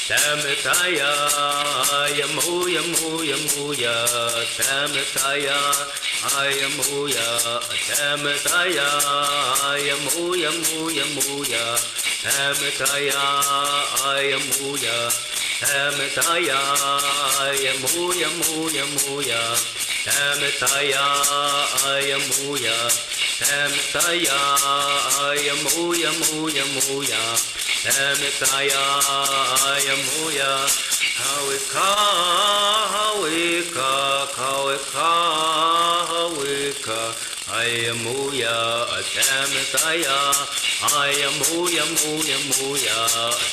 Tamataya, Ayamuya, Muya, Muya, Tamataya, Ayamuya, Tamataya, Ayamuya, Muya, Muya, Tamataya, Ayamuya, Tamataya, Ayamuya, Muya, Muya, Tamataya, Ayamuya, Tamataya, Ayamuya, Muya, Muya, Tamataya, Ayamuya, Hawika, Hawika, Hawika, Hawika, Ayamuya, Tamataya, Ayamuya, Muya, Muya,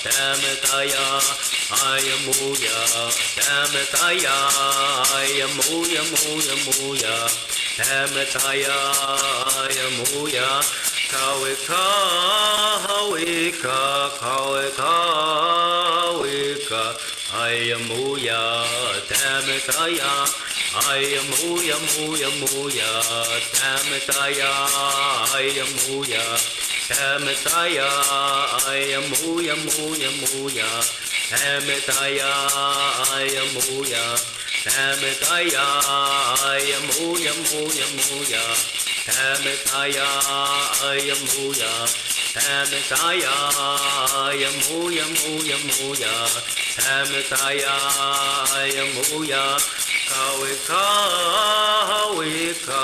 Tamataya, Ayamuya, Tamataya, Ayamuya, Muya, Muya, Tamataya, Ayamuya, Kawika, Hawika, Kawika, Hawika, Ayamuya, Tamataya, Ayamuya, Muya, Muya, Tamataya, Ayamuya, Tamataya, Ayamuya, Muya, Muya, Tamataya, Ayamuya, Tamataya, Ayamuya, Muya, Muya, Tamataya, Ayamuya, Tamataya, Ayamuya, Muya, Muya, Tamataya, Ayamuya, Kawika, Hawika,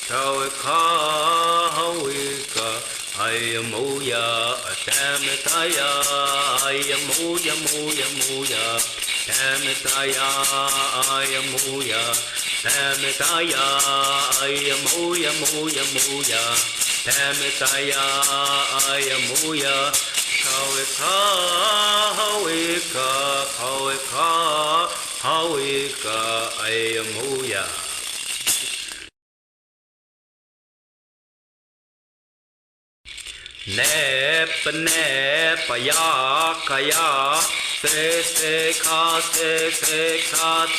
Kawika, Hawika, Ayamuya, Tamataya, Ayamuya, Muya, Muya, Tamataya, Ayamuya, Tamataya, Ayamuya, Muya, Muya, Tamataya, Ayamuya, Kawika, Hawika, Kawika, Hawika, Ayamuya. Nep, nep, ya, kaya, se, ka,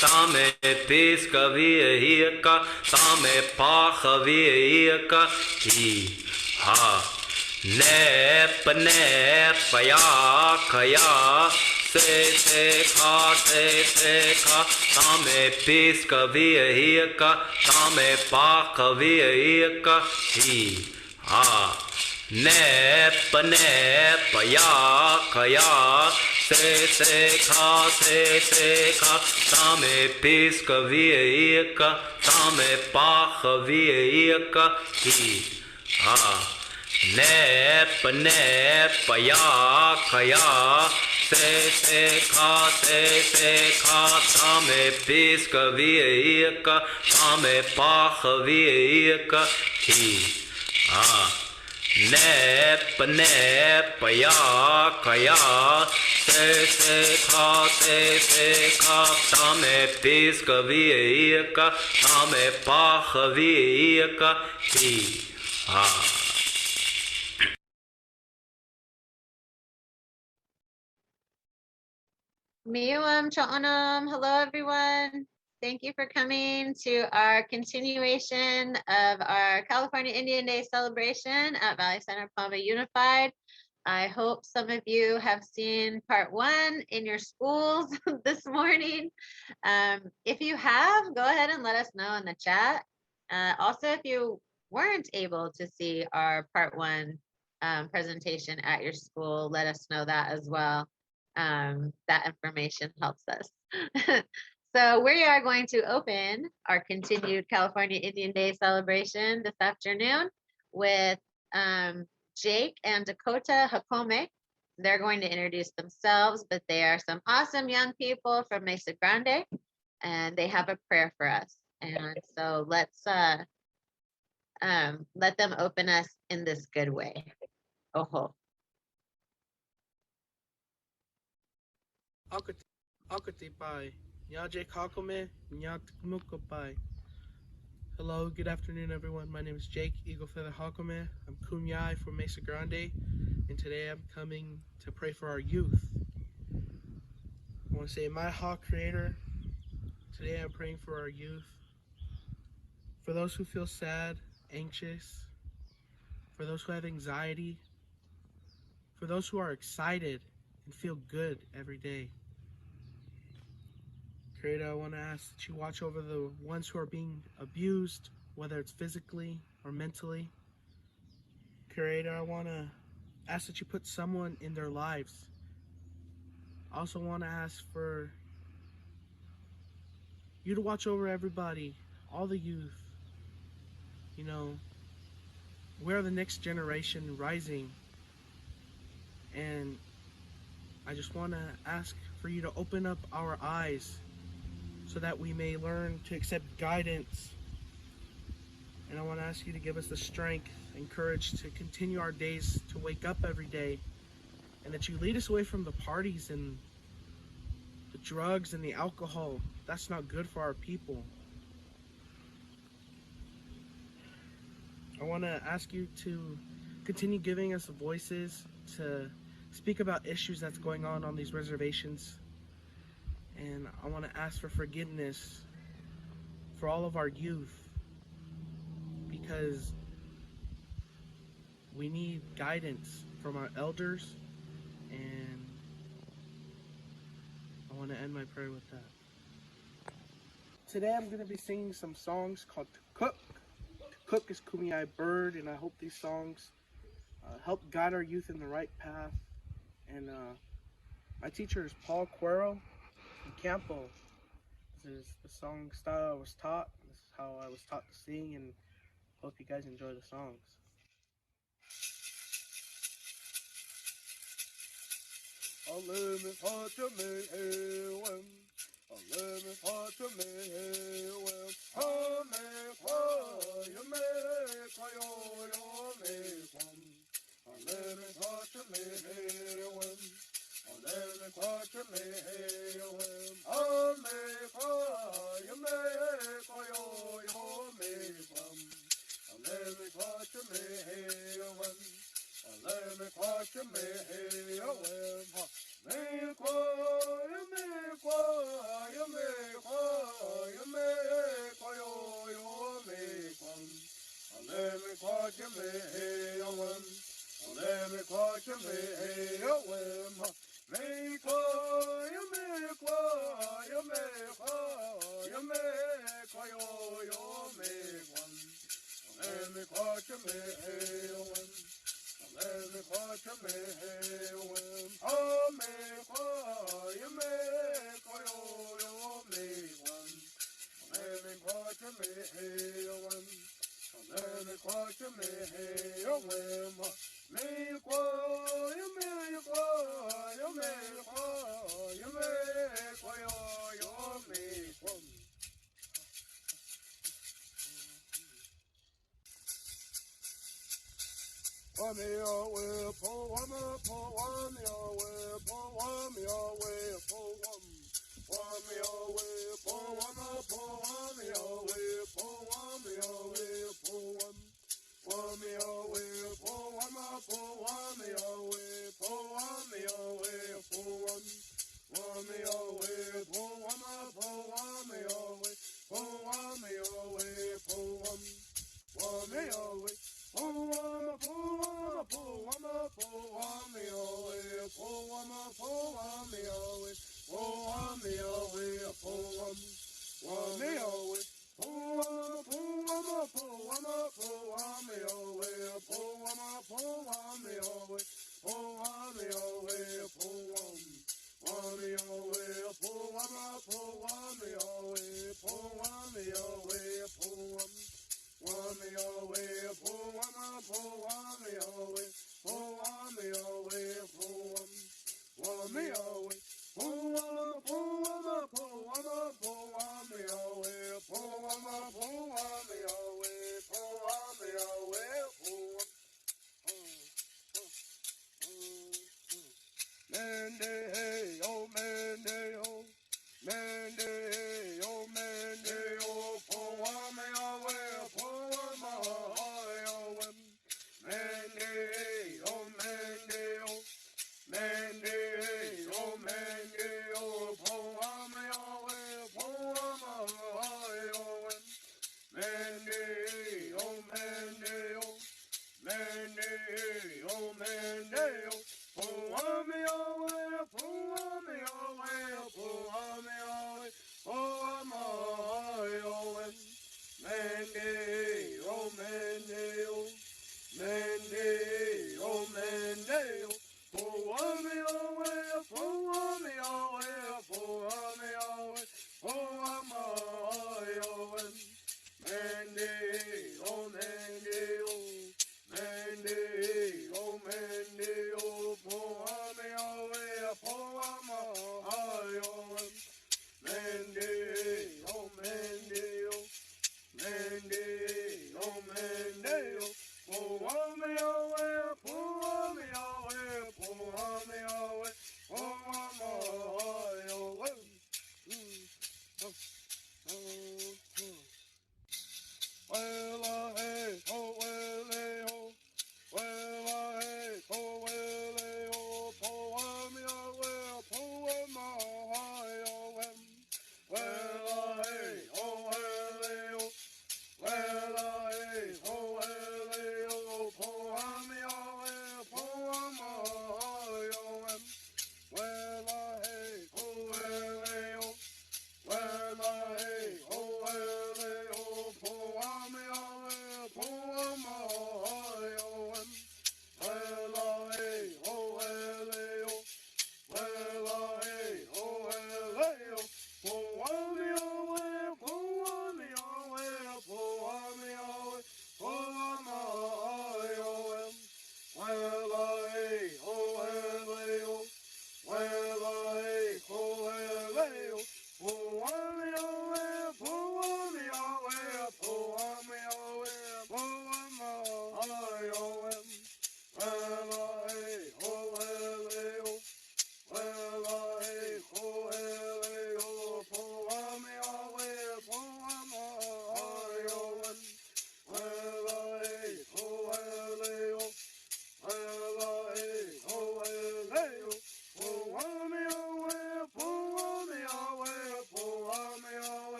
tame, piska, via, tame, pacha, via, hi, ha. Nep, nep, ya, kaya, se, ka, tame, piska, via, tame, pacha, via, hi, ha. Nep, nep, ya, kaya, se, ka, tame, piska, via, tame, pacha, via, hi, ha. Nep, nep, ya, kaya, se, ka, tame, piska, via, tame, pacha, via, hi, ha. Nep, nep, ya, kaya, se, ka, tame, piska, via, tame, pacha, via, hi, ha. Mi'ulam Cha'onam. Hello, everyone. Thank you for coming to our continuation of our California Indian Day celebration at Valley Center Palma Unified. I hope some of you have seen part one in your schools this morning. If you have, go ahead and let us know in the chat. Also, if you weren't able to see our part one presentation at your school, let us know that as well. That information helps us. So we are going to open our continued California Indian Day celebration this afternoon with Jake and Dakota Hakome. They're going to introduce themselves, but they are some awesome young people from Mesa Grande, and they have a prayer for us. And so let's let them open us in this good way. Oho. Akatipai, Nyaje Kakome, Nyatmukopai. Hello, good afternoon, everyone. My name is Jake Eagle Feather Hakome. I'm Kumyai from Mesa Grande, and today I'm coming to pray for our youth. I want to say, my Hawk Creator, today I'm praying for our youth, for those who feel sad, anxious, for those who have anxiety, for those who are excited and feel good every day. Creator, I want to ask that you watch over the ones who are being abused, whether it's physically or mentally. Creator, I want to ask that you put someone in their lives. I also want to ask for you to watch over everybody, all the youth. You know, we're the next generation rising. And I just want to ask for you to open up our eyes so that we may learn to accept guidance. And I want to ask you to give us the strength and courage to continue our days, to wake up every day, and that you lead us away from the parties and the drugs and the alcohol. That's not good for our people. I want to ask you to continue giving us voices to speak about issues that's going on these reservations. And I want to ask for forgiveness for all of our youth, because we need guidance from our elders. And I want to end my prayer with that. Today I'm going to be singing some songs called To Cook. To Cook is Kumeyaay Bird, and I hope these songs help guide our youth in the right path. And my teacher is Paul Cuero from Campo. This is the song style I was taught. This is how I was taught to sing, and hope you guys enjoy the songs.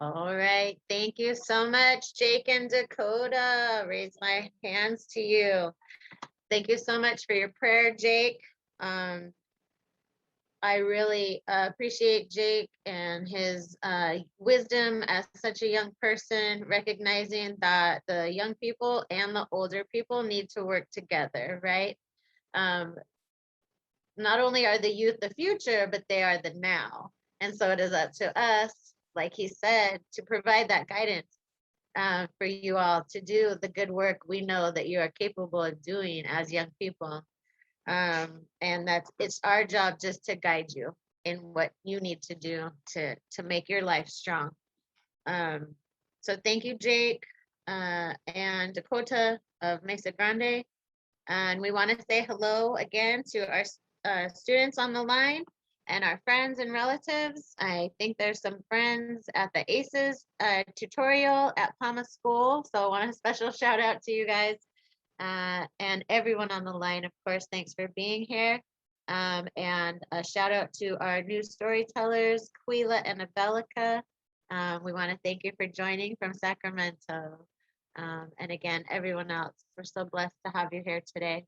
All right. Thank you so much, Jake and Dakota. Raise my hands to you. Thank you so much for your prayer, Jake. I really appreciate Jake and his wisdom as such a young person, recognizing that the young people and the older people need to work together, right? Um, not only are the youth the future, but they are the now. And so it is up to us, like he said, to provide that guidance for you all to do the good work we know that you are capable of doing as young people. And that's it's our job just to guide you in what you need to do to make your life strong. So thank you, Jake and Dakota of Mesa Grande. And we want to say hello again to our students on the line and our friends and relatives. I think there's some friends at the ACES tutorial at Palma School. So I want a special shout out to you guys and everyone on the line. Of course, thanks for being here. And a shout out to our new storytellers, Quila and Abelica. We want to thank you for joining from Sacramento. And again, everyone else, we're so blessed to have you here today.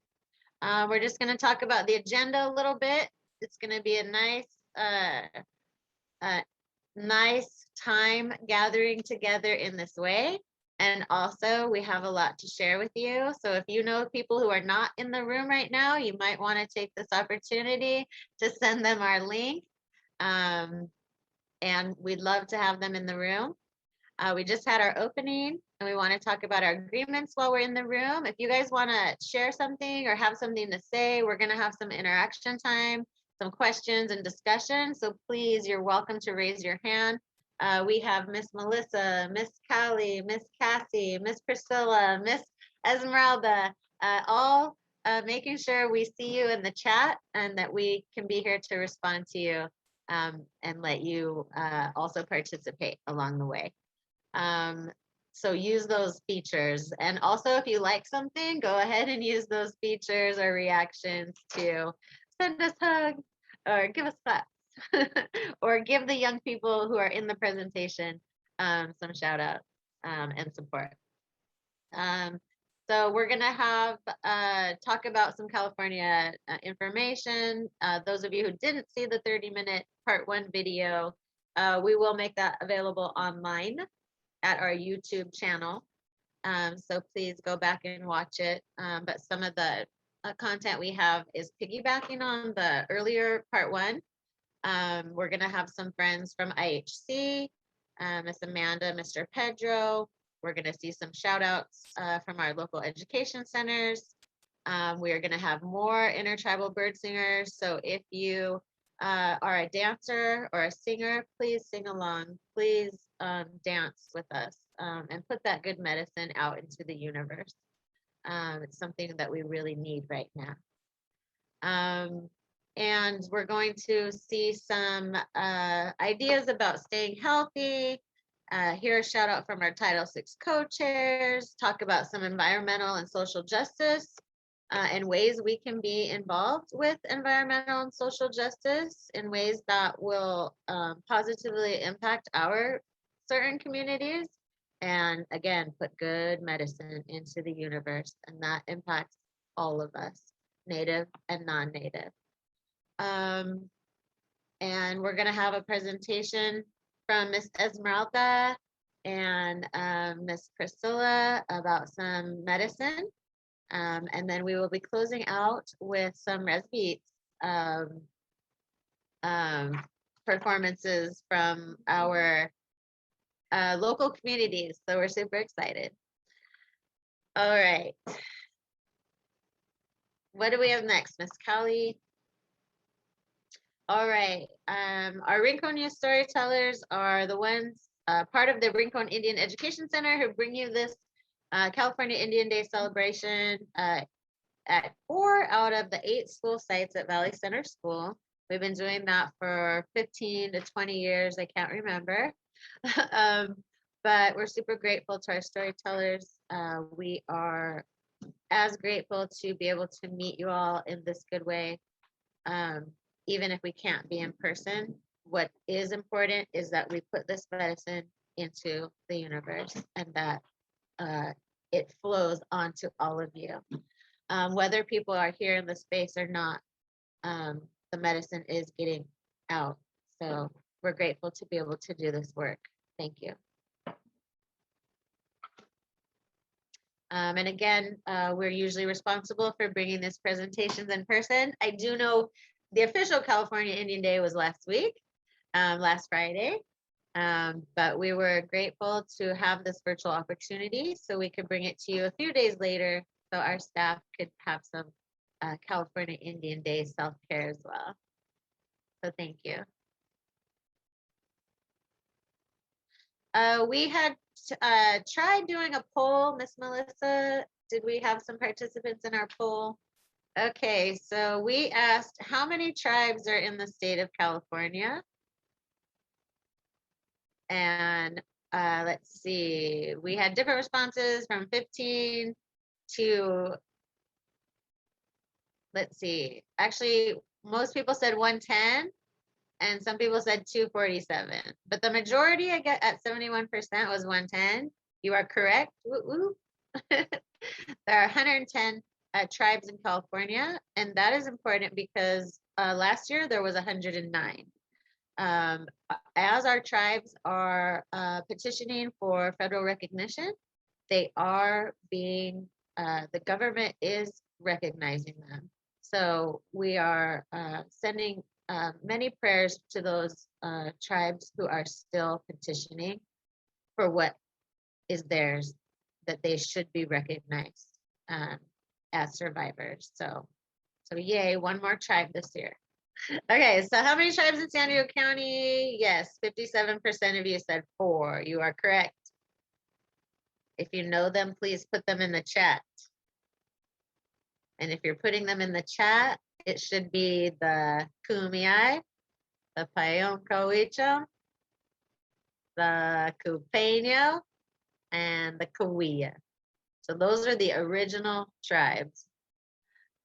We're just going to talk about the agenda a little bit. It's going to be a nice time gathering together in this way. And also, we have a lot to share with you. So if you know people who are not in the room right now, you might want to take this opportunity to send them our link. And we'd love to have them in the room. We just had our opening and we want to talk about our agreements while we're in the room. If you guys want to share something or have something to say, we're going to have some interaction time, some questions and discussion. So please, you're welcome to raise your hand. We have Miss Melissa, Miss Callie, Miss Cassie, Miss Priscilla, Miss Esmeralda, all making sure we see you in the chat and that we can be here to respond to you and let you also participate along the way. So use those features. And also, if you like something, go ahead and use those features or reactions to send us hugs or give us claps or give the young people who are in the presentation some shout out and support. So we're going to have talk about some California information. Those of you who didn't see the 30-minute part 1 video, we will make that available online at our YouTube channel. So please go back and watch it. But some of the content we have is piggybacking on the earlier part 1. We're going to have some friends from IHC, Miss Amanda, Mr. Pedro. We're going to see some shout outs from our local education centers. We are going to have more intertribal bird singers. So if you are a dancer or a singer, please sing along. Please dance with us and put that good medicine out into the universe. It's something that we really need right now. And we're going to see some ideas about staying healthy, hear a shout out from our Title VI co-chairs, talk about some environmental and social justice and ways we can be involved with environmental and social justice in ways that will positively impact our certain communities. And again, put good medicine into the universe, and that impacts all of us, Native and non-Native. And we're going to have a presentation from Miss Esmeralda and Miss Priscilla about some medicine. And then we will be closing out with some Res Beats performances from our local communities. So we're super excited. All right. What do we have next, Miss Callie? All right. Our Rincon Youth Storytellers are the ones part of the Rincon Indian Education Center who bring you this California Indian Day celebration at 4 out of the 8 school sites at Valley Center School. We've been doing that for 15 to 20 years. I can't remember. But we're super grateful to our storytellers. We are as grateful to be able to meet you all in this good way. Even if we can't be in person, what is important is that we put this medicine into the universe, and that it flows onto all of you. Whether people are here in the space or not, the medicine is getting out. So we're grateful to be able to do this work. Thank you. And again, we're usually responsible for bringing these presentations in person. I do know the official California Indian Day was last week, last Friday, but we were grateful to have this virtual opportunity so we could bring it to you a few days later so our staff could have some California Indian Day self-care as well. So thank you. We had tried doing a poll, Miss Melissa. Did we have some participants in our poll? Okay, so we asked how many tribes are in the state of California? And let's see, we had different responses from 15 to, let's see, actually, most people said 110. And some people said 247, but the majority I get at 71% was 110. You are correct. Woo woo. There are 110 tribes in California, and that is important because last year there was 109. As our tribes are petitioning for federal recognition, they are being, the government is recognizing them. So we are sending many prayers to those tribes who are still petitioning for what is theirs, that they should be recognized as survivors. So yay, one more tribe this year. Okay, so how many tribes in San Diego County? Yes, 57% of you said 4. You are correct. If you know them, please put them in the chat. And if you're putting them in the chat, it should be the Kumeyaay, the Payom Kowicham, the Kupeño, and the Cahuilla. So those are the original tribes.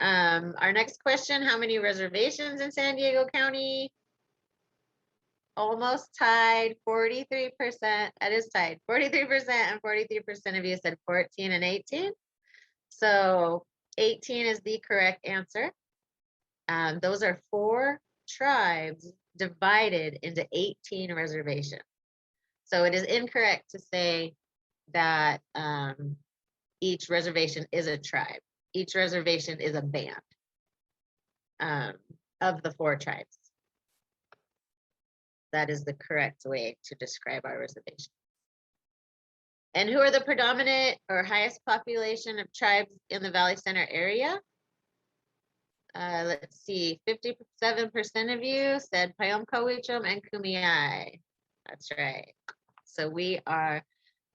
Our next question, how many reservations in San Diego County? Almost tied, 43%. That is tied, 43% and 43% of you said 14 and 18. So 18 is the correct answer. Those are 4 tribes divided into 18 reservations. So it is incorrect to say that each reservation is a tribe. Each reservation is a band of the 4 tribes. That is the correct way to describe our reservation. And who are the predominant or highest population of tribes in the Valley Center area? Let's see, 57% of you said Payom Kowicham and Kumeyaay. That's right. So we are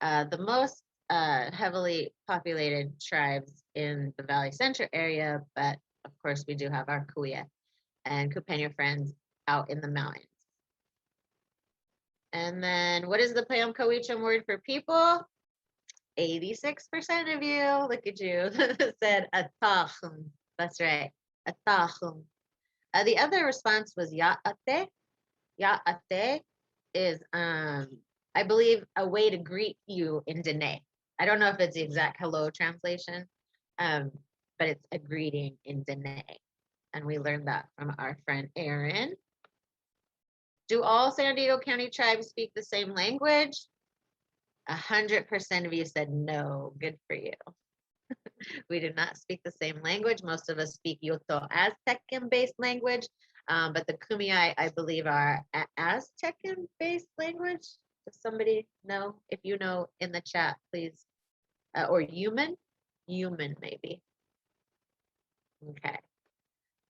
the most heavily populated tribes in the Valley Center area, but of course we do have our Cahuilla and Kupeño friends out in the mountains. And then what is the Payom Kowicham word for people? 86% of you, look at you, said Atachum. That's right. Atachum. The other response was Ya'ate. Ya'ate is, I believe, a way to greet you in Dene. I don't know if it's the exact hello translation, but it's a greeting in Dene. And we learned that from our friend Aaron. Do all San Diego County tribes speak the same language? 100% of you said no. Good for you. We do not speak the same language. Most of us speak Yoto Aztecan-based language, but the Kumeyaay, I believe, are Aztecan-based language. Does somebody know? If you know, in the chat, please. Or Yuman? Yuman, maybe. Okay.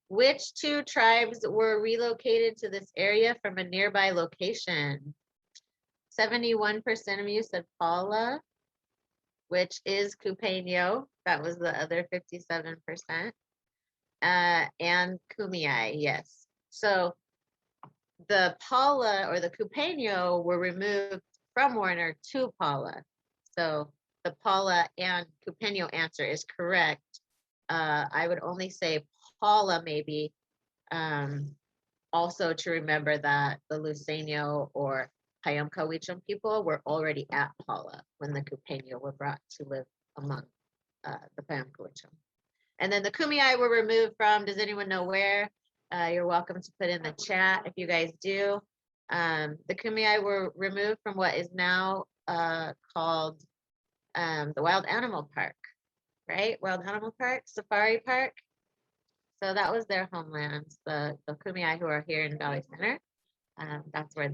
Which 2 tribes were relocated to this area from a nearby location? 71% of you said Paula, which is Kupeño. That was the other 57%. And Kumeyaay, yes. So the Paula or the Kupeño were removed from Warner to Paula. So the Paula and Kupeño answer is correct. I would only say Paula maybe, also to remember that the Luiseño or Payam-Kawicham people were already at Pala when the Kupeño were brought to live among the Payam-Kawicham. And then the Kumeyaay were removed from, does anyone know where? You're welcome to put in the chat if you guys do. The Kumeyaay were removed from what is now called the Wild Animal Park, right? Wild Animal Park, Safari Park. So that was their homelands, the Kumeyaay who are here in Valley Center. That's where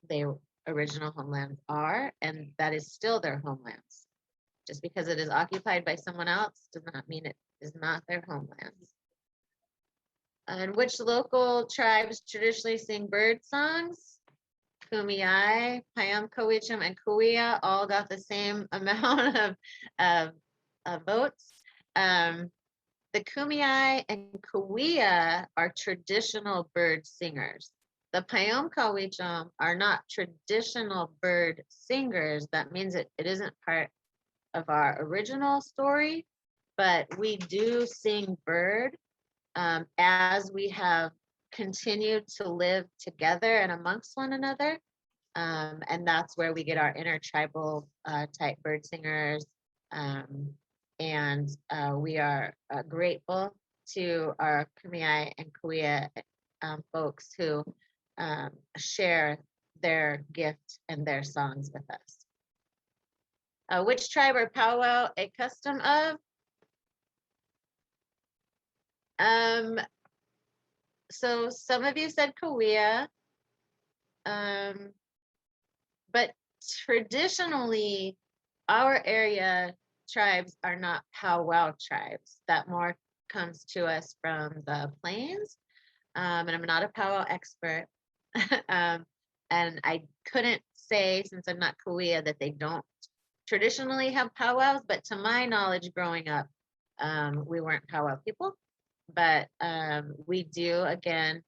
their original homelands are, and that is still their homelands. Just because it is occupied by someone else does not mean it is not their homelands. And which local tribes traditionally sing bird songs? Kumeyaay, Payam-Kawicham, and Kuya all got the same amount of votes. The Kumeyaay and Kuya are traditional bird singers. The Payam-Kawicham are not traditional bird singers. That means it isn't part of our original story, but we do sing bird as we have continued to live together and amongst one another. And that's where we get our intertribal type bird singers. And we are grateful to our Kumeyaay and Kuya folks who share their gift and their songs with us. Which tribe are powwow a custom of? So some of you said Kuya, but traditionally our area tribes are not powwow tribes. That more comes to us from the plains. And I'm not a powwow expert. And I couldn't say, since I'm not Kuya, that they don't traditionally have powwows, but to my knowledge growing up, we weren't powwow people. But we do, again,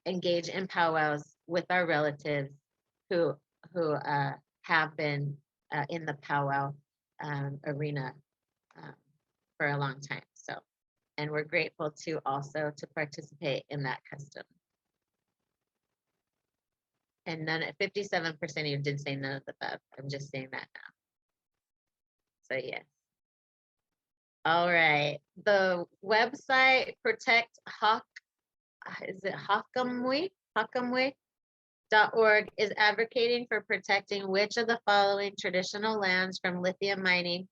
engage in powwows with our relatives who have been in the powwow arena for a long time. So, and we're grateful to also to participate in that custom. And none, 57% of you did say none of the above. I'm just saying that now. So yes. All right. The website Protect Hawk, is it Hockamwe? Hockamwe.org is advocating for protecting which of the following traditional lands from lithium mining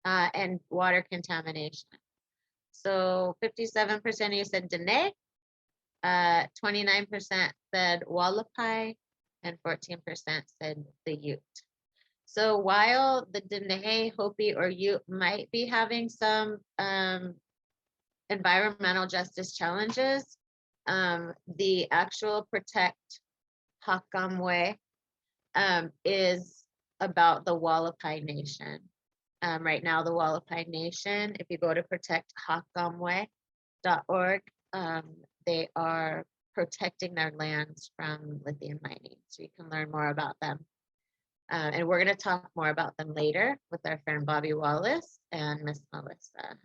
and water contamination. So 57% of you said Dene, 29% said Wallapai, and 14% said the Ute. So while the Dene, Hopi, or Ute might be having some environmental justice challenges, the actual Protect Hockamwe is about the Wallapai Nation. Right now, the Wallapai Nation, if you go to protecthockamwe.org, they are protecting their lands from lithium mining. So you can learn more about them. And we're going to talk more about them later with our friend Bobby Wallace and Miss Melissa.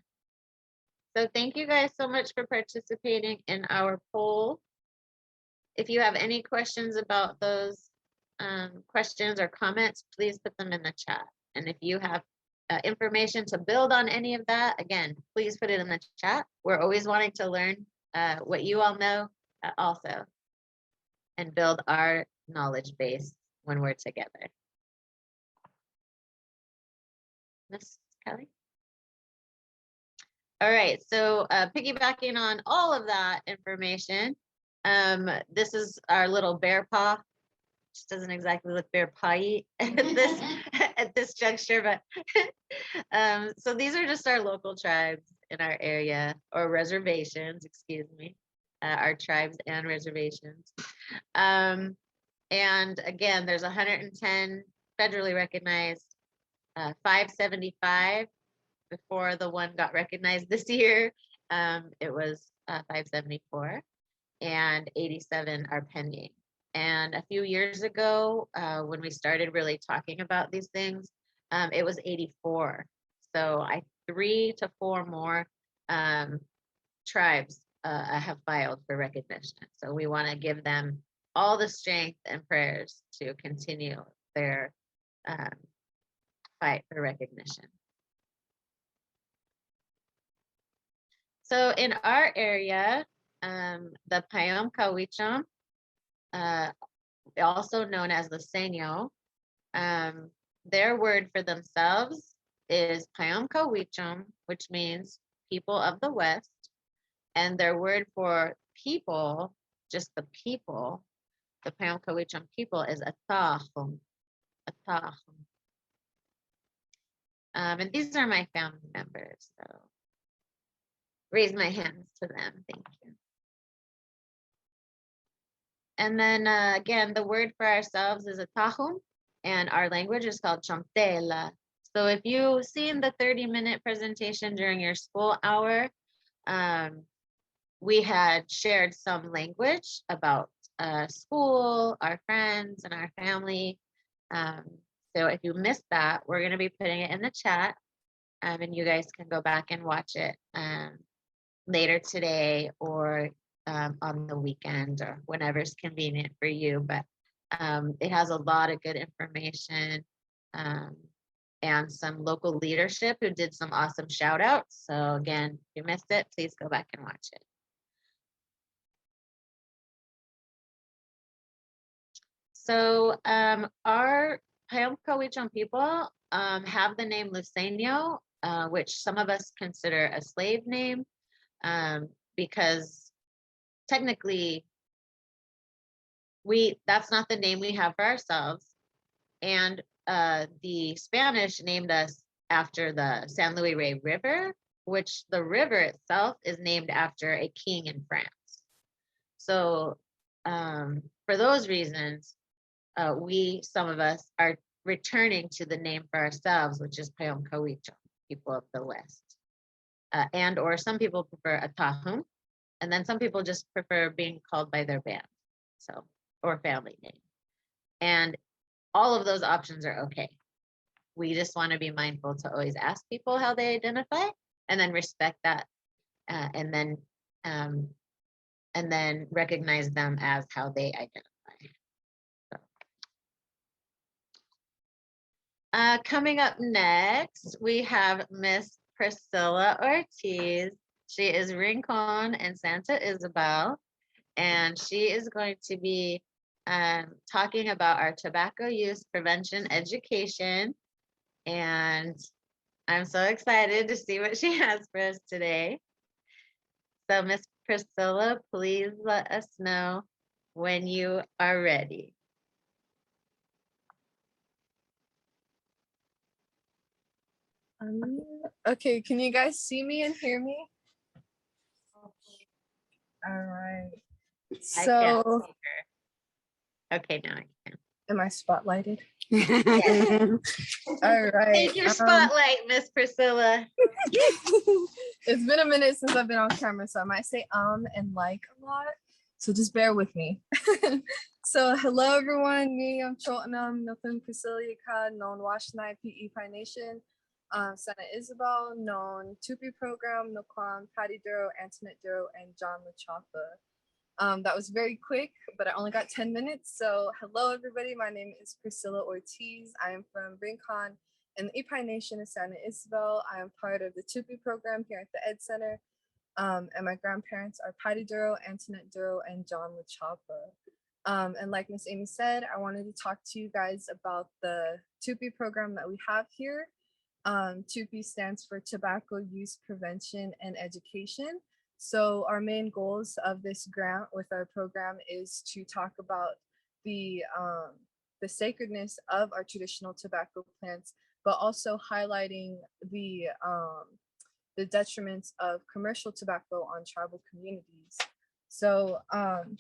So thank you guys so much for participating in our poll. If you have any questions about those questions or comments, please put them in the chat. And if you have information to build on any of that, again, please put it in the chat. We're always wanting to learn what you all know also and build our knowledge base when we're together. Miss Kelly? All right, so piggybacking on all of that information, this is our little bear paw. Just doesn't exactly look bear paw-y at this juncture, but so these are just our local tribes in our area, or reservations, excuse me, our tribes and reservations. And again, there's 110 federally recognized, 575 before the one got recognized this year. It was 574, and 87 are pending. And a few years ago, when we started really talking about these things, it was 84. So 3 to 4 more tribes have filed for recognition. So we want to give them all the strength and prayers to continue their fight for recognition. So in our area, the Payam Kawicham, also known as the Senyo, their word for themselves is Payam Kawicham, which means people of the West. And their word for people, just the people, the Payam Kawicham people, is Atahum. Atahum. And these are my family members, so raise my hands to them. Thank you. And then again, the word for ourselves is Atahum, and our language is called Chamtela. So if you've seen the 30-minute presentation during your school hour, we had shared some language about school, our friends, and our family. So if you missed that, we're going to be putting it in the chat, and you guys can go back and watch it later today or on the weekend or whenever's convenient for you. But it has a lot of good information and some local leadership who did some awesome shout outs. So again, if you missed it, please go back and watch it. So our Payam Kawicham people have the name Luiseño, which some of us consider a slave name, because technically that's not the name we have for ourselves. And the Spanish named us after the San Luis Rey River, which the river itself is named after a king in France. So for those reasons, some of us are returning to the name for ourselves, which is Payam Kawicham, people of the West. And or some people prefer Atahum, and then some people just prefer being called by their band, so, or family name. And all of those options are okay. We just want to be mindful to always ask people how they identify, and then respect that, and then recognize them as how they identify. Coming up next, we have Miss Priscilla Ortiz. She is Rincon and Santa Isabel, and she is going to be talking about our tobacco use prevention education. And I'm so excited to see what she has for us today. So Miss Priscilla, please let us know when you are ready. Okay, can you guys see me and hear me? All right. I can't So, see her. Okay, now I can. am I spotlighted? Yes. All right. Take your spotlight, Miss Priscilla. It's been a minute since I've been on camera, so I might say and like a lot. So just bear with me. So hello everyone. Me, I'm Chotanam, Nothing Priscilla known Washnai PE Pi Nation. Santa Isabel, known Tupi Program, Noquan, Patty Duro, Antoinette Duro, and John LaChapa. That was very quick, but I only got 10 minutes. So hello everybody, my name is Priscilla Ortiz. I am from Rincon in the Ipai Nation of Santa Isabel. I am part of the Tupi program here at the Ed Center. And my grandparents are Patty Duro, Antoinette Duro, and John LaChapa. And like Miss Amy said, I wanted to talk to you guys about the Tupi program that we have here. TUPE stands for Tobacco Use Prevention and Education. So our main goals of this grant with our program is to talk about the sacredness of our traditional tobacco plants, but also highlighting the detriments of commercial tobacco on tribal communities. So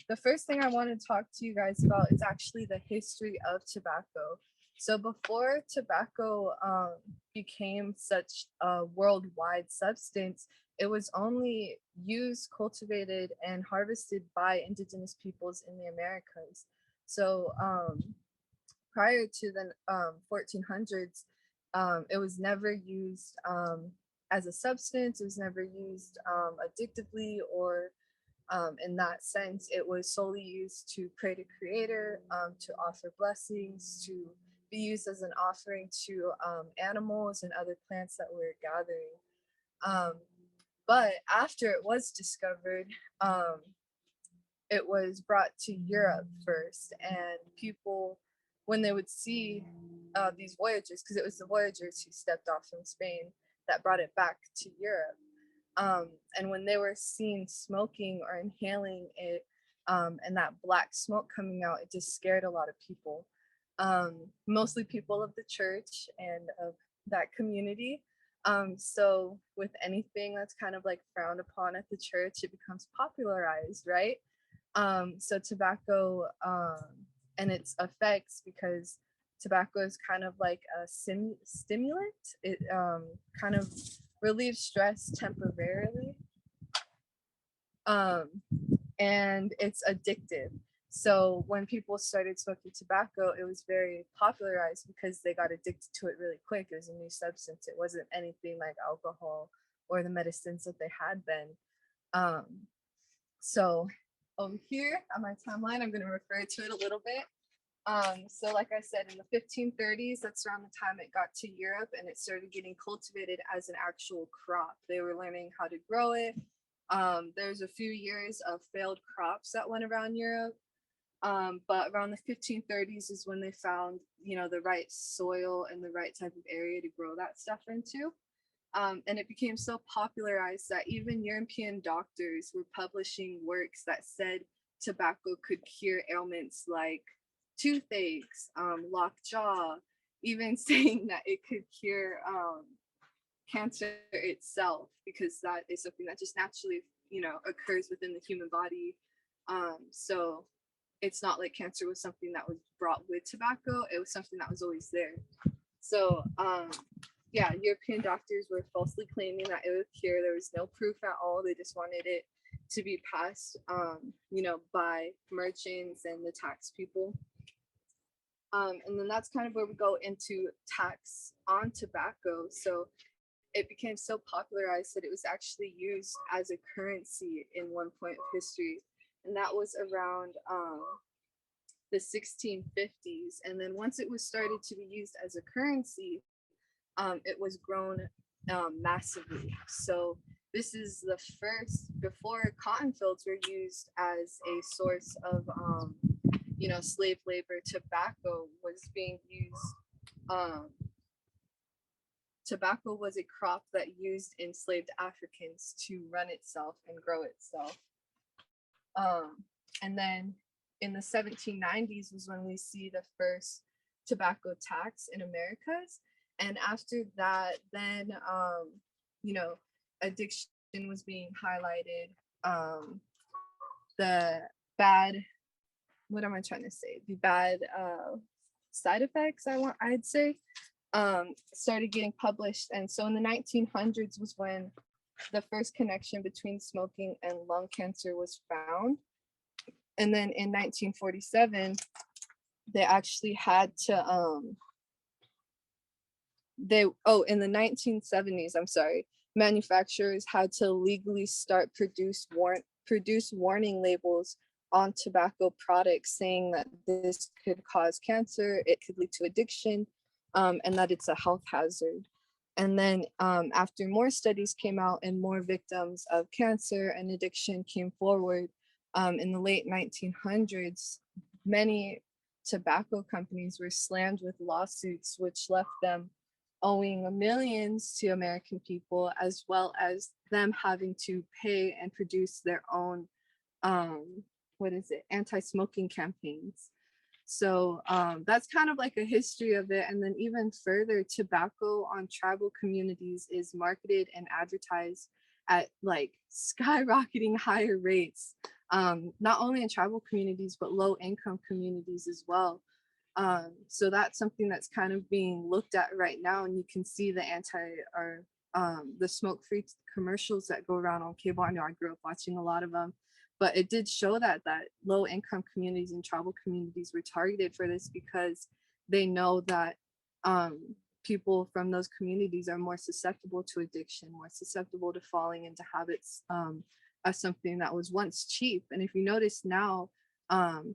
the first thing I want to talk to you guys about is actually the history of tobacco. So before tobacco became such a worldwide substance, it was only used, cultivated, and harvested by indigenous peoples in the Americas. So prior to the 1400s, it was never used as a substance. It was never used addictively or In that sense, it was solely used to pray to Creator, to offer blessings, to be used as an offering to animals and other plants that were gathering. But after it was discovered, it was brought to Europe first, and people, when they would see these voyagers, because it was the voyagers who stepped off from Spain that brought it back to Europe. And when they were seen smoking or inhaling it, and that black smoke coming out, it just scared a lot of people, mostly people of the church and of that community. So with anything that's kind of like frowned upon at the church, it becomes popularized, right? So tobacco and its effects, because tobacco is kind of like a stimulant. It kind of relieves stress temporarily, and it's addictive. So when people started smoking tobacco, it was very popularized because they got addicted to it really quick. It was a new substance. It wasn't anything like alcohol or the medicines that they had been. So over here on my timeline, I'm going to refer to it a little bit. So like I said, in the 1530s, that's around the time it got to Europe and it started getting cultivated as an actual crop. They were learning how to grow it. There's a few years of failed crops that went around Europe. But around the 1530s is when they found, you know, the right soil and the right type of area to grow that stuff into. And it became so popularized that even European doctors were publishing works that said tobacco could cure ailments like toothaches, lockjaw, even saying that it could cure cancer itself, because that is something that just naturally, you know, occurs within the human body. So it's not like cancer was something that was brought with tobacco, it was something that was always there. So yeah, European doctors were falsely claiming that it would cure. There was no proof at all. They just wanted it to be passed, you know, by merchants and the tax people. And then that's kind of where we go into tax on tobacco. So it became so popularized that it was actually used as a currency in one point of history. And that was around the 1650s. And then once it was started to be used as a currency, it was grown massively. So this is the first, before cotton fields were used as a source of, you know, slave labor, tobacco was being used. Tobacco was a crop that used enslaved Africans to run itself and grow itself. And then in the 1790s was when we see the first tobacco tax in Americas. And after that, then, you know, addiction was being highlighted. The bad, what am I trying to say? The bad side effects, I'd say, started getting published. And so in the 1900s was when the first connection between smoking and lung cancer was found. And then in 1947, they actually had to, in the 1970s, I'm sorry, manufacturers had to legally start produce warning labels on tobacco products saying that this could cause cancer, it could lead to addiction, and that it's a health hazard. And then after more studies came out and more victims of cancer and addiction came forward, in the late 1900s, many tobacco companies were slammed with lawsuits, which left them owing millions to American people, as well as them having to pay and produce their own, anti-smoking campaigns. So that's kind of like a history of it. And then even further, tobacco on tribal communities is marketed and advertised at like skyrocketing higher rates, not only in tribal communities, but low income communities as well. So that's something that's kind of being looked at right now. And you can see the the smoke-free commercials that go around on cable. I know I grew up watching a lot of them, but it did show that low income communities and tribal communities were targeted for this because they know that people from those communities are more susceptible to addiction, more susceptible to falling into habits as something that was once cheap. And if you notice now,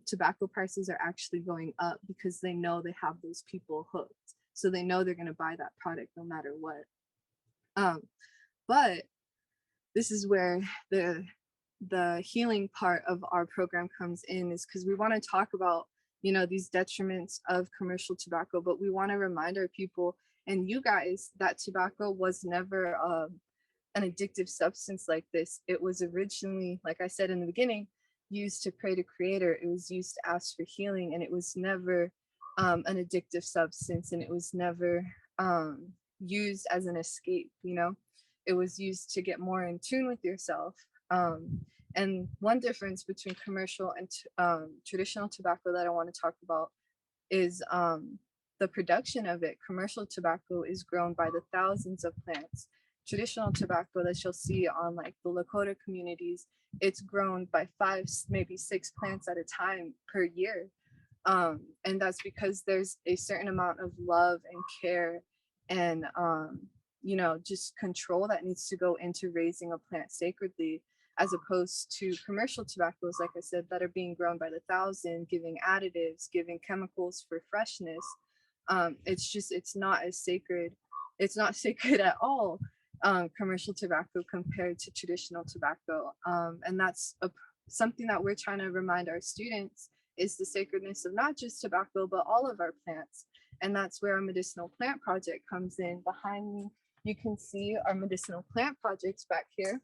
tobacco prices are actually going up because they know they have those people hooked. So they know they're going to buy that product no matter what. But this is where the healing part of our program comes in, is because we want to talk about, you know, these detriments of commercial tobacco, but we want to remind our people and you guys that tobacco was never an addictive substance like this. It was originally, like I said in the beginning, used to pray to creator. It was used to ask for healing, and it was never an addictive substance, and it was never used as an escape, you know. It was used to get more in tune with yourself. And one difference between commercial and traditional tobacco that I want to talk about is the production of it. Commercial tobacco is grown by the thousands of plants. Traditional tobacco that you'll see on like the Lakota communities, it's grown by 5, maybe 6 plants at a time per year. And that's because there's a certain amount of love and care and, you know, just control that needs to go into raising a plant sacredly, as opposed to commercial tobaccos, like I said, that are being grown by the thousand, giving additives, giving chemicals for freshness. It's not as sacred. It's not sacred at all, commercial tobacco compared to traditional tobacco. And that's something that we're trying to remind our students, is the sacredness of not just tobacco, but all of our plants. And that's where our medicinal plant project comes in. Behind me, you can see our medicinal plant projects back here,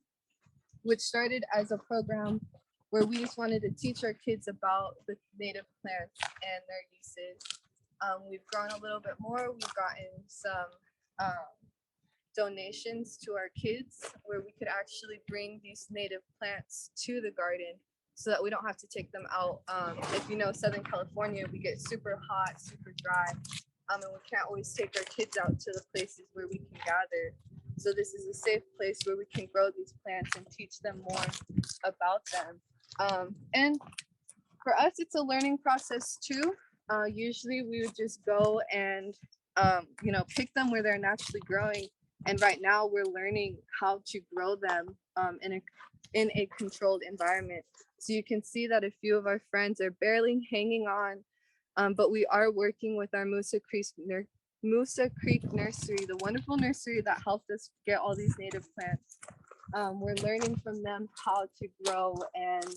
which started as a program where we just wanted to teach our kids about the native plants and their uses. We've grown a little bit more. We've gotten some donations to our kids where we could actually bring these native plants to the garden so that we don't have to take them out. If you know Southern California, we get super hot, super dry, and we can't always take our kids out to the places where we can gather. So this is a safe place where we can grow these plants and teach them more about them. And for us, it's a learning process too. Usually we would just go and, you know, pick them where they're naturally growing. And right now we're learning how to grow them in a controlled environment. So you can see that a few of our friends are barely hanging on, but we are working with our Moosa Creek Nursery, the wonderful nursery that helped us get all these native plants. We're learning from them how to grow and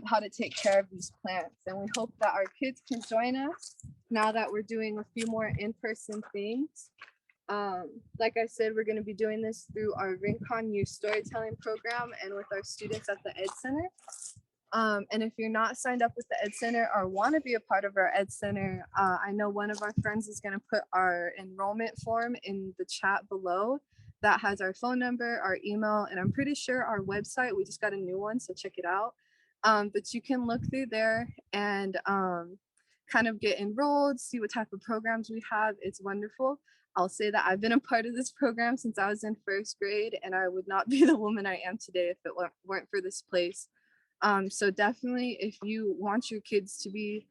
how to take care of these plants. And we hope that our kids can join us now that we're doing a few more in-person things. Like I said, we're going to be doing this through our Rincon Youth Storytelling Program and with our students at the Ed Center. And if you're not signed up with the Ed Center or want to be a part of our Ed Center, I know one of our friends is going to put our enrollment form in the chat below. That has our phone number, our email, and I'm pretty sure our website. We just got a new one, so check it out. But you can look through there and kind of get enrolled, see what type of programs we have. It's wonderful. I'll say that I've been a part of this program since I was in 1st grade, and I would not be the woman I am today if it weren't for this place. So definitely, if you want your kids to be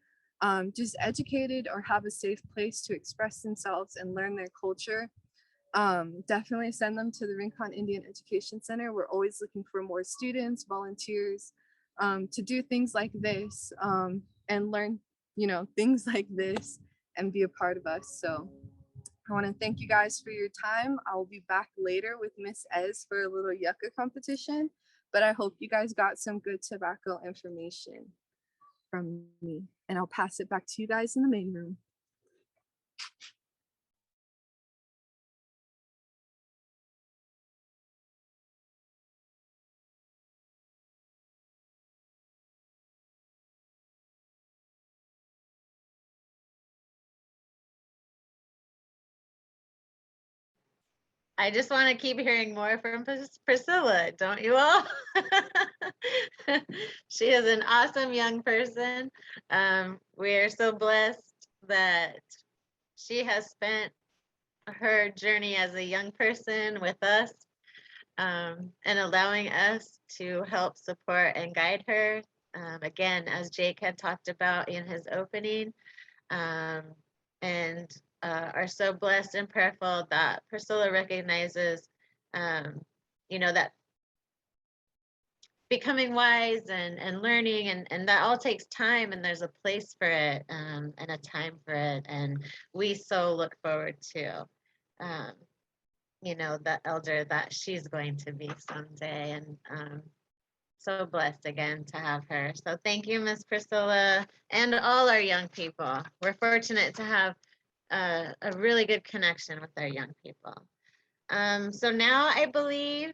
just educated or have a safe place to express themselves and learn their culture, definitely send them to the Rincon Indian Education Center. We're always looking for more students, volunteers, to do things like this and learn, you know, things like this and be a part of us. So I want to thank you guys for your time. I will be back later with Miss Ez for a little yucca competition, but I hope you guys got some good tobacco information from me, and I'll pass it back to you guys in the main room. I just want to keep hearing more from Priscilla, don't you all? She is an awesome young person. We are so blessed that she has spent her journey as a young person with us, and allowing us to help support and guide her. Again, as Jake had talked about in his opening, and are so blessed and prayerful that Priscilla recognizes, you know, that becoming wise and learning, and that all takes time, and there's a place for it, and a time for it, and we so look forward to um, the elder that she's going to be someday, and so blessed again to have her. So thank you, Miss Priscilla, and all our young people. We're fortunate to have a really good connection with our young people. So now I believe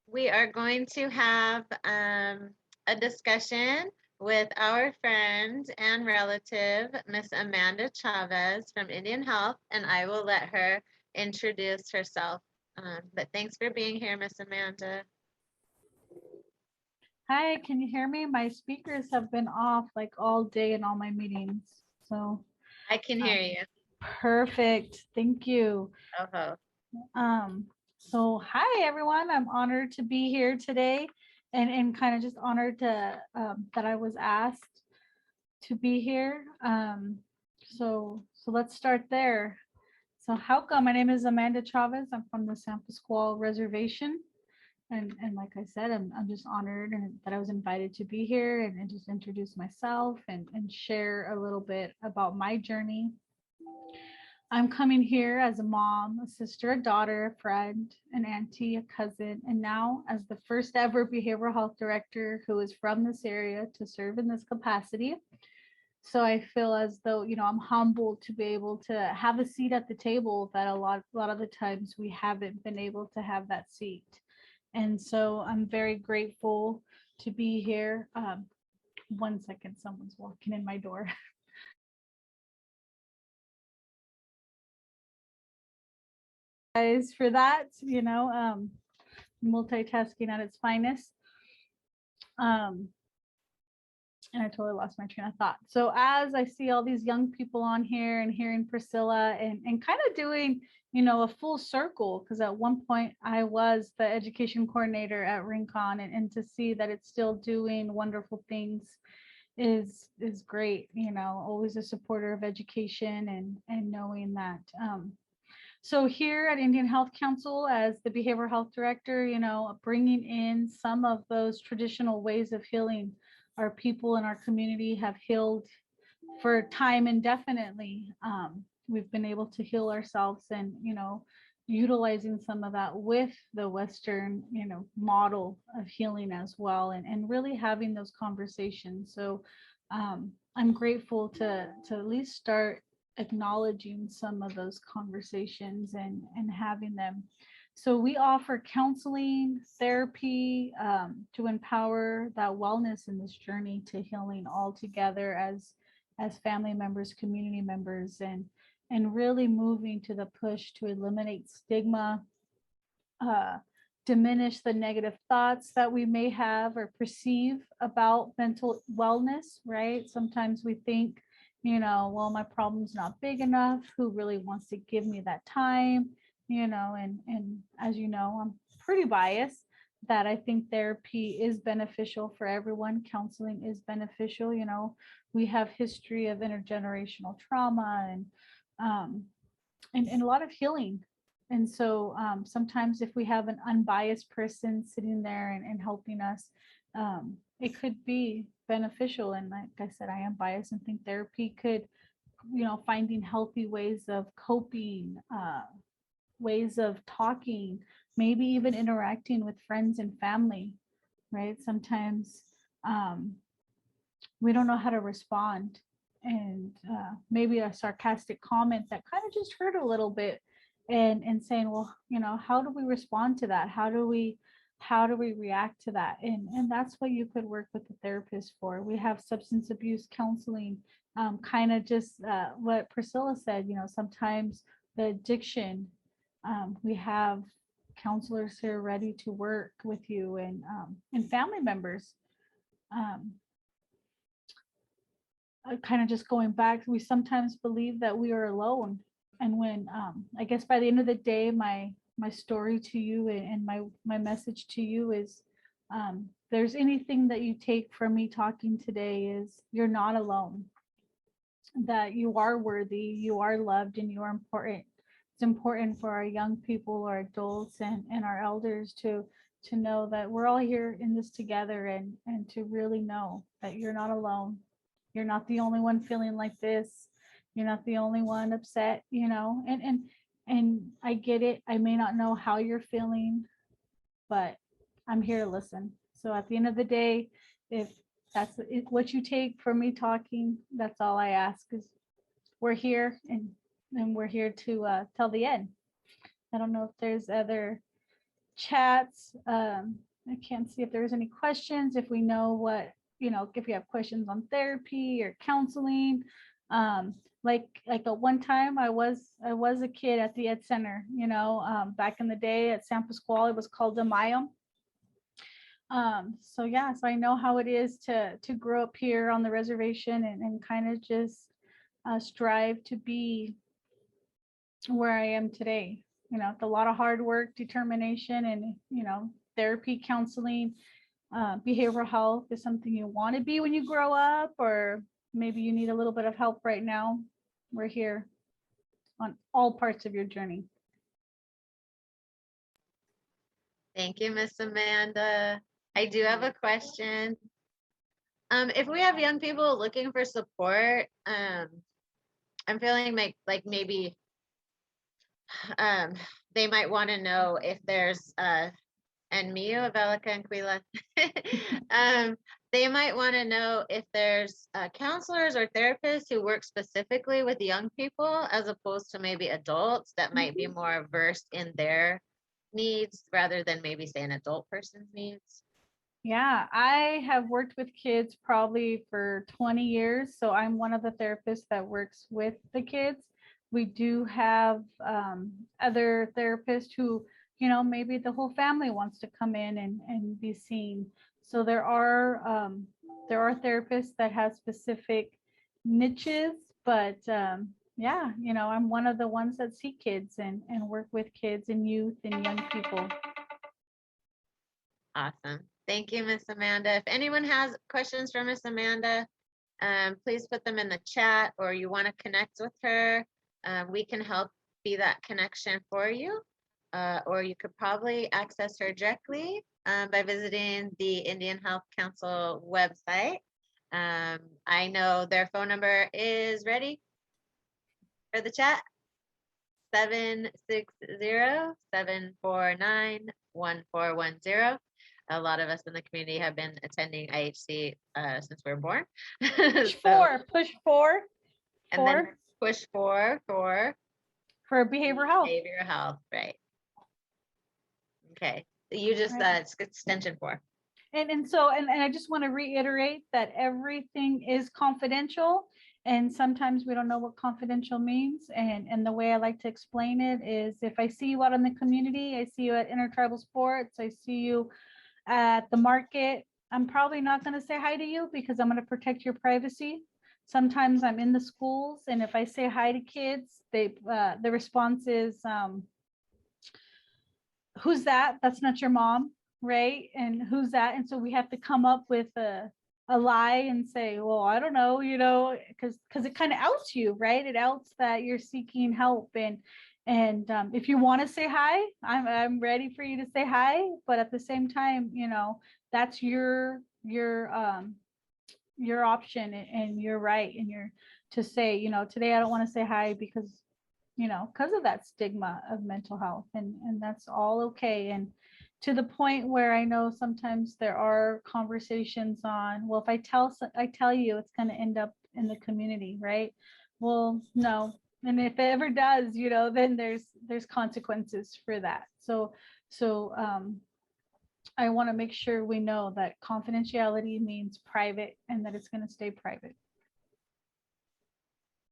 we are going to have a discussion with our friend and relative, Miss Amanda Chavez from Indian Health, and I will let her introduce herself. But thanks for being here, Miss Amanda. Hi, can you hear me? My speakers have been off like all day in all my meetings. So I can hear you. perfect. Thank you. Oh, So hi everyone. I'm honored to be here today and kind of just honored to that I was asked to be here. So let's start there. So how come? My name is Amanda Chavez. I'm from the San Pasqual Reservation. And like I said, I'm just honored and that I was invited to be here and just introduce myself and share a little bit about my journey. I'm coming here as a mom, a sister, a daughter, a friend, an auntie, a cousin, and now as the first ever behavioral health director who is from this area to serve in this capacity. So I feel as though, I'm humbled to be able to have a seat at the table that a lot of the times we haven't been able to have that seat. And so I'm very grateful to be here. 1 second, someone's walking in my door. Guys, for that, multitasking at its finest. And I totally lost my train of thought. So as I see all these young people on here and hearing Priscilla and kind of doing, a full circle, because at one point I was the education coordinator at Rincon, and to see that it's still doing wonderful things is great. Always a supporter of education and knowing that. So here at Indian Health Council, as the behavioral health director, bringing in some of those traditional ways of healing. Our people in our community have healed for time indefinitely. We've been able to heal ourselves and, utilizing some of that with the Western, model of healing as well, and really having those conversations. So I'm grateful to at least start acknowledging some of those conversations and having them. So we offer counseling, therapy to empower that wellness in this journey to healing all together as family members, community members, and really moving to the push to eliminate stigma, diminish the negative thoughts that we may have or perceive about mental wellness, right? Sometimes we think, well, my problem's not big enough. Who really wants to give me that time? And as you know, I'm pretty biased that I think therapy is beneficial for everyone. Counseling is beneficial. We have history of intergenerational trauma and a lot of healing. And so sometimes if we have an unbiased person sitting there and helping us, it could be beneficial. And like I said, I am biased and think therapy could, finding healthy ways of coping, ways of talking, maybe even interacting with friends and family, right? Sometimes we don't know how to respond. And maybe a sarcastic comment that kind of just hurt a little bit and saying, well, how do we respond to that? How do we react to that? And that's what you could work with the therapist for. We have substance abuse counseling, kind of just what Priscilla said, sometimes the addiction, we have counselors who are ready to work with you and family members. Kind of just going back, we sometimes believe that we are alone. And when I guess by the end of the day, my story to you and my message to you is, there's anything that you take from me talking today is you're not alone, that you are worthy, you are loved, and you are important. It's important for our young people, our adults, and our elders to know that we're all here in this together, and to really know that you're not alone. You're not the only one feeling like this. You're not the only one upset, and I get it. I may not know how you're feeling, but I'm here to listen. So at the end of the day, if that's what you take from me talking, that's all I ask, is we're here, and we're here to till the end. I don't know if there's other chats. I can't see if there's any questions. If we know what, if you have questions on therapy or counseling, like at one time I was a kid at the Ed Center, back in the day at San Pasqual, it was called the Mayam. So yeah, so I know how it is to grow up here on the reservation, and kind of just strive to be where I am today. It's a lot of hard work, determination, and therapy, counseling, behavioral health is something you want to be when you grow up, or maybe you need a little bit of help right now. We're here on all parts of your journey. Thank you, Miss Amanda. I do have a question. If we have young people looking for support, I'm feeling like maybe they might want to know if there's and Mio, Avelica, and Quila, they might want to know if there's counselors or therapists who work specifically with young people, as opposed to maybe adults that might be more versed in their needs rather than maybe say an adult person's needs. Yeah, I have worked with kids probably for 20 years. So I'm one of the therapists that works with the kids. We do have other therapists who, maybe the whole family wants to come in and be seen. So there are therapists that have specific niches, but yeah, I'm one of the ones that see kids and work with kids and youth and young people. Awesome. Thank you, Miss Amanda. If anyone has questions for Miss Amanda, please put them in the chat, or you want to connect with her, we can help be that connection for you. Or you could probably access her directly by visiting the Indian Health Council website. I know their phone number is ready for the chat. 760-749-1410. A lot of us in the community have been attending IHC since we were born. Push four. And then push for behavioral health. Behavioral health, right. Okay, you just it's extension 4. And so I just want to reiterate that everything is confidential, and sometimes we don't know what confidential means. And the way I like to explain it is, if I see you out in the community, I see you at intertribal sports, I see you at the market, I'm probably not going to say hi to you because I'm going to protect your privacy. Sometimes I'm in the schools, and if I say hi to kids, the response is, who's that? That's not your mom, right? And who's that? And so we have to come up with a lie and say, well, I don't know, because it kind of outs you, right? It outs that you're seeking help. And if you want to say hi, I'm ready for you to say hi. But at the same time, that's your option, and you're right. And you're to say, today I don't want to say hi because of that stigma of mental health, and that's all okay. And to the point where I know sometimes there are conversations on, well, if I tell you, it's going to end up in the community, right? Well, no. And if it ever does, then there's consequences for that. So I want to make sure we know that confidentiality means private, and that it's going to stay private.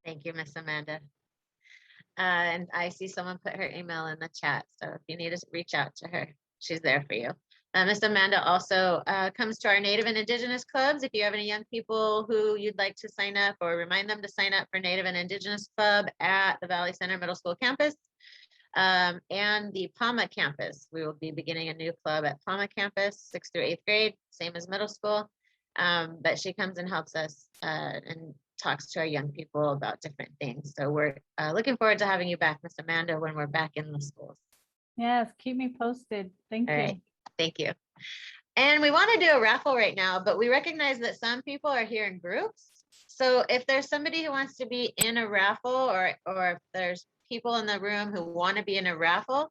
Thank you, Miss Amanda. And I see someone put her email in the chat, so if you need to reach out to her, she's there for you. Miss Amanda also comes to our Native and Indigenous clubs. If you have any young people who you'd like to sign up, or remind them to sign up for Native and Indigenous Club at the Valley Center Middle School campus and the Palma campus. We will be beginning a new club at Palma campus, 6th through 8th grade, same as middle school. But she comes and helps us and talks to our young people about different things. So we're looking forward to having you back, Miss Amanda, when we're back in the schools. Yes, keep me posted. Thank you. Right. Thank you. And we want to do a raffle right now, but we recognize that some people are here in groups. So if there's somebody who wants to be in a raffle, or if there's people in the room who want to be in a raffle,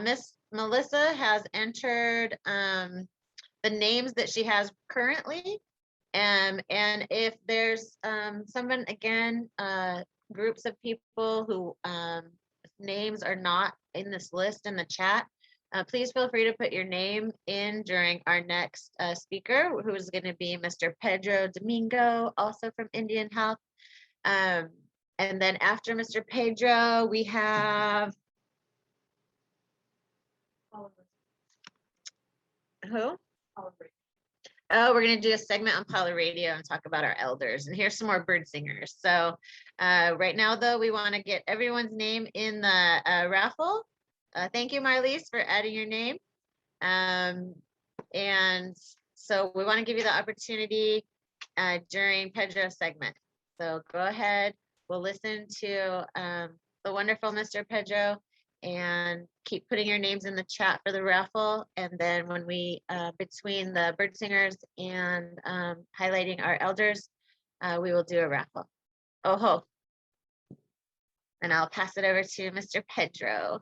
Miss Melissa has entered the names that she has currently. And if there's someone, again, groups of people who names are not in this list in the chat, please feel free to put your name in during our next speaker, who is going to be Mr. Pedro Domingo, also from Indian Health. And then after Mr. Pedro, we have who? Oh, we're going to do a segment on Poly Radio and talk about our elders. And here's some more bird singers. So right now, though, we want to get everyone's name in the raffle. Thank you, Marlise, for adding your name. And so we want to give you the opportunity during Pedro's segment. So go ahead. We'll listen to the wonderful Mr. Pedro and keep putting your names in the chat for the raffle. And then when we, between the bird singers and highlighting our elders, we will do a raffle. Oh ho. And I'll pass it over to Mr. Pedro.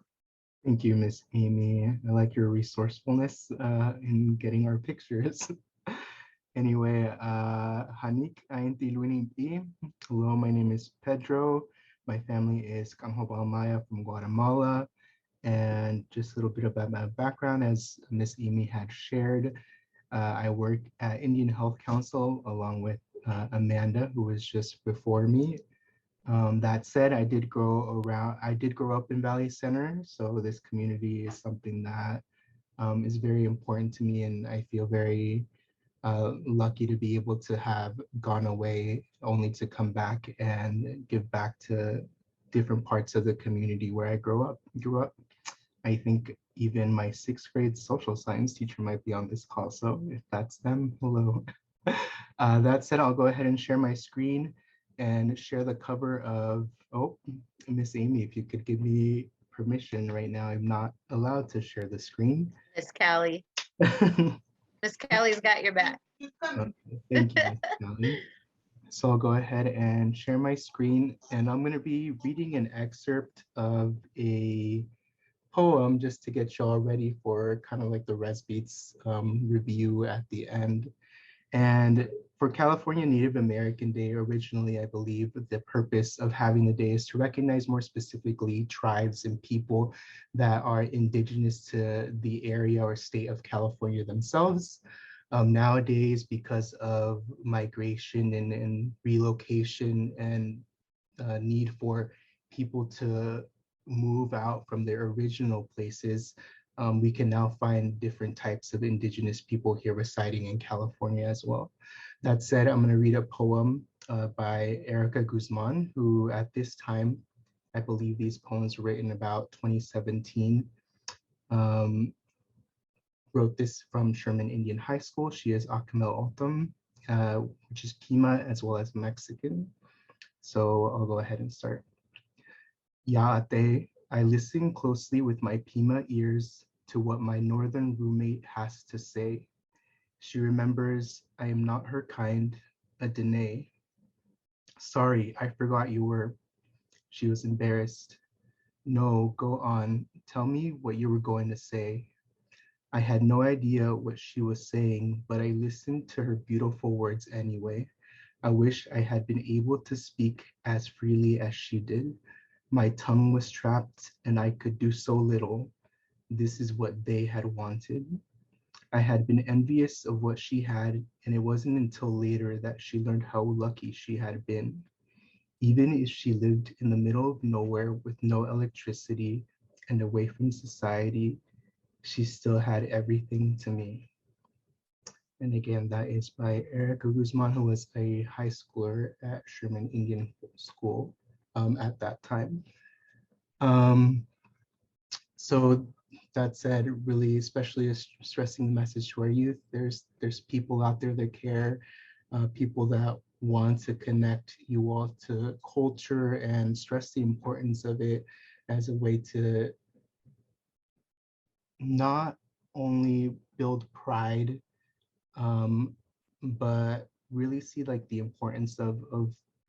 Thank you, Miss Amy. I like your resourcefulness in getting our pictures. Anyway, Hanik Ainti Luinimpi. Hello, my name is Pedro. My family is Kanghobal Maya from Guatemala. And just a little bit about my background, as Miss Amy had shared, I work at Indian Health Council along with Amanda, who was just before me. That said, I did grow up in Valley Center, so this community is something that is very important to me, and I feel very lucky to be able to have gone away only to come back and give back to different parts of the community where I grew up. I think even my 6th grade social science teacher might be on this call, so if that's them, hello. That said, I'll go ahead and share my screen and share the cover of, oh, Miss Amy, if you could give me permission right now, I'm not allowed to share the screen. Miss Callie. Miss Callie's got your back. Thank you, Miss Callie. So I'll go ahead and share my screen, and I'm going to be reading an excerpt of a poem just to get y'all ready for kind of like the Res Beats review at the end. And for California Native American Day, originally, I believe the purpose of having the day is to recognize more specifically tribes and people that are indigenous to the area or state of California themselves. Nowadays, because of migration and relocation and need for people to move out from their original places, we can now find different types of indigenous people here residing in California as well. That said, I'm going to read a poem by Erica Guzman, who at this time, I believe these poems were written about 2017. Wrote this from Sherman Indian High School. She is Akimel Otham, which is Pima as well as Mexican. So I'll go ahead and start. Yaate, I listen closely with my Pima ears to what my northern roommate has to say. She remembers I am not her kind, a Dene. Sorry, I forgot you were. She was embarrassed. No, go on. Tell me what you were going to say. I had no idea what she was saying, but I listened to her beautiful words anyway. I wish I had been able to speak as freely as she did. My tongue was trapped and I could do so little. This is what they had wanted. I had been envious of what she had, and it wasn't until later that she learned how lucky she had been. Even if she lived in the middle of nowhere with no electricity and away from society, she still had everything to me. And again, that is by Erica Guzman, who was a high schooler at Sherman Indian School at that time. So that said, really, especially stressing the message to our youth, there's people out there that care, people that want to connect you all to culture and stress the importance of it as a way to not only build pride, but really see like the importance of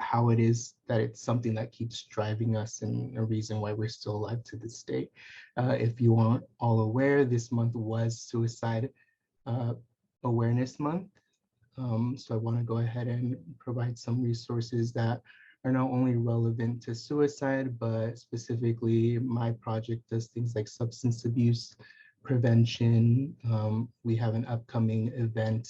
how it is that it's something that keeps driving us and a reason why we're still alive to this day. If you aren't all aware, this month was Suicide Awareness Month. So I want to go ahead and provide some resources that are not only relevant to suicide, but specifically my project does things like substance abuse prevention. We have an upcoming event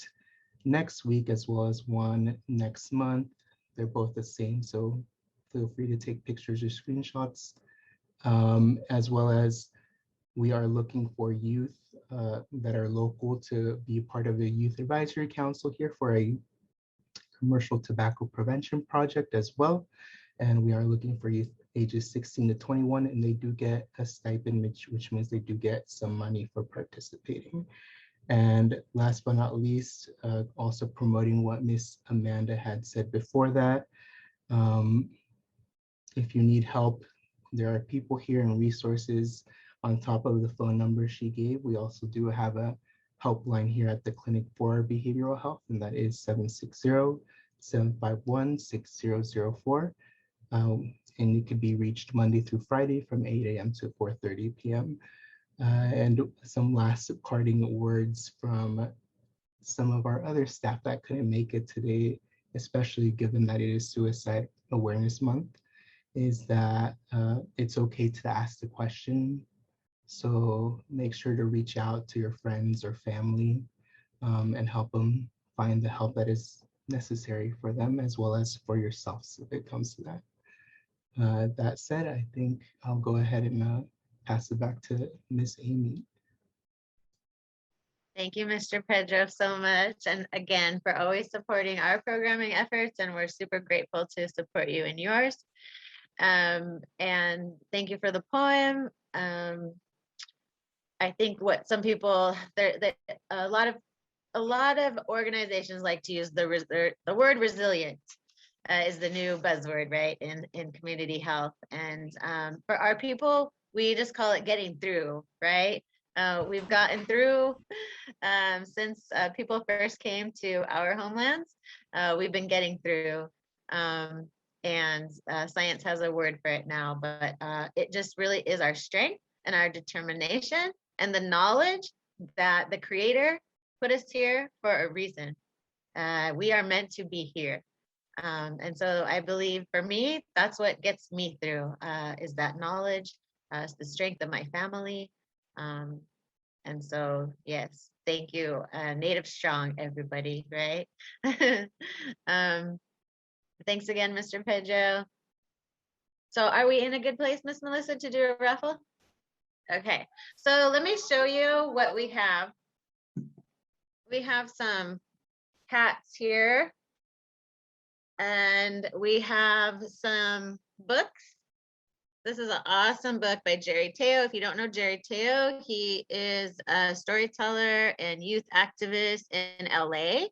next week as well as one next month. They're both the same, so feel free to take pictures or screenshots. As well as we are looking for youth that are local to be part of the Youth Advisory Council here for a commercial tobacco prevention project as well. And we are looking for youth ages 16 to 21, and they do get a stipend, which means they do get some money for participating. And last but not least, also promoting what Miss Amanda had said before that. If you need help, there are people here and resources on top of the phone number she gave. We also do have a helpline here at the Clinic for Behavioral Health, and that is 760-751-6004. And it could be reached Monday through Friday from 8 a.m. to 4:30 p.m. And some last parting words from some of our other staff that couldn't make it today, especially given that it is Suicide Awareness Month, is that it's okay to ask the question. So make sure to reach out to your friends or family and help them find the help that is necessary for them as well as for yourselves if it comes to that. That said, I think I'll go ahead and pass it back to Miss Amy. Thank you, Mr. Pedro, so much. And again, for always supporting our programming efforts, and we're super grateful to support you in yours. And thank you for the poem. I think what some people, a lot of organizations like to use the word resilient is the new buzzword, right, in community health. And for our people, we just call it getting through, right? We've gotten through since people first came to our homelands. We've been getting through, and science has a word for it now, but it just really is our strength and our determination and the knowledge that the Creator put us here for a reason. We are meant to be here. And so I believe for me, that's what gets me through, is that knowledge, the strength of my family. And so, yes, thank you. Native Strong, everybody, right? Thanks again, Mr. Pedro. So are we in a good place, Miss Melissa, to do a raffle? Okay, so let me show you what we have. We have some hats here, and we have some books. This is an awesome book by Jerry Teo. If you don't know Jerry Teo, he is a storyteller and youth activist in LA,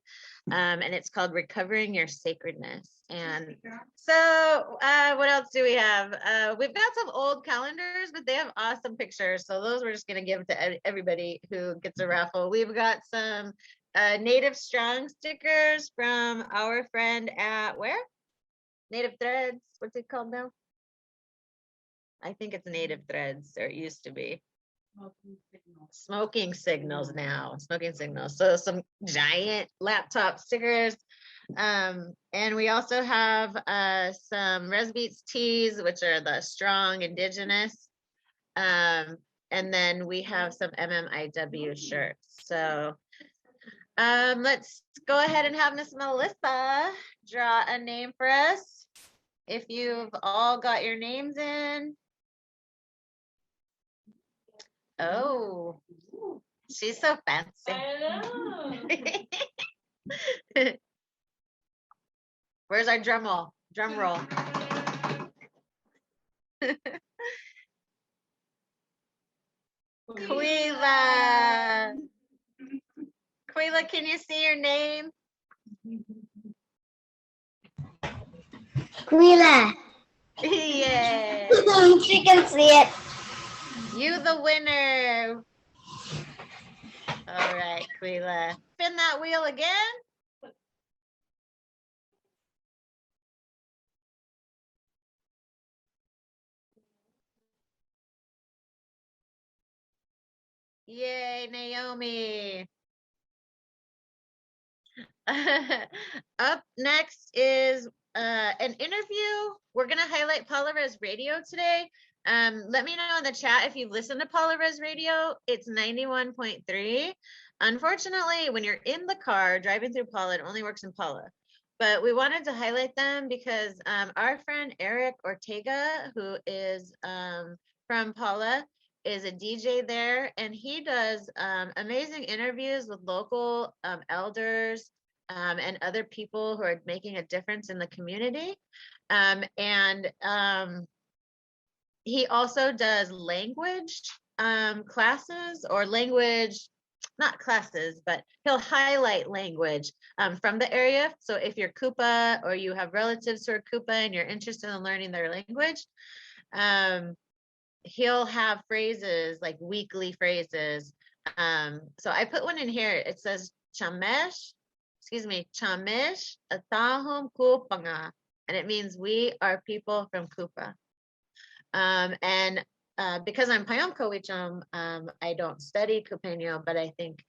and it's called Recovering Your Sacredness. And so what else do we have? We've got some old calendars, but they have awesome pictures. So those we're just gonna give to everybody who gets a raffle. We've got some Native Strong stickers from our friend at where? Native Threads, what's it called now? I think it's Native Threads, or it used to be. Smoking Signals now, Smoking Signals. So some giant laptop stickers. And we also have some Resbeats tees, which are the strong indigenous. And then we have some MMIW shirts. So let's go ahead and have Miss Melissa draw a name for us. If you've all got your names in. Oh, she's so fancy. I know. Where's our drum roll? Drum roll. Quila. Quila, can you see your name? Quila. Yeah. She can see it. You the winner. All right, Quila. Spin that wheel again. Yay, Naomi. Up next is an interview. We're going to highlight Paula Res Radio today. Let me know in the chat if you've listened to Paula Res Radio. It's 91.3. Unfortunately, when you're in the car driving through Paula, it only works in Paula. But we wanted to highlight them because our friend Eric Ortega, who is from Paula, is a DJ there, and he does amazing interviews with local elders and other people who are making a difference in the community. He also does language classes, or language, not classes, but he'll highlight language from the area. So if you're Kupa or you have relatives who are Kupa and you're interested in learning their language, he'll have phrases, like weekly phrases. So I put one in here. It says Chamesh Atahum Kupanga, and it means we are people from Kupa. Because I'm Payam Kowicham, I don't study Kupeño, but I think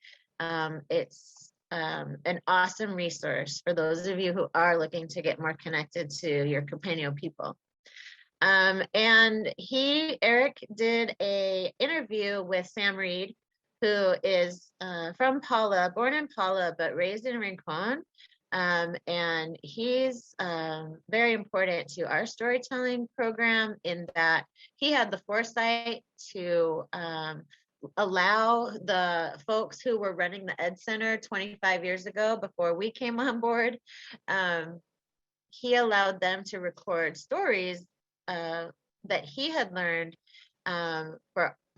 it's an awesome resource for those of you who are looking to get more connected to your Kupeño people. And Eric did a interview with Sam Reed, who is from Paula, born in Paula, but raised in Rincon. And he's very important to our storytelling program in that he had the foresight to allow the folks who were running the Ed Center 25 years ago, before we came on board, he allowed them to record stories that he had learned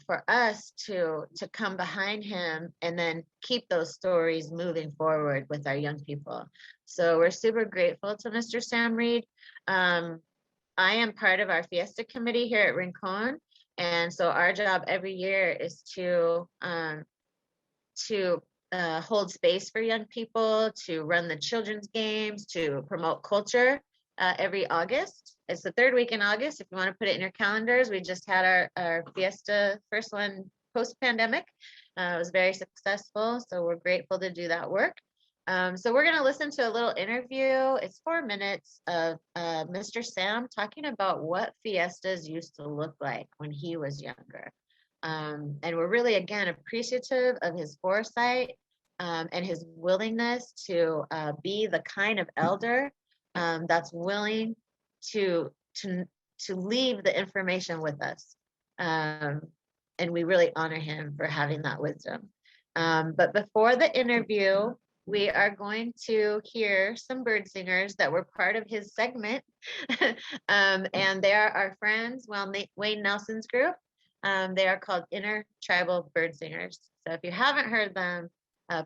for us to come behind him and then keep those stories moving forward with our young people. So we're super grateful to Mr. Sam Reed. I am part of our Fiesta committee here at Rincon, and so our job every year is to hold space for young people, to run the children's games, to promote culture every August. It's the third week in August. If you want to put it in your calendars, we just had our Fiesta, first one post-pandemic. It was very successful, so we're grateful to do that work. So we're going to listen to a little interview. It's 4 minutes of Mr. Sam talking about what fiestas used to look like when he was younger. And we're really, again, appreciative of his foresight and his willingness to be the kind of elder that's willing to leave the information with us. And we really honor him for having that wisdom. But before the interview, we are going to hear some bird singers that were part of his segment. And they are our friends, Wayne Nelson's group. They are called Intertribal Bird Singers. So if you haven't heard them,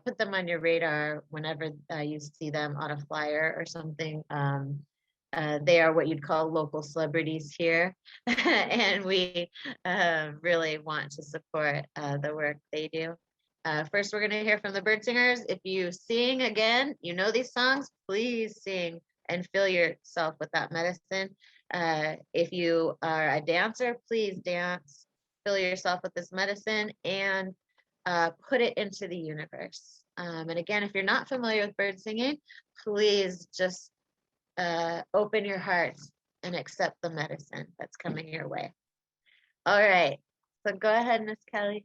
put them on your radar whenever you see them on a flyer or something. They are what you'd call local celebrities here. And we really want to support the work they do. First, we're going to hear from the bird singers. If you sing again, you know these songs, please sing and fill yourself with that medicine. If you are a dancer, please dance, fill yourself with this medicine, and put it into the universe. And again, if you're not familiar with bird singing, please just open your hearts and accept the medicine that's coming your way. All right, so go ahead, Miss Kelly.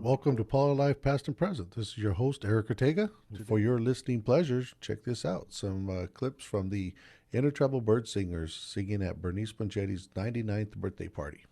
Welcome to Paula Life Past and Present. This is your host, Eric Ortega. For your listening pleasures, check this out. Some clips from the Intertribal Bird Singers singing at Bernice Ponchetti's 99th birthday party.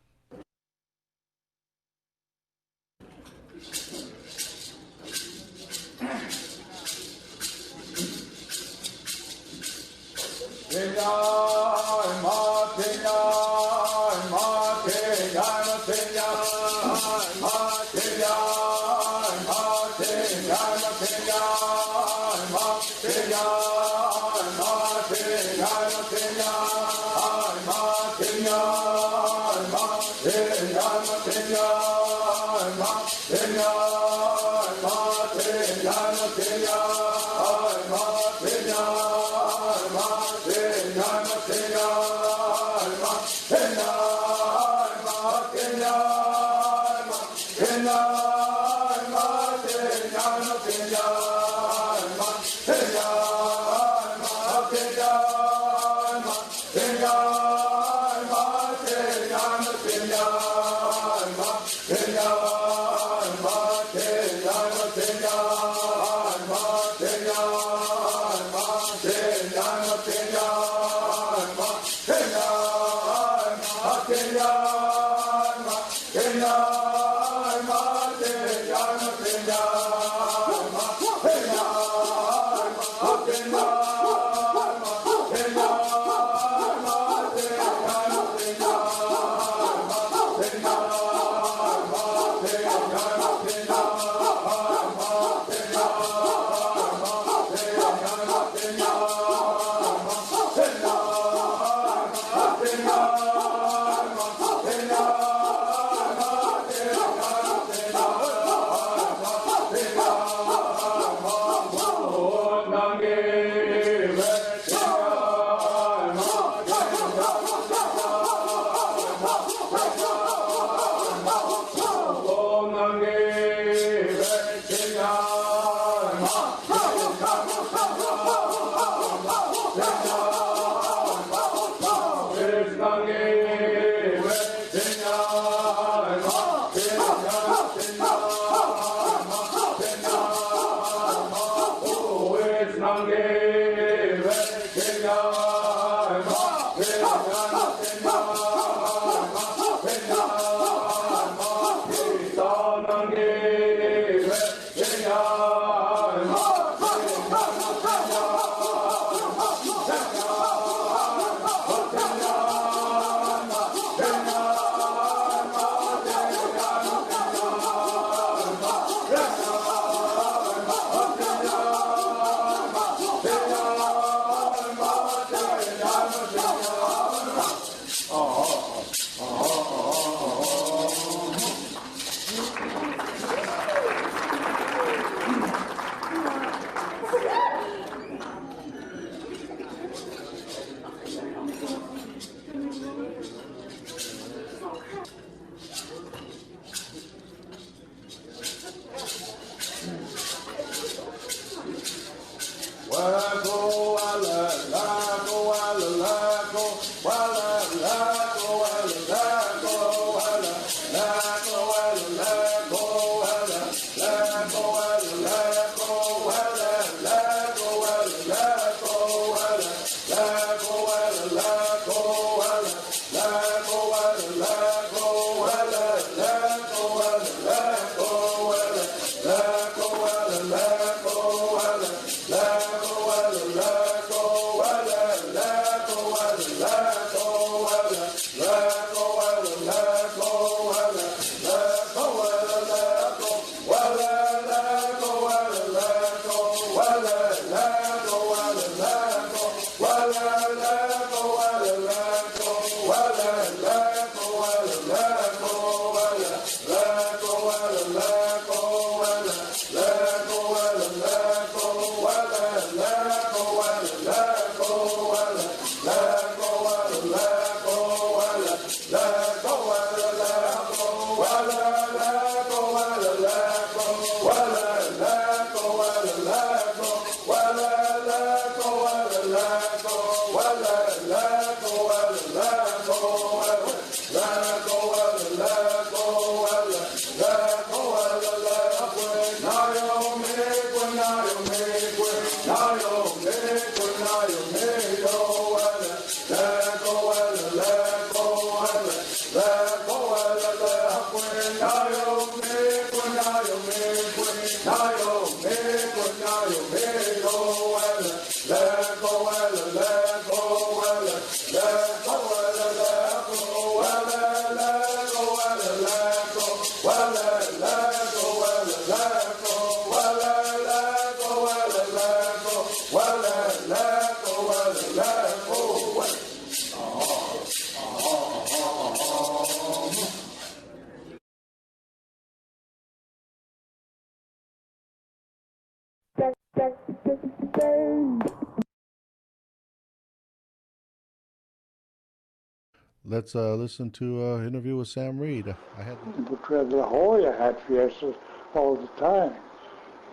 let's listen to an interview with Sam Reed. I had But La Jolla had fiestas all the time,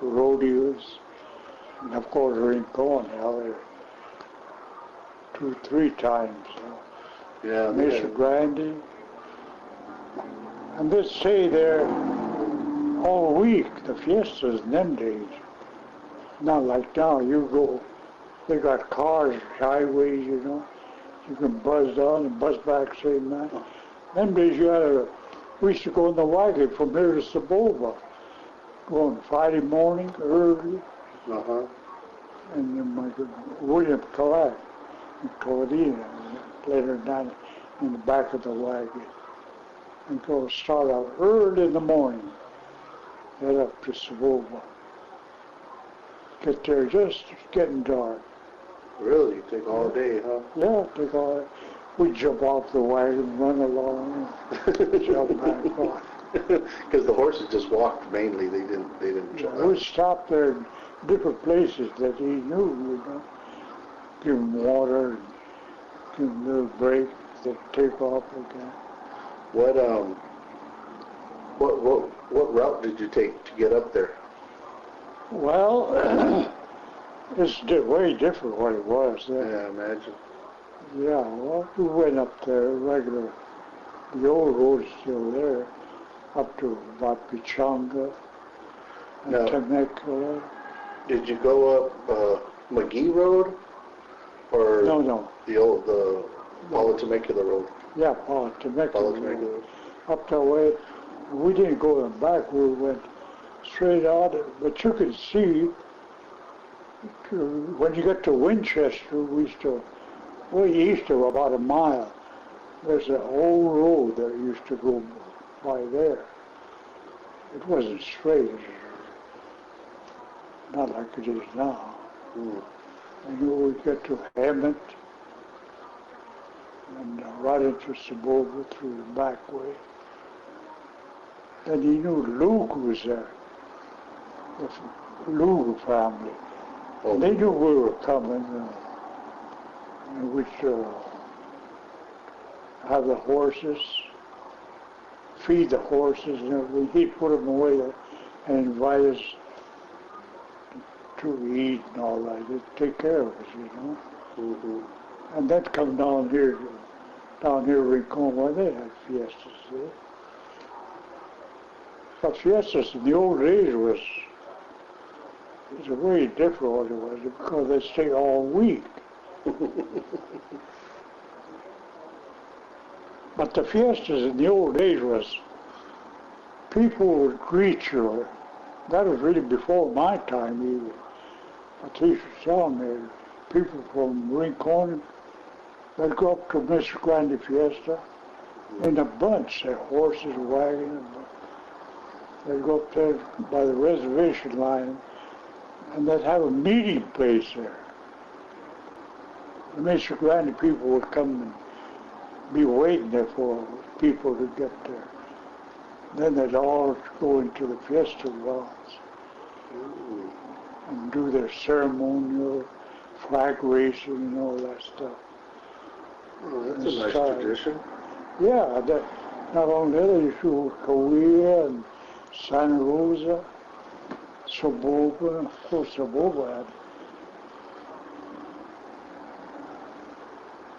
rodeos, and of course Rincon held it 2-3 times. Yeah, Mesa Grande, and they'd stay there all week. The fiestas in them days, not like now. You go, they got cars, highways, you know. You can buzz down and buzz back same night. Them days we used to go in the wagon from here to Saboba, going Friday morning early, and then my William Collette and Claudina later down in the back of the wagon, and go start out early in the morning, head up to Saboba. Get there just getting dark. Really? Take all day, huh? Yeah, take all that. We jump off the wagon, run along, and jump back on. Because the horses just walked mainly. They didn't. Yeah, we stopped there in different places that he knew, you know. Give him water, and give him a little break, then take off again. What route did you take to get up there? Well, it's way different what it was then. Yeah, imagine. Yeah, well, we went up there regular. The old road's still there, up to about Pichanga and No. Temecula. Did you go up McGee Road or No. the Paula Temecula Road? Yeah, Temecula. Paula Temecula Road. Up that way. We didn't go back. We went straight out, but you could see when you get to Winchester, we still way east of about a mile. There's an old road that used to go by there. It wasn't straight, not like it is now. And we get to Hammond and right into Saboba through the back way. And he knew Luke was there, the Luke family. And they knew we were coming, and we'd have the horses, feed the horses, and everything. He'd put them away and invite us to eat and all that. They'd take care of us, you know. And then come down here Rincon, where they had fiestas there. But fiestas in the old days was very different what it was, because they stay all week. But the fiestas in the old days was, people would greet you. That was really before my time even. But they used to tell me, people from Rincon, they'd go up to Mesa Grande Fiesta in a bunch, their horses, wagons. They'd go up there by the reservation line, and they'd have a meeting place there. The Mesa Grande people would come and be waiting there for people to get there. Then they'd all go into the fiesta grounds and do their ceremonial flag racing and all that stuff. Oh, that's a nice tradition. Yeah, not only that, you do Cahuilla and Santa Rosa, Saboba, and of course Saboba had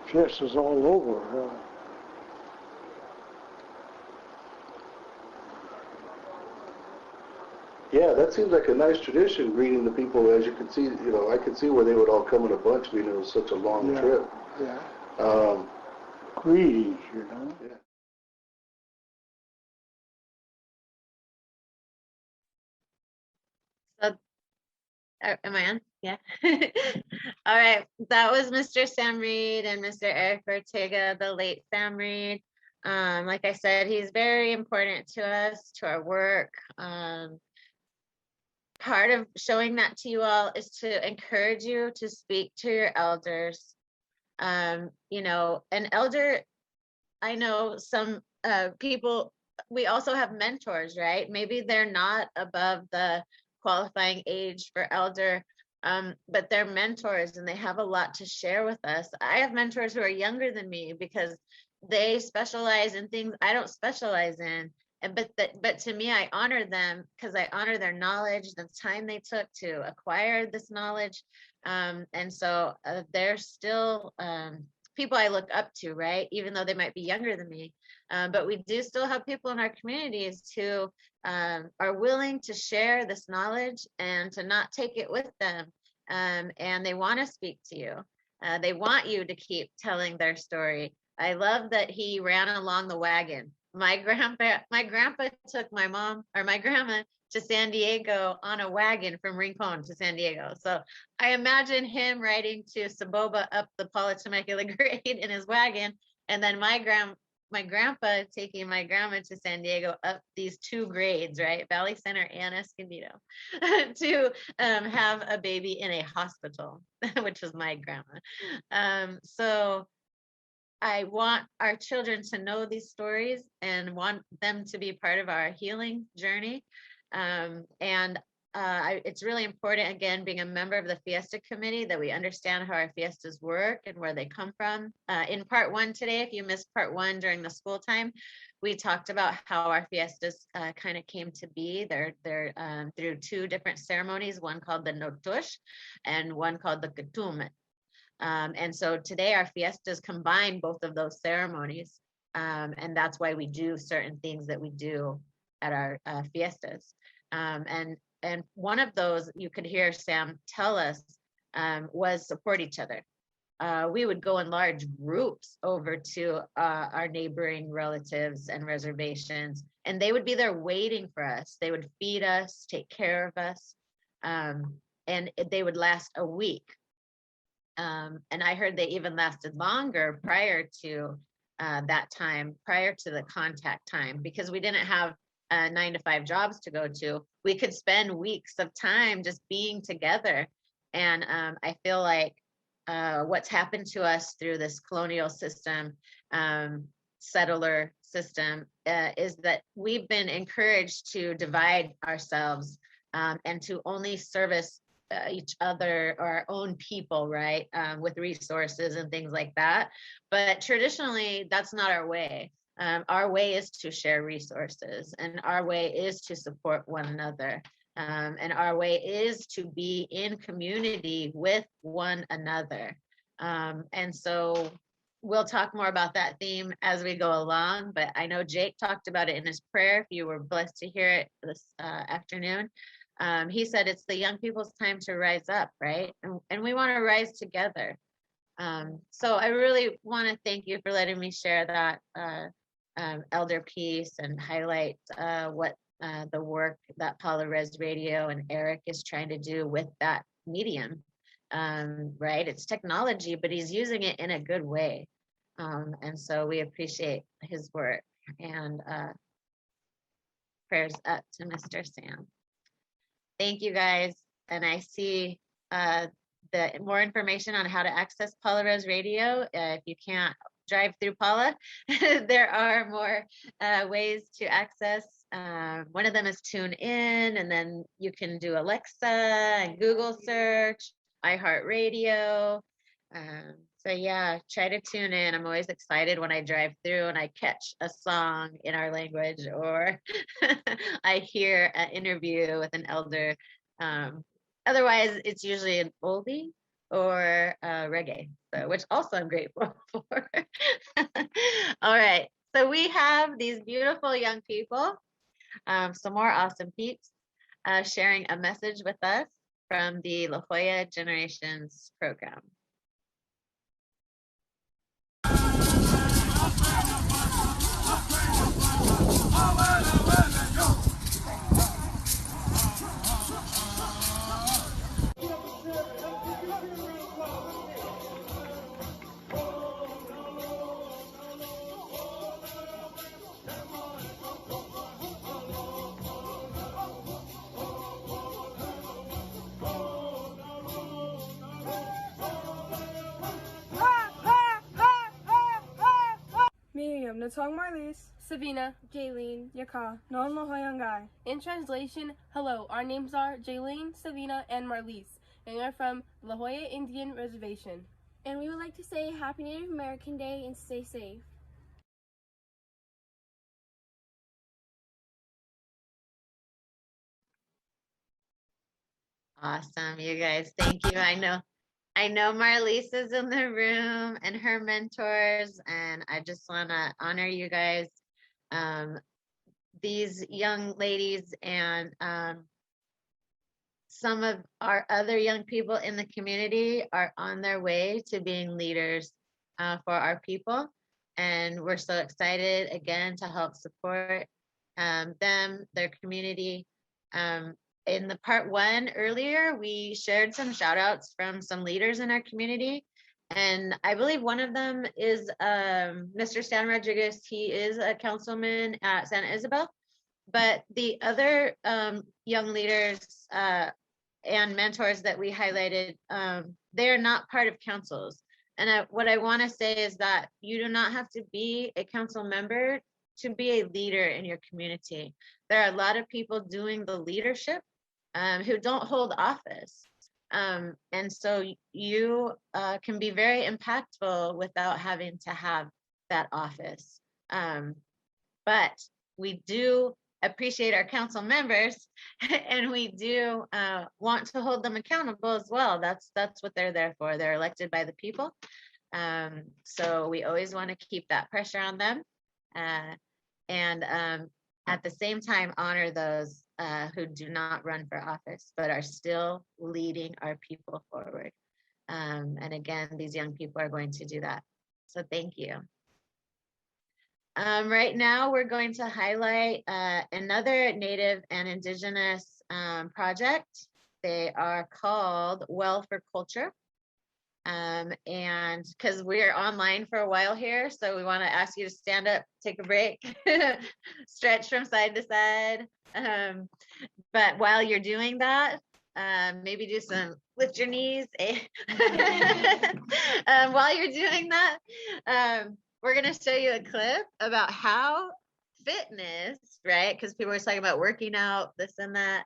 fiestas all over. Yeah, that seems like a nice tradition, greeting the people. As you can see, you know, I could see where they would all come in a bunch, being it was such a long Yeah. trip. Yeah. Greetings, you know. Yeah. So, am I on? Yeah. All right. That was Mr. Sam Reed and Mr. Eric Ortega, the late Sam Reed. Like I said, he's very important to us, to our work. Part of showing that to you all is to encourage you to speak to your elders. You know, an elder, I know some people, we also have mentors, right? Maybe they're not above the qualifying age for elder, but they're mentors and they have a lot to share with us. I have mentors who are younger than me because, they specialize in things I don't specialize in. And but to me, I honor them because I honor their knowledge, the time they took to acquire this knowledge. And so they're still people I look up to, right? Even though they might be younger than me. But we do still have people in our communities who are willing to share this knowledge and to not take it with them. And they want to speak to you. They want you to keep telling their story. I love that he ran along the wagon. My grandpa took my mom or my grandma to San Diego on a wagon from Rincon to San Diego. So I imagine him riding to Saboba up the Paula Temecula grade in his wagon, and then my grandpa taking my grandma to San Diego up these 2 grades, right? Valley Center and Escondido, to have a baby in a hospital, which was my grandma. So I want our children to know these stories and want them to be part of our healing journey. It's really important, again, being a member of the Fiesta Committee, that we understand how our fiestas work and where they come from. In part 1 today, if you missed part 1 during the school time, we talked about how our fiestas kind of came to be. They're through 2 different ceremonies, one called the Notush and one called the Katumet. And so today our fiestas combine both of those ceremonies. And that's why we do certain things that we do at our fiestas. And one of those you could hear Sam tell us was support each other. We would go in large groups over to our neighboring relatives and reservations, and they would be there waiting for us. They would feed us, take care of us, and they would last a week. And I heard they even lasted longer prior to that time, prior to the contact time, because we didn't have 9 to 5 jobs to go to. We could spend weeks of time just being together. And I feel like what's happened to us through this colonial system, settler system, is that we've been encouraged to divide ourselves and to only service each other or our own people, right, with resources and things like that. But traditionally, that's not our way. Our way is to share resources, and our way is to support one another. And our way is to be in community with one another. And so we'll talk more about that theme as we go along, but I know Jake talked about it in his prayer, if you were blessed to hear it this afternoon. He said it's the young people's time to rise up, right? And we want to rise together. So I really want to thank you for letting me share that elder piece and highlight what the work that Paula Res Radio and Eric is trying to do with that medium, right? It's technology, but he's using it in a good way. And so we appreciate his work, and prayers up to Mr. Sam. Thank you guys. And I see the more information on how to access Paula Res Radio. If you can't drive through Paula, there are more ways to access. One of them is Tune In, and then you can do Alexa and Google search, iHeartRadio. So yeah, try to tune in. I'm always excited when I drive through and I catch a song in our language, or I hear an interview with an elder. Otherwise, it's usually an oldie or reggae, so, which also I'm grateful for. All right, so we have these beautiful young people, some more awesome peeps, sharing a message with us from the La Jolla Generations program. Miriam, Natong Marlies, Savina, Jaylene, Yaka, Non Lahoyangai. In translation, hello, our names are Jaylene, Savina, and Marlies, and we are from La Jolla Indian Reservation. And we would like to say Happy Native American Day and stay safe. Awesome, you guys. Thank you. I know Marlise is in the room and her mentors, and I just want to honor you guys. These young ladies and some of our other young people in the community are on their way to being leaders for our people. And we're so excited again to help support them, their community. In the part one earlier, we shared some shout outs from some leaders in our community. And I believe one of them is Mr. Stan Rodriguez. He is a councilman at Santa Isabel. But the other young leaders and mentors that we highlighted, they're not part of councils. And what I want to say is that you do not have to be a council member to be a leader in your community. There are a lot of people doing the leadership who don't hold office. And so you can be very impactful without having to have that office. But we do appreciate our council members and we do want to hold them accountable as well. That's what they're there for. They're elected by the people. So we always want to keep that pressure on them. And at the same time, honor those who do not run for office, but are still leading our people forward. And again, these young people are going to do that. So thank you. Right now, we're going to highlight another Native and Indigenous project. They are called Well for Culture. And because we're online for a while here, so we want to ask you to stand up, take a break, stretch from side to side. But while you're doing that, maybe do some, lift your knees. While you're doing that, we're going to show you a clip about how fitness, right? Because people are talking about working out, this and that.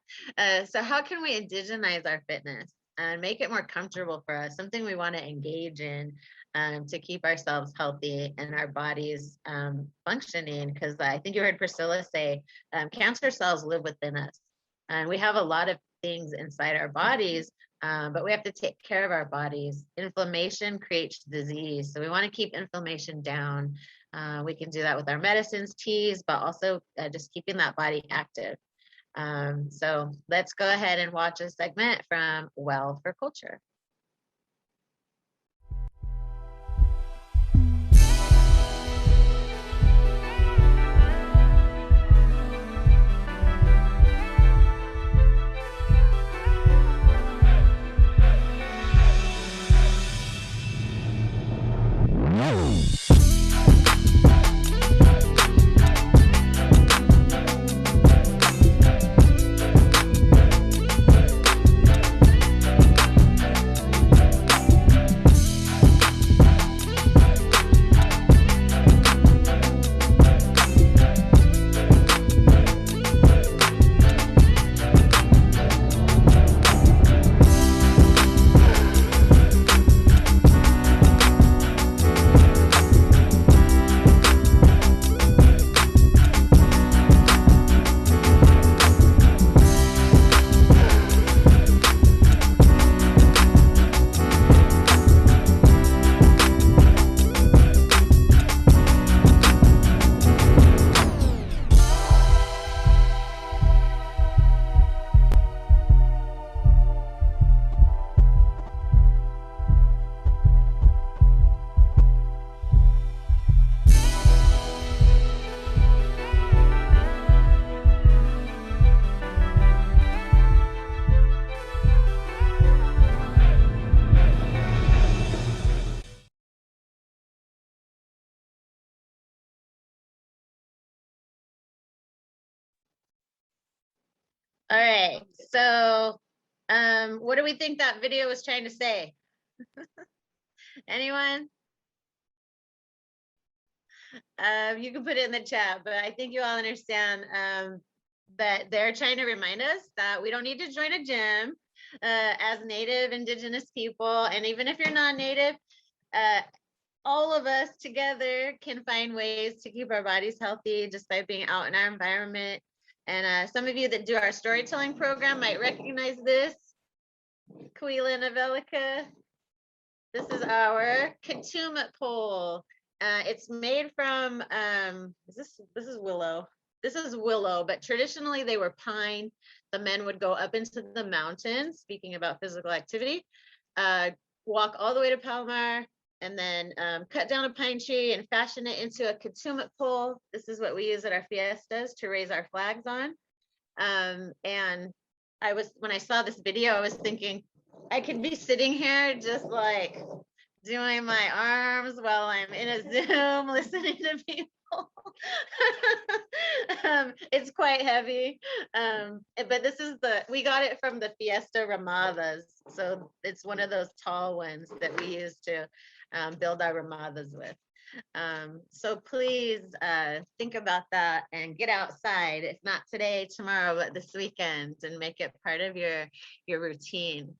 So how can we indigenize our fitness and make it more comfortable for us, something we want to engage in to keep ourselves healthy and our bodies functioning? Because I think you heard Priscilla say cancer cells live within us. And we have a lot of things inside our bodies, but we have to take care of our bodies. Inflammation creates disease. So we want to keep inflammation down. We can do that with our medicines, teas, but also just keeping that body active. So let's go ahead and watch a segment from Well for Culture. All right, so what do we think that video was trying to say? Anyone? You can put it in the chat, but I think you all understand that they're trying to remind us that we don't need to join a gym as Native, Indigenous people, and even if you're not Native, all of us together can find ways to keep our bodies healthy just by being out in our environment. And some of you that do our storytelling program might recognize this. Quila Novelica. This is our Katumet pole. It's made from this is willow. This is willow, but traditionally they were pine. The men would go up into the mountains, speaking about physical activity, walk all the way to Palomar, and then cut down a pine tree and fashion it into a Katumet pole. This is what we use at our fiestas to raise our flags on. And when I saw this video, I was thinking, I could be sitting here just like doing my arms while I'm in a Zoom listening to people. It's quite heavy. But we got it from the Fiesta Ramadas. So it's one of those tall ones that we use to build our Ramadas with. So please think about that and get outside, if not today, tomorrow, but this weekend, and make it part of your routine.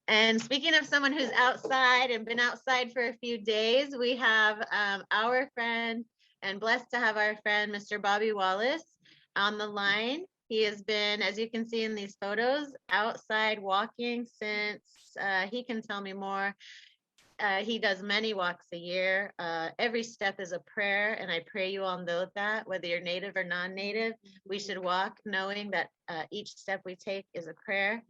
And speaking of someone who's outside and been outside for a few days, we have our friend, and blessed to have our friend, Mr. Bobby Wallace, on the line. He has been, as you can see in these photos, outside walking since, he can tell me more. He does many walks a year. Every step is a prayer, and I pray you all know that, whether you're native or non-native, we should walk knowing that each step we take is a prayer.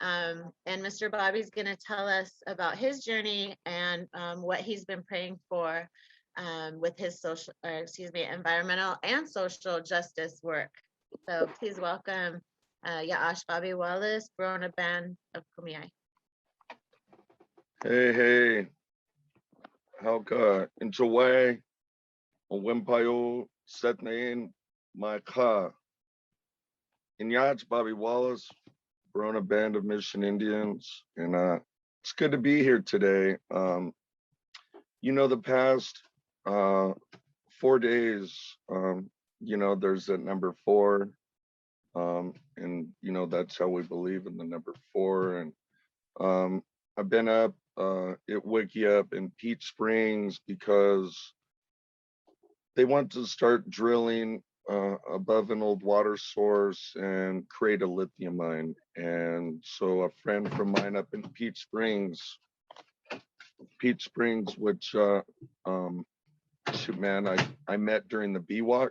And Mr. Bobby's going to tell us about his journey and what he's been praying for with his environmental and social justice work. So please welcome Ya'ash Bobby Wallace, Brona Band of Kumeyaay. Hey, Hauka, Inchaway, Wimpayo, Setnain, Maika. Inyach, Bobby Wallace, Brona Band of Mission Indians. And it's good to be here today. The past 4 days, there's that number 4. And, that's how we believe in the number 4. And I've been up at Wickiup in Peach Springs because they want to start drilling above an old water source and create a lithium mine. And so a friend from mine up in Peach Springs, which I met during the BWalk.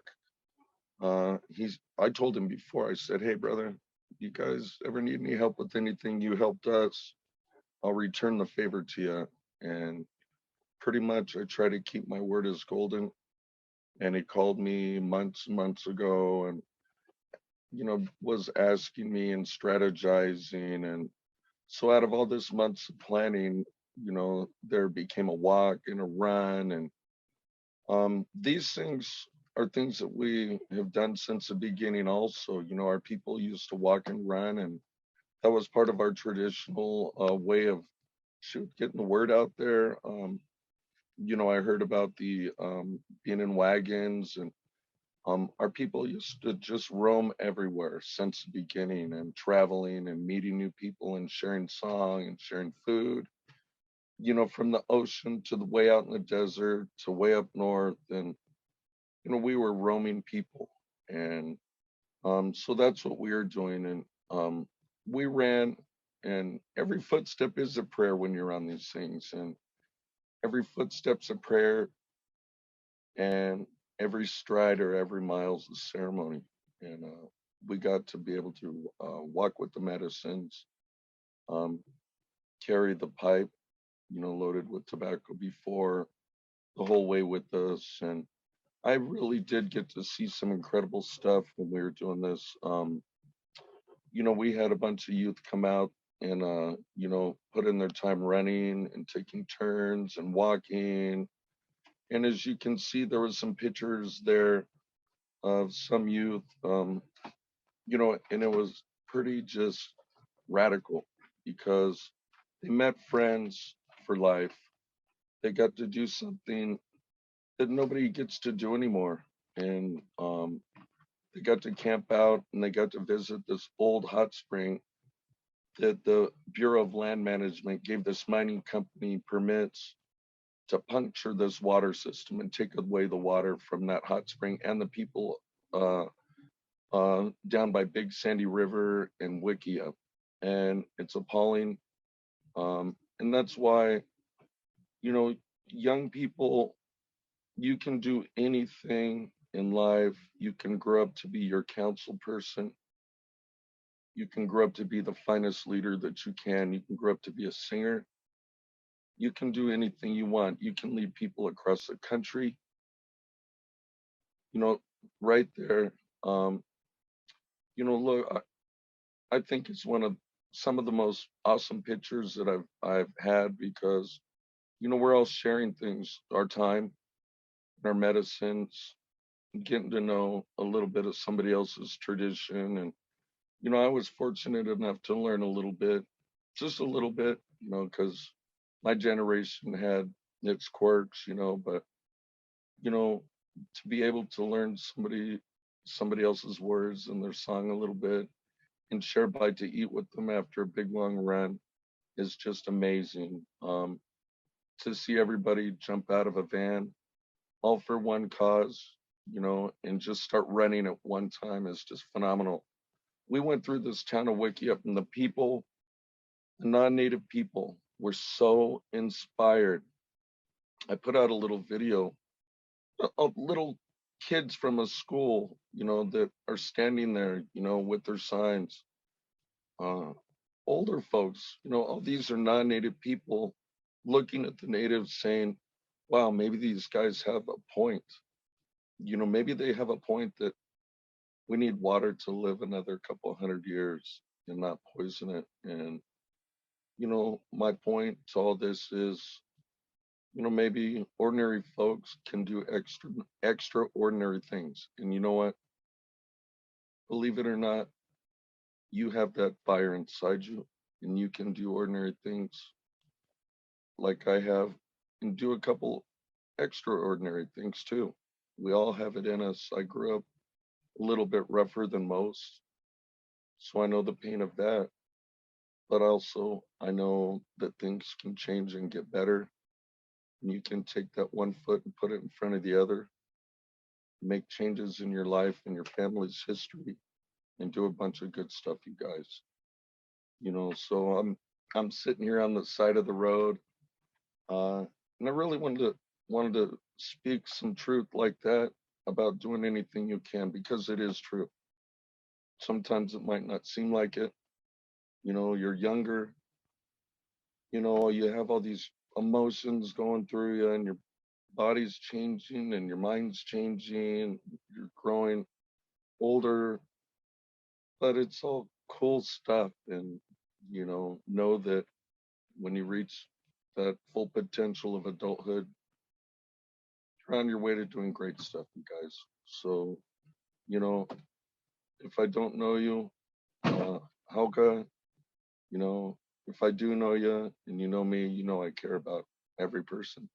I told him before, I said, hey brother, you guys ever need any help with anything? You helped us, I'll return the favor to you. And pretty much I try to keep my word as golden. And he called me months ago and, was asking me and strategizing. And so out of all this months of planning, there became a walk and a run. And these things are things that we have done since the beginning also. Our people used to walk and run, and that was part of our traditional way of getting the word out there. I heard about the being in wagons, and our people used to just roam everywhere since the beginning, and traveling and meeting new people and sharing song and sharing food, from the ocean to the way out in the desert to way up north. And, we were roaming people. And so that's what we are doing. And we ran, and every footstep is a prayer when you're on these things. And every footstep's a prayer, and every stride or every mile's a ceremony. And we got to be able to walk with the medicines, carry the pipe, loaded with tobacco before, the whole way with us. And I really did get to see some incredible stuff when we were doing this. We had a bunch of youth come out and, put in their time running and taking turns and walking. And as you can see, there was some pictures there of some youth, and it was pretty just radical because they met friends for life. They got to do something that nobody gets to do anymore. And they got to camp out, and they got to visit this old hot spring that the Bureau of Land Management gave this mining company permits to puncture this water system and take away the water from that hot spring and the people down by Big Sandy River and Wickiup. And it's appalling. And that's why, you know, young people, you can do anything in life. You can grow up to be your council person. You can grow up to be the finest leader that you can. You can grow up to be a singer. You can do anything you want. You can lead people across the country. You know, right there. You know, look, I think it's one of some of the most awesome pictures that I've had because, you know, we're all sharing things, our time, our medicines, getting to know a little bit of somebody else's tradition. And, you know, I was fortunate enough to learn a little bit, just a little bit, you know, because my generation had its quirks, you know, but, you know, to be able to learn somebody else's words and their song a little bit and share a bite to eat with them after a big long run is just amazing. To see everybody jump out of a van, all for one cause, you know, and just start running at one time is just phenomenal. We went through this town of Wickiup, and the people, the non-native people, were so inspired. I put out a little video of little kids from a school, you know, that are standing there, you know, with their signs. Older folks, you know, all these are non-native people looking at the natives saying, wow, maybe these guys have a point. You know, maybe they have a point that we need water to live another couple hundred years and not poison it. And, you know, my point to all this is, you know, maybe ordinary folks can do extraordinary things. And you know what? Believe it or not, you have that fire inside you and you can do ordinary things like I have and do a couple extraordinary things too. We all have it in us. I grew up a little bit rougher than most, so I know the pain of that. But also, I know that things can change and get better. And you can take that one foot and put it in front of the other, make changes in your life and your family's history, and do a bunch of good stuff, you guys. You know, so I'm sitting here on the side of the road, and I really wanted to speak some truth like that about doing anything you can because it is true. Sometimes it might not seem like it. You know, you're younger, you know, you have all these emotions going through you and your body's changing and your mind's changing, you're growing older, but it's all cool stuff. And, you know that when you reach that full potential of adulthood, you're on your way to doing great stuff, you guys. So, you know, if I don't know you, Hauka, you know, if I do know you and you know me, you know I care about every person.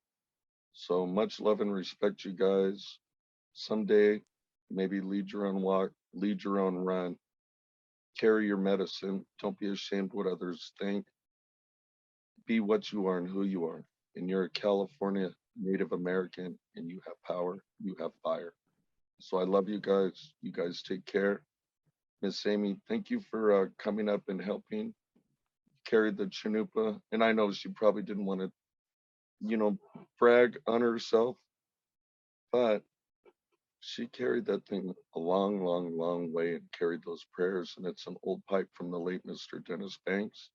So much love and respect, you guys. Someday, maybe lead your own walk, lead your own run, carry your medicine. Don't be ashamed what others think. Be what you are and who you are. And you're a California Native American and you have power, you have fire. So I love you guys. You guys take care. Miss Amy, thank you for coming up and helping carry the Chanupa. And I know she probably didn't want to, you know, brag on herself, but she carried that thing a long, long, long way and carried those prayers. And it's an old pipe from the late Mr. Dennis Banks.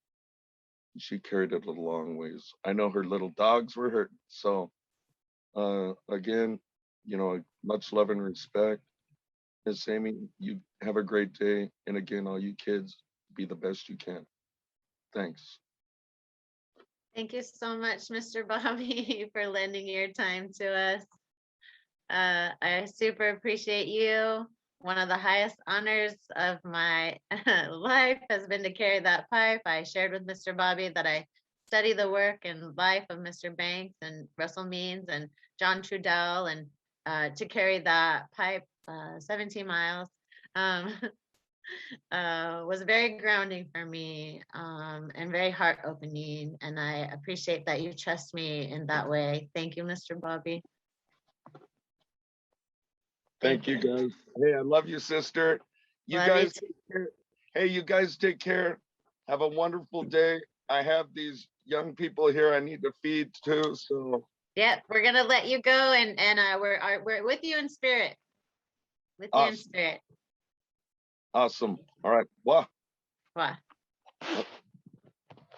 She carried it a long ways. I know her little dogs were hurt. So again, you know, much love and respect. Miss Amy, you have a great day. And again, all you kids, be the best you can. Thanks. Thank you so much, Mr. Bobby, for lending your time to us. I super appreciate you. One of the highest honors of my life has been to carry that pipe. I shared with Mr. Bobby that I study the work and life of Mr. Banks and Russell Means and John Trudell, and to carry that pipe 17 miles was very grounding for me, and very heart opening. And I appreciate that you trust me in that way. Thank you, Mr. Bobby. Thank you guys. Hey, I love you, sister. You guys take care. Hey, you guys take care. Have a wonderful day. I have these young people here I need to feed too. So Yep, we're gonna let you go, and we're with you in spirit. With you in awesome. spirit. Awesome. All right. Wow. Wow.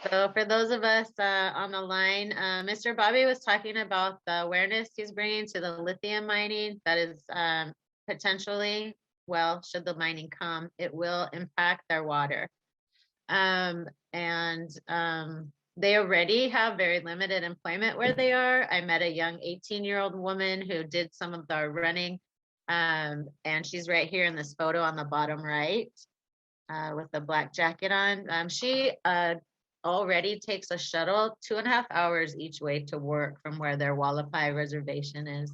So for those of us on the line, Mr. Bobby was talking about the awareness he's bringing to the lithium mining that is potentially, well, should the mining come, it will impact their water. They already have very limited employment where they are. I met a young 18-year-old woman who did some of the running, and she's right here in this photo on the bottom right with the black jacket on. She already takes a shuttle 2.5 hours each way to work from where their Wallapai reservation is.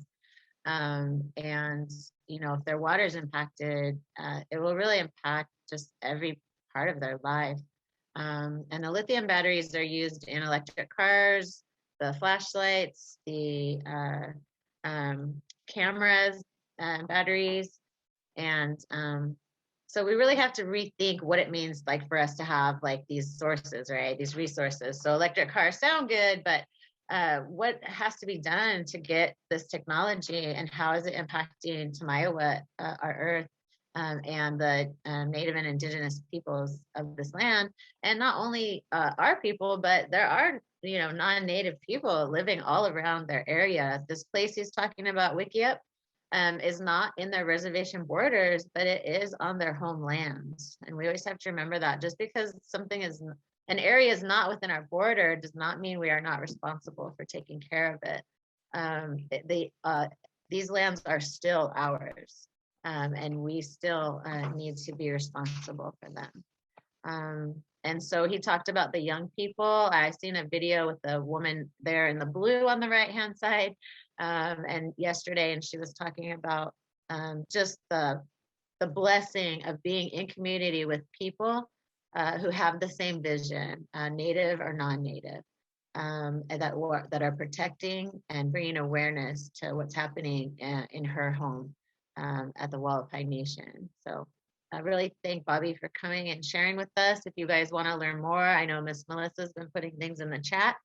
And you know, if their water is impacted, it will really impact just every part of their life. And the lithium batteries are used in electric cars, the flashlights, the cameras, batteries, and so we really have to rethink what it means, like, for us to have like these sources, right? These resources. So electric cars sound good, but what has to be done to get this technology, and how is it impacting Tamayawa, our earth, and the Native and Indigenous peoples of this land? And not only our people, but there are, you know, non-Native people living all around their area. This place he's talking about, Wikiup, is not in their reservation borders, but it is on their homelands. And we always have to remember that just because something is, an area is not within our border, does not mean we are not responsible for taking care of it. These lands are still ours, and we still need to be responsible for them. And so he talked about the young people. I seen a video with the woman there in the blue on the right-hand side, and yesterday, and she was talking about just the blessing of being in community with people who have the same vision, Native or non-Native, and that are protecting and bringing awareness to what's happening in her home at the Wallapai Nation. So I really thank Bobby for coming and sharing with us. If you guys want to learn more, I know Miss Melissa's been putting things in the chat.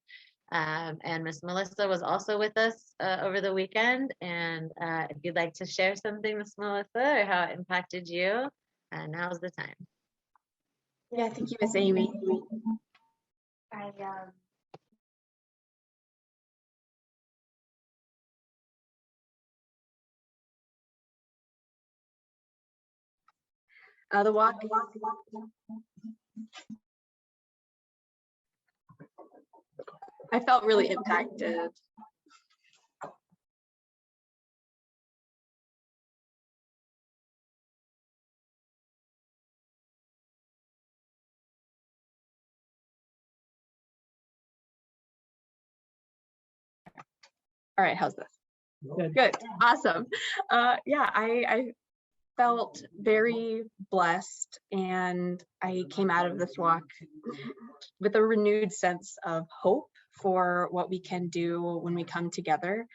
And Miss Melissa was also with us over the weekend. And if you'd like to share something, Miss Melissa, or how it impacted you, now's the time. Yeah, thank you, Miss Amy. The walk. I felt really impacted. All right, how's this? Good, awesome. Yeah, I felt very blessed, and I came out of this walk with a renewed sense of hope for what we can do when we come together.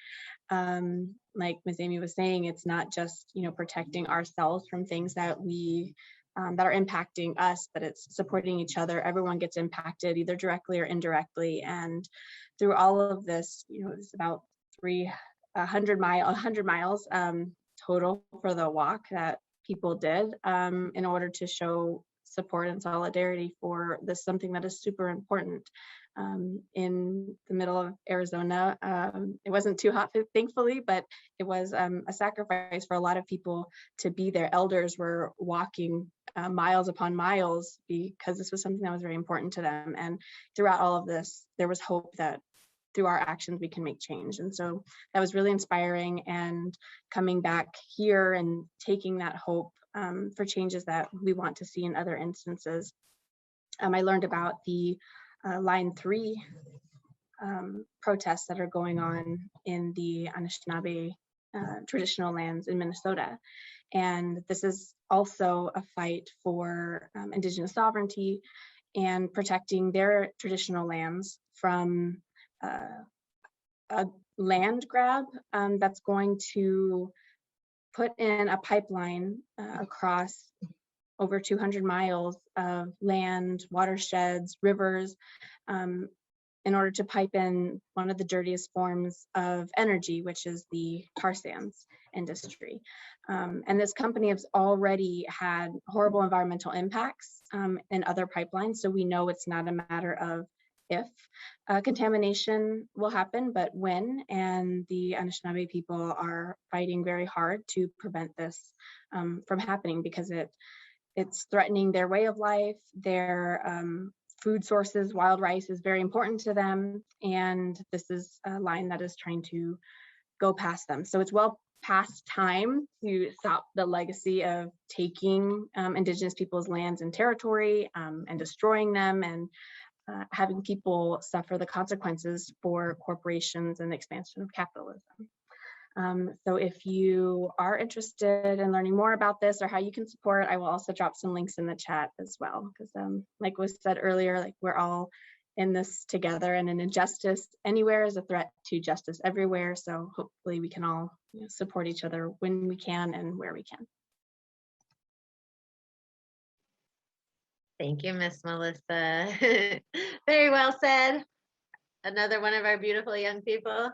Like Ms. Amy was saying, it's not just, you know, protecting ourselves from things that we that are impacting us, but it's supporting each other. Everyone gets impacted either directly or indirectly, and through all of this, you know, it's about 100 miles total for the walk that people did in order to show support and solidarity for this, something that is super important in the middle of Arizona. It wasn't too hot, thankfully, but it was a sacrifice for a lot of people to be there. Elders were walking miles upon miles because this was something that was very important to them. And throughout all of this, there was hope that through our actions we can make change. And so that was really inspiring, and coming back here and taking that hope for changes that we want to see in other instances. I learned about the Line 3 protests that are going on in the Anishinaabe traditional lands in Minnesota. And this is also a fight for Indigenous sovereignty and protecting their traditional lands from a land grab that's going to put in a pipeline across over 200 miles of land, watersheds, rivers, in order to pipe in one of the dirtiest forms of energy, which is the tar sands industry. And this company has already had horrible environmental impacts in other pipelines. So we know it's not a matter of if contamination will happen, but when. And the Anishinaabe people are fighting very hard to prevent this from happening, because it's threatening their way of life, their food sources. Wild rice is very important to them, and this is a line that is trying to go past them. So it's well past time to stop the legacy of taking Indigenous people's lands and territory and destroying them, and having people suffer the consequences for corporations and the expansion of capitalism. So if you are interested in learning more about this or how you can support, I will also drop some links in the chat as well, because like was said earlier, like we're all in this together, and an injustice anywhere is a threat to justice everywhere. So hopefully we can all support each other when we can and where we can. Thank you, Miss Melissa. Very well said. Another one of our beautiful young people.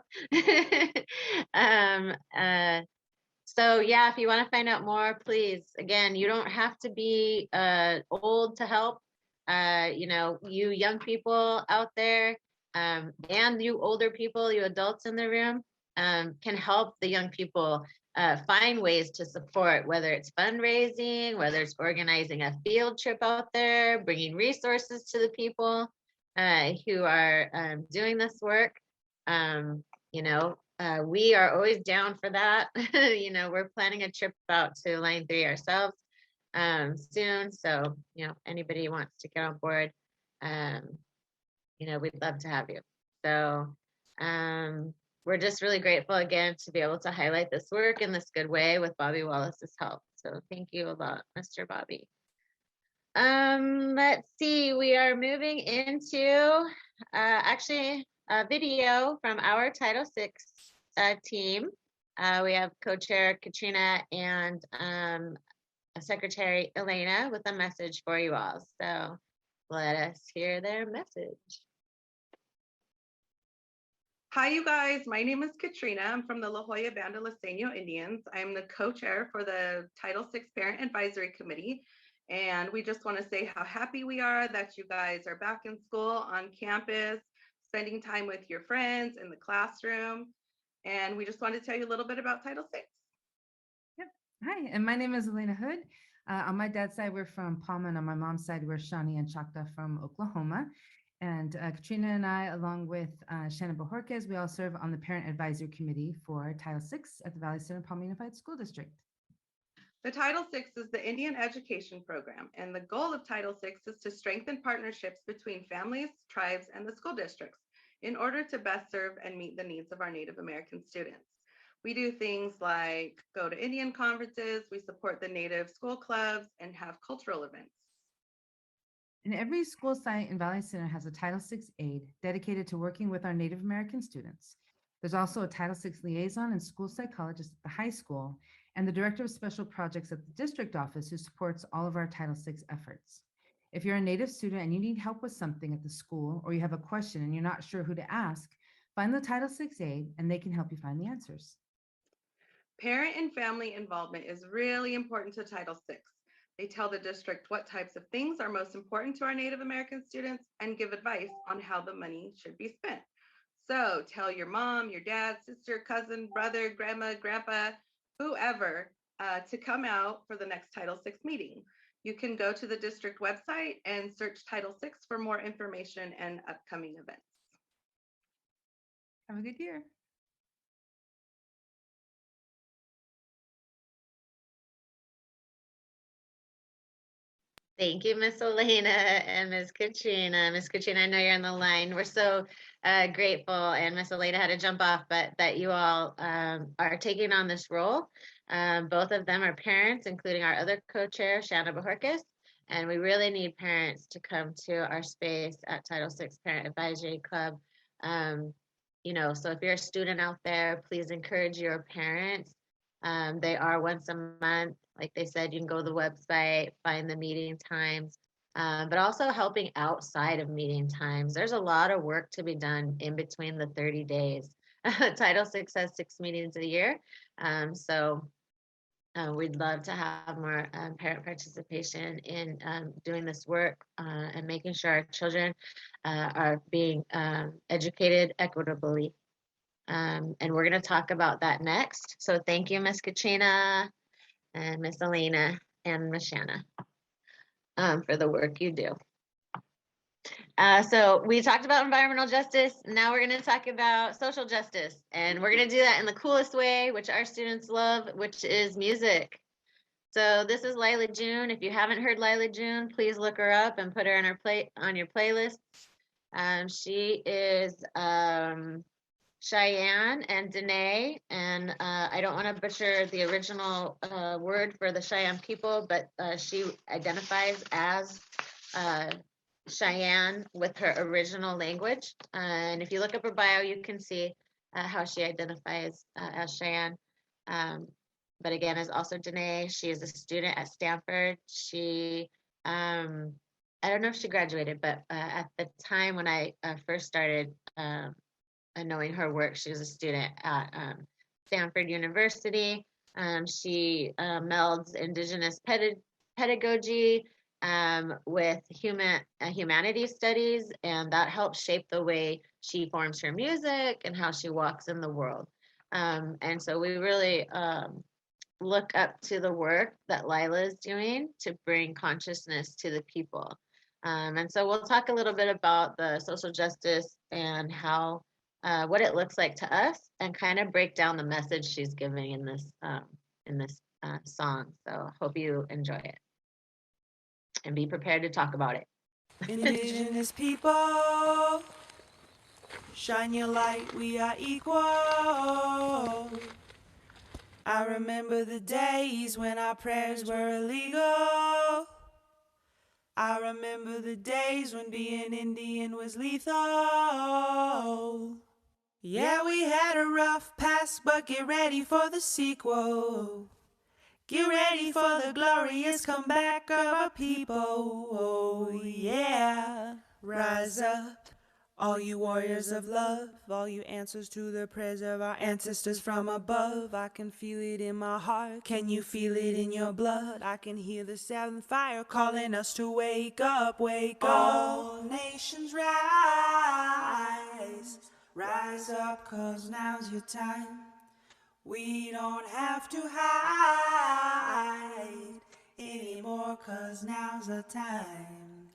So yeah, if you want to find out more, please, again, you don't have to be old to help. You young people out there, and you older people, you adults in the room, can help the young people find ways to support, whether it's fundraising, whether it's organizing a field trip out there, bringing resources to the people who are doing this work. We are always down for that. We're planning a trip out to Line 3 ourselves soon. So, anybody who wants to get on board, we'd love to have you. So we're just really grateful again to be able to highlight this work in this good way with Bobby Wallace's help. So thank you a lot, Mr. Bobby. Let's see, we are moving into actually a video from our Title VI team. We have co-chair Katrina and Secretary Elena with a message for you all. So let us hear their message. Hi, you guys. My name is Katrina. I'm from the La Jolla Band of Listeño Indians. I'm the co-chair for the Title VI Parent Advisory Committee. And we just want to say how happy we are that you guys are back in school on campus, spending time with your friends in the classroom. And we just want to tell you a little bit about Title VI. Yep. Hi, and my name is Elena Hood. On my dad's side, we're from Palma, and on my mom's side, we're Shawnee and Choctaw from Oklahoma. And Katrina and I, along with Shannon Bojorquez, we all serve on the Parent Advisory Committee for Title VI at the Valley Center Palma Unified School District. The Title VI is the Indian Education Program, and the goal of Title VI is to strengthen partnerships between families, tribes, and the school districts in order to best serve and meet the needs of our Native American students. We do things like go to Indian conferences, we support the Native school clubs, and have cultural events. And every school site in Valley Center has a Title VI aide dedicated to working with our Native American students. There's also a Title VI liaison and school psychologist at the high school, and the director of special projects at the district office who supports all of our Title VI efforts. If you're a Native student and you need help with something at the school, or you have a question and you're not sure who to ask, find the Title VI aide and they can help you find the answers. Parent and family involvement is really important to Title VI. They tell the district what types of things are most important to our Native American students and give advice on how the money should be spent. So tell your mom, your dad, sister, cousin, brother, grandma, grandpa, whoever to come out for the next Title VI meeting. You can go to the district website and search Title VI for more information and upcoming events. Have a good year. Thank you, Miss Elena and Miss Katrina. Miss Katrina, I know you're on the line. We're so grateful, and Miss Elena had to jump off, but that you all are taking on this role. Both of them are parents, including our other co-chair, Shanna Bojorquez, and we really need parents to come to our space at Title VI Parent Advisory Club. So if you're a student out there, please encourage your parents. They are once a month. Like they said, you can go to the website, find the meeting times, but also helping outside of meeting times. There's a lot of work to be done in between the 30 days. Title VI has 6 meetings a year. So we'd love to have more parent participation in doing this work and making sure our children are being educated equitably. And we're going to talk about that next. So thank you, Ms. Katrina and Miss Elena and Miss Shanna for the work you do. So we talked about environmental justice. Now we're going to talk about social justice. And we're going to do that in the coolest way, which our students love, which is music. So this is Lila June. If you haven't heard Lila June, please look her up and put her on your playlist. She is Cheyenne and Dene, and I don't want to butcher the original word for the Cheyenne people, but she identifies as Cheyenne with her original language. And if you look up her bio, you can see how she identifies as Cheyenne. But again, is also Dene. She is a student at Stanford. She, I don't know if she graduated, but at the time when I first started knowing her work, she was a student at Stanford University. She melds indigenous pedagogy with humanities studies, and that helps shape the way she forms her music and how she walks in the world. And so we really look up to the work that Lila is doing to bring consciousness to the people. And so we'll talk a little bit about the social justice and how what it looks like to us, and kind of break down the message she's giving in this song. So hope you enjoy it and be prepared to talk about it. Indigenous people, shine your light, we are equal. I remember the days when our prayers were illegal. I remember the days when being Indian was lethal. Yeah, we had a rough past, but get ready for the sequel. Get ready for the glorious comeback of our people. Oh, yeah. Rise up, all you warriors of love, all you answers to the prayers of our ancestors from above. I can feel it in my heart. Can you feel it in your blood? I can hear the seventh fire calling us to wake up, wake up. All nations rise. Rise up, 'cause now's your time. We don't have to hide anymore, 'cause now's the time.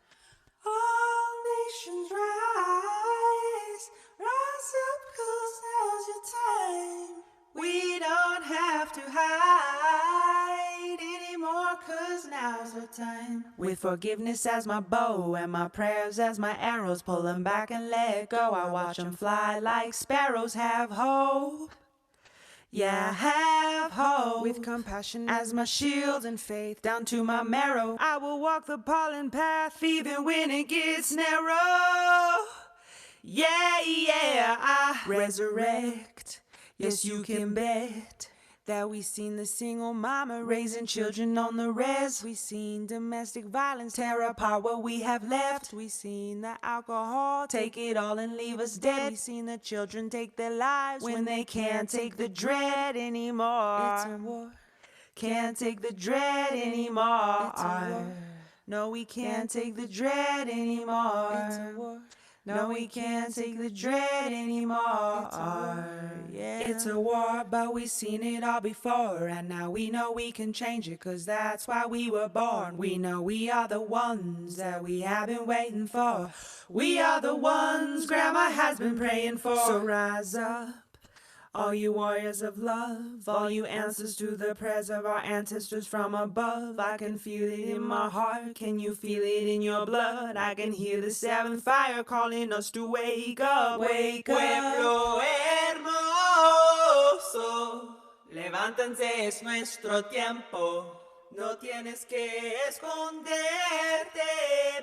All nations rise. Rise up, 'cause now's your time. We don't have to hide anymore, 'cause now's the time. With forgiveness as my bow and my prayers as my arrows, pull them back and let go. I watch them fly like sparrows. Have hope. Yeah, have hope. With compassion as my shield and faith down to my marrow, I will walk the pollen path even when it gets narrow. Yeah, yeah, I resurrect. Yes, you can bet that we seen the single mama raising children on the res. We seen domestic violence tear apart what we have left. We seen the alcohol take it all and leave us dead. We seen the children take their lives when they can't take the dread anymore. It's a war. Can't take the dread anymore. It's a war. No, we can't take the dread anymore. It's a war. No, we can't take the dread anymore. It's a war, but we've seen it all before. And now we know we can change it, 'cause that's why we were born. We know we are the ones that we have been waiting for. We are the ones Grandma has been praying for. So rise up, all you warriors of love, all you answers to the prayers of our ancestors from above. I can feel it in my heart. Can you feel it in your blood? I can hear the seventh fire calling us to wake up, wake up. Pueblo hermoso, levántense, es nuestro tiempo. No tienes que esconderte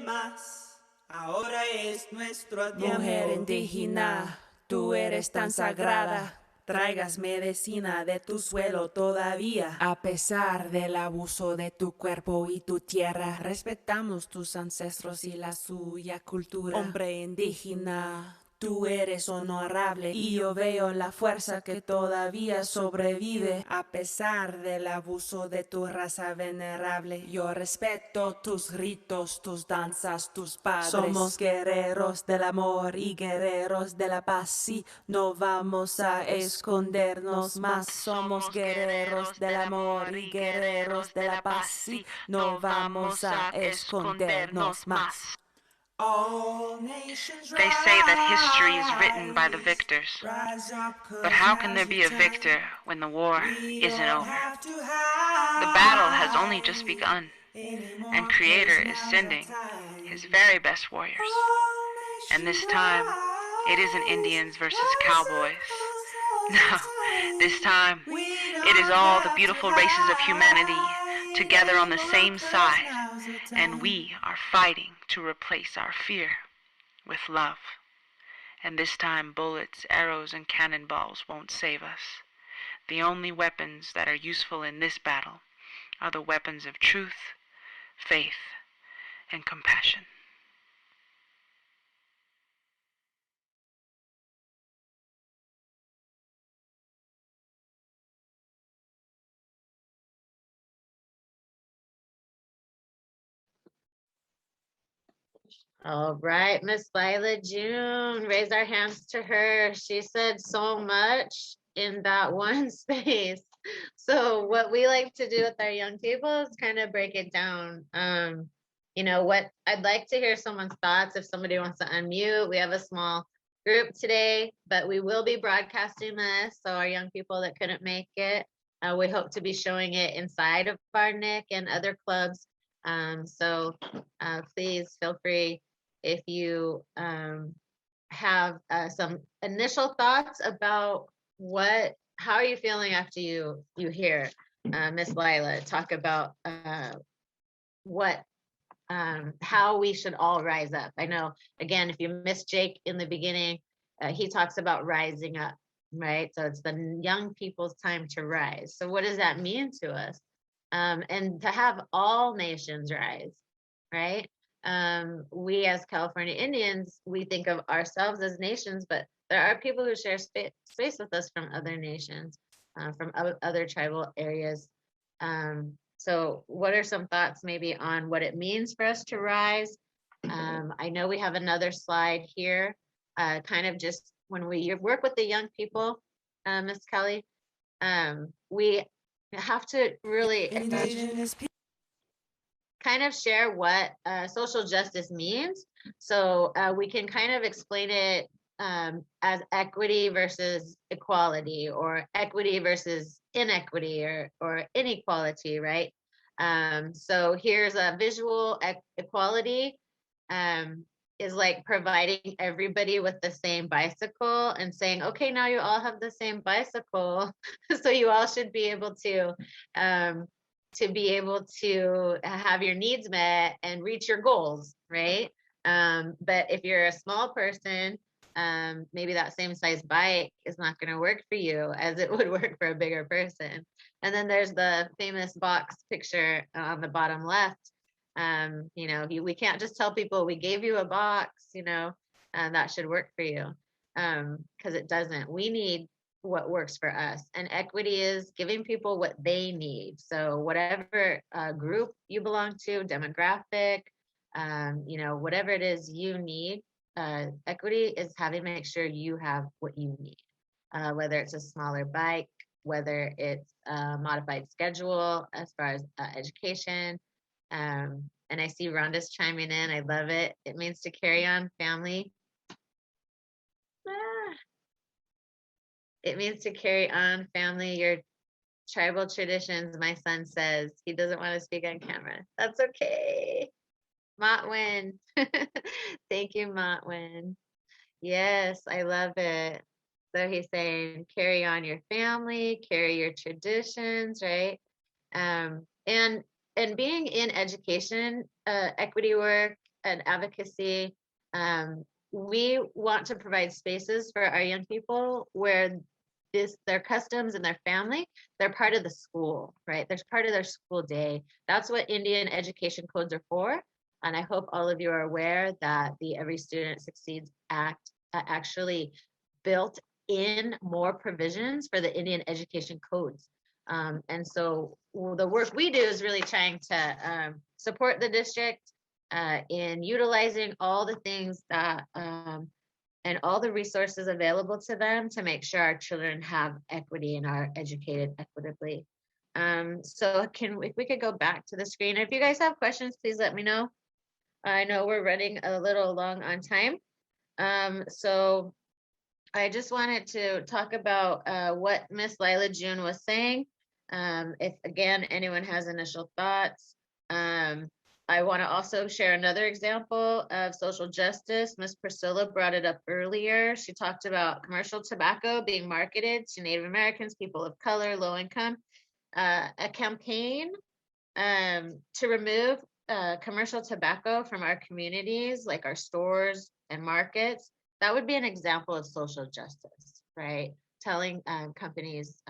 más. Ahora es nuestro tiempo. Mujer indígena, tú eres tan sagrada. traigas medicina de tu suelo todavía. A pesar del abuso de tu cuerpo y tu tierra, respetamos tus ancestros y la suya cultura. Hombre indígena, tú eres honorable y yo veo la fuerza que todavía sobrevive a pesar del abuso de tu raza venerable. Yo respeto tus ritos, tus danzas, tus padres. Somos guerreros del amor y guerreros de la paz y no vamos a escondernos más. Somos guerreros del amor y guerreros de la paz y no vamos a escondernos más. They say that history is written by the victors. But how can there be a victor when the war isn't over? The battle has only just begun, and Creator is sending his very best warriors. And this time, it isn't Indians versus cowboys. No, this time, it is all the beautiful races of humanity together on the same side, and we are fighting to replace our fear with love. And this time, bullets, arrows, and cannonballs won't save us. The only weapons that are useful in this battle are the weapons of truth, faith, and compassion. All right, Miss Lila June, raise our hands to her. She said so much in that one space. So what we like to do with our young people is kind of break it down. You know what, I'd like to hear someone's thoughts if somebody wants to unmute. We have a small group today, but we will be broadcasting this. So our young people that couldn't make it, we hope to be showing it inside of our NIC and other clubs. So please feel free if you have some initial thoughts about how are you feeling after you hear Miss Lila talk about how we should all rise up. I know, again, if you missed Jake in the beginning, he talks about rising up, right? So it's the young people's time to rise. So what does that mean to us? And to have all nations rise, right? We as California Indians, we think of ourselves as nations, but there are people who share space with us from other nations, from other tribal areas. So what are some thoughts maybe on what it means for us to rise? I know we have another slide here, kind of just when we work with the young people, Ms. Kelly, we have to really kind of share what social justice means. So we can kind of explain it as equity versus equality, or equity versus inequity, or inequality, right? So here's a visual equality is like providing everybody with the same bicycle and saying, okay, now you all have the same bicycle, so you all should be able to have your needs met and reach your goals, right? But if you're a small person, maybe that same size bike is not going to work for you as it would work for a bigger person. And then there's the famous box picture on the bottom left. You know, we can't just tell people we gave you a box, you know, and that should work for you, because it doesn't. We need what works for us, and equity is giving people what they need. So whatever group you belong to, demographic, you know, whatever it is you need, equity is having to make sure you have what you need, whether it's a smaller bike, whether it's a modified schedule as far as education. And I see Rhonda's chiming in. I love it. It means to carry on family. It means to carry on family, your tribal traditions. My son says he doesn't want to speak on camera. That's okay. Matwin. Thank you, Matwin. Yes, I love it. So he's saying carry on your family, carry your traditions, right? And being in education, equity work and advocacy, we want to provide spaces for our young people where their customs and their family, they're part of the school, right? They're part of their school day. That's what Indian education codes are for. And I hope all of you are aware that the Every Student Succeeds Act actually built in more provisions for the Indian education codes. And so the work we do is really trying to support the district in utilizing all the things that and all the resources available to them to make sure our children have equity and are educated equitably. So if we could go back to the screen. If you guys have questions, please let me know. I know we're running a little long on time. So I just wanted to talk about what Miss Lila June was saying. If again, anyone has initial thoughts. I want to also share another example of social justice. Miss Priscilla brought it up earlier. She talked about commercial tobacco being marketed to Native Americans, people of color, low income. A campaign to remove commercial tobacco from our communities, like our stores and markets. That would be an example of social justice, right? Telling companies,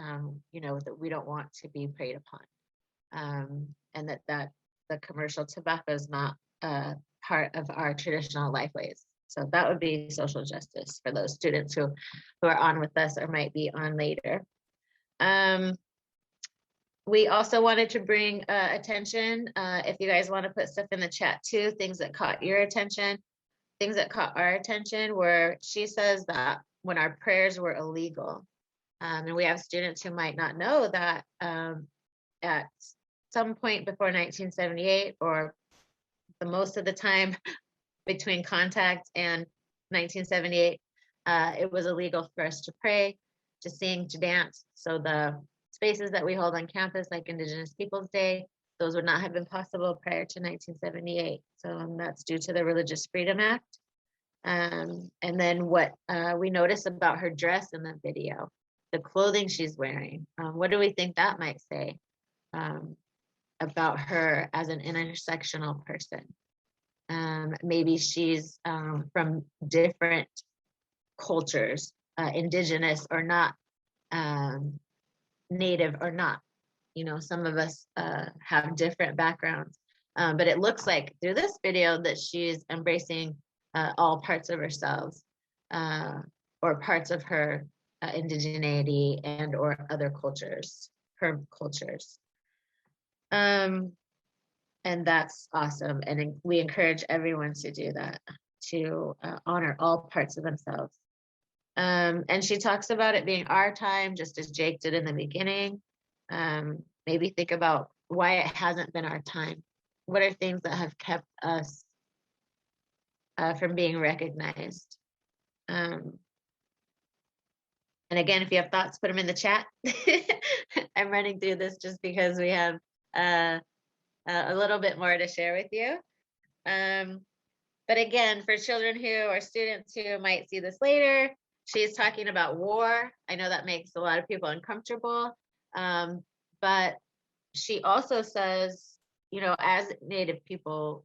you know, that we don't want to be preyed upon, and that the commercial tobacco is not part of our traditional lifeways. So that would be social justice for those students who are on with us or might be on later. We also wanted to bring attention, if you guys want to put stuff in the chat too, things that caught your attention. Things that caught our attention were, she says that when our prayers were illegal, and we have students who might not know that at some point before 1978, or the most of the time between contact and 1978, it was illegal for us to pray, to sing, to dance. So the spaces that we hold on campus, like Indigenous Peoples Day, those would not have been possible prior to 1978. So that's due to the Religious Freedom Act. And then what we noticed about her dress in the video, the clothing she's wearing, what do we think that might say about her as an intersectional person? Maybe she's from different cultures, Indigenous or not, Native or not. You know, some of us have different backgrounds, but it looks like through this video that she's embracing all parts of herself, or parts of her indigeneity and or other cultures, her cultures. And that's awesome. And we encourage everyone to do that, to honor all parts of themselves. And she talks about it being our time, just as Jake did in the beginning. Maybe think about why it hasn't been our time. What are things that have kept us from being recognized? And again, if you have thoughts, put them in the chat. I'm running through this just because we have a little bit more to share with you. But again, for children who are students who might see this later, she's talking about war. I know that makes a lot of people uncomfortable. But she also says, you know, as Native people,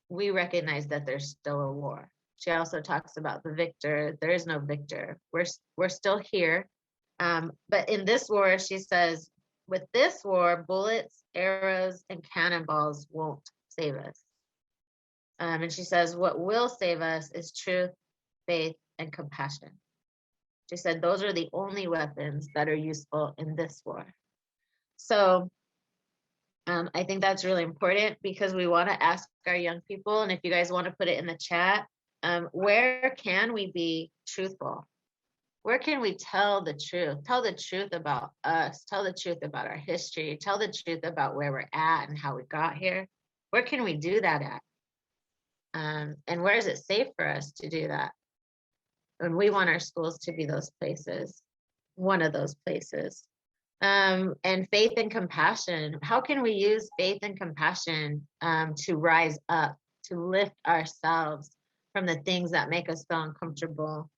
we recognize that there's still a war. She also talks about the victor. There is no victor. We're still here. But in this war, she says, with this war, bullets, arrows, and cannonballs won't save us. And she says, what will save us is truth, faith, and compassion. She said, those are the only weapons that are useful in this war. So I think that's really important, because we want to ask our young people, and if you guys want to put it in the chat, where can we be truthful? Where can we tell the truth? Tell the truth about us, tell the truth about our history, tell the truth about where we're at and how we got here. Where can we do that at? And where is it safe for us to do that? And we want our schools to be those places, one of those places. And faith and compassion. How can we use faith and compassion to rise up, to lift ourselves from the things that make us feel uncomfortable?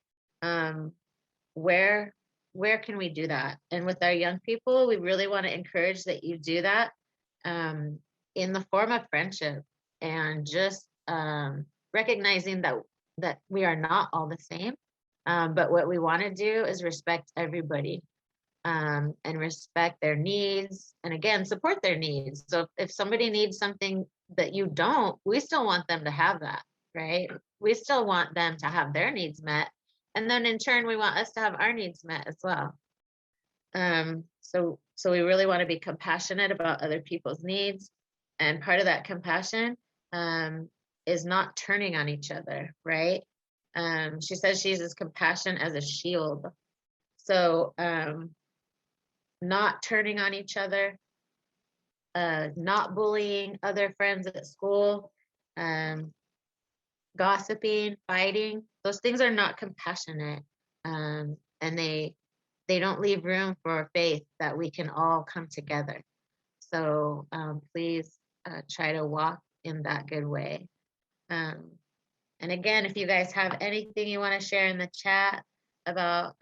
Where can we do that? And with our young people, we really want to encourage that you do that in the form of friendship, and just recognizing that we are not all the same, But what we want to do is respect everybody, and respect their needs, and again, support their needs. So if somebody needs something that you don't, we still want them to have that, right? We still want them to have their needs met. And then in turn, we want us to have our needs met as well. So we really want to be compassionate about other people's needs. And part of that compassion is not turning on each other, right? She says she uses compassion as a shield. So not turning on each other, not bullying other friends at school, gossiping, fighting. Those things are not compassionate, and they don't leave room for faith that we can all come together. So please try to walk in that good way. And again, if you guys have anything you want to share in the chat about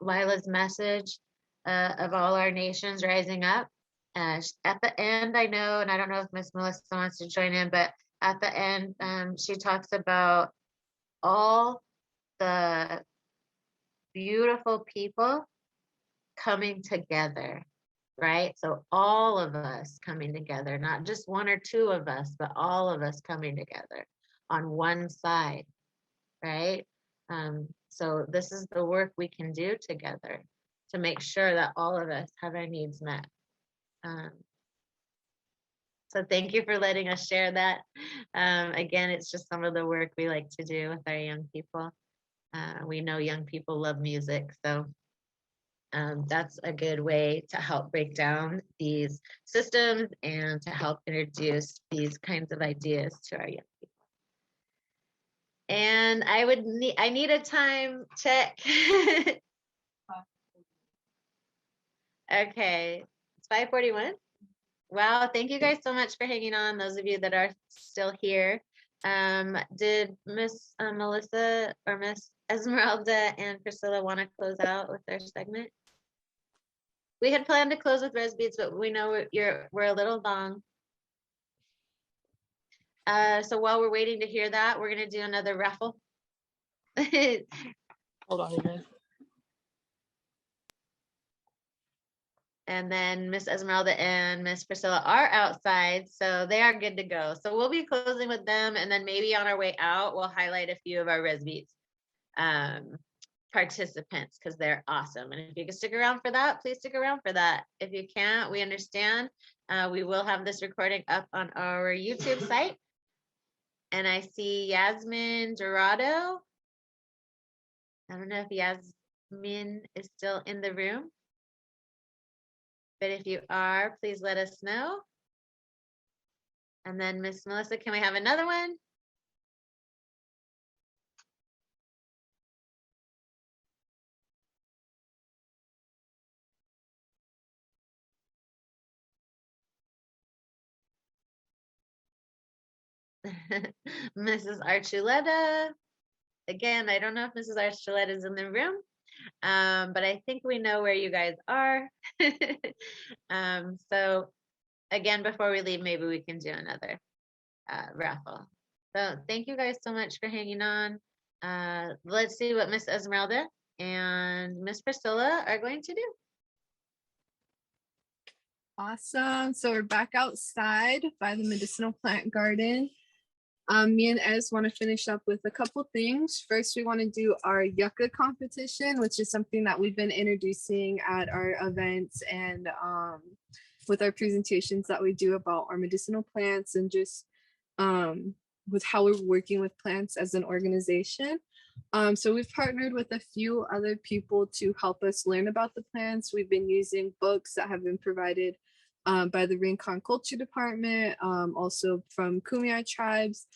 Lila's message of all our nations rising up, at the end, I know, and I don't know if Miss Melissa wants to join in, but at the end, she talks about all the beautiful people coming together, right? So all of us coming together, not just one or two of us, but all of us coming together on one side, right? So this is the work we can do together to make sure that all of us have our needs met. So thank you for letting us share that. Again, it's just some of the work we like to do with our young people. We know young people love music, so that's a good way to help break down these systems and to help introduce these kinds of ideas to our young people. And I need a time check. Okay, it's 5:41. Wow, thank you guys so much for hanging on, those of you that are still here. Did Miss Melissa or Miss Esmeralda and Priscilla want to close out with their segment? We had planned to close with Res Beats, but we know we're a little long. So while we're waiting to hear that, we're gonna do another raffle. Hold on a minute. And then Miss Esmeralda and Miss Priscilla are outside, so they are good to go. So we'll be closing with them, and then maybe on our way out, we'll highlight a few of our Res Beats participants because they're awesome. And if you can stick around for that, please stick around for that. If you can't, we understand. We will have this recording up on our YouTube site. And I see Yasmin Dorado. I don't know if Yasmin is still in the room. But if you are, please let us know. And then Miss Melissa, can we have another one? Mrs. Archuleta. Again, I don't know if Mrs. Archuleta is in the room. But I think we know where you guys are. So again, before we leave, maybe we can do another raffle. So thank you guys so much for hanging on. Let's see what Miss Esmeralda and Miss Priscilla are going to do. Awesome. So we're back outside by the medicinal plant garden. Me and Ez want to finish up with a couple things. First, we want to do our yucca competition, which is something that we've been introducing at our events and with our presentations that we do about our medicinal plants and just with how we're working with plants as an organization. So we've partnered with a few other people to help us learn about the plants. We've been using books that have been provided by the Rincon Culture Department, also from Kumeyaay tribes.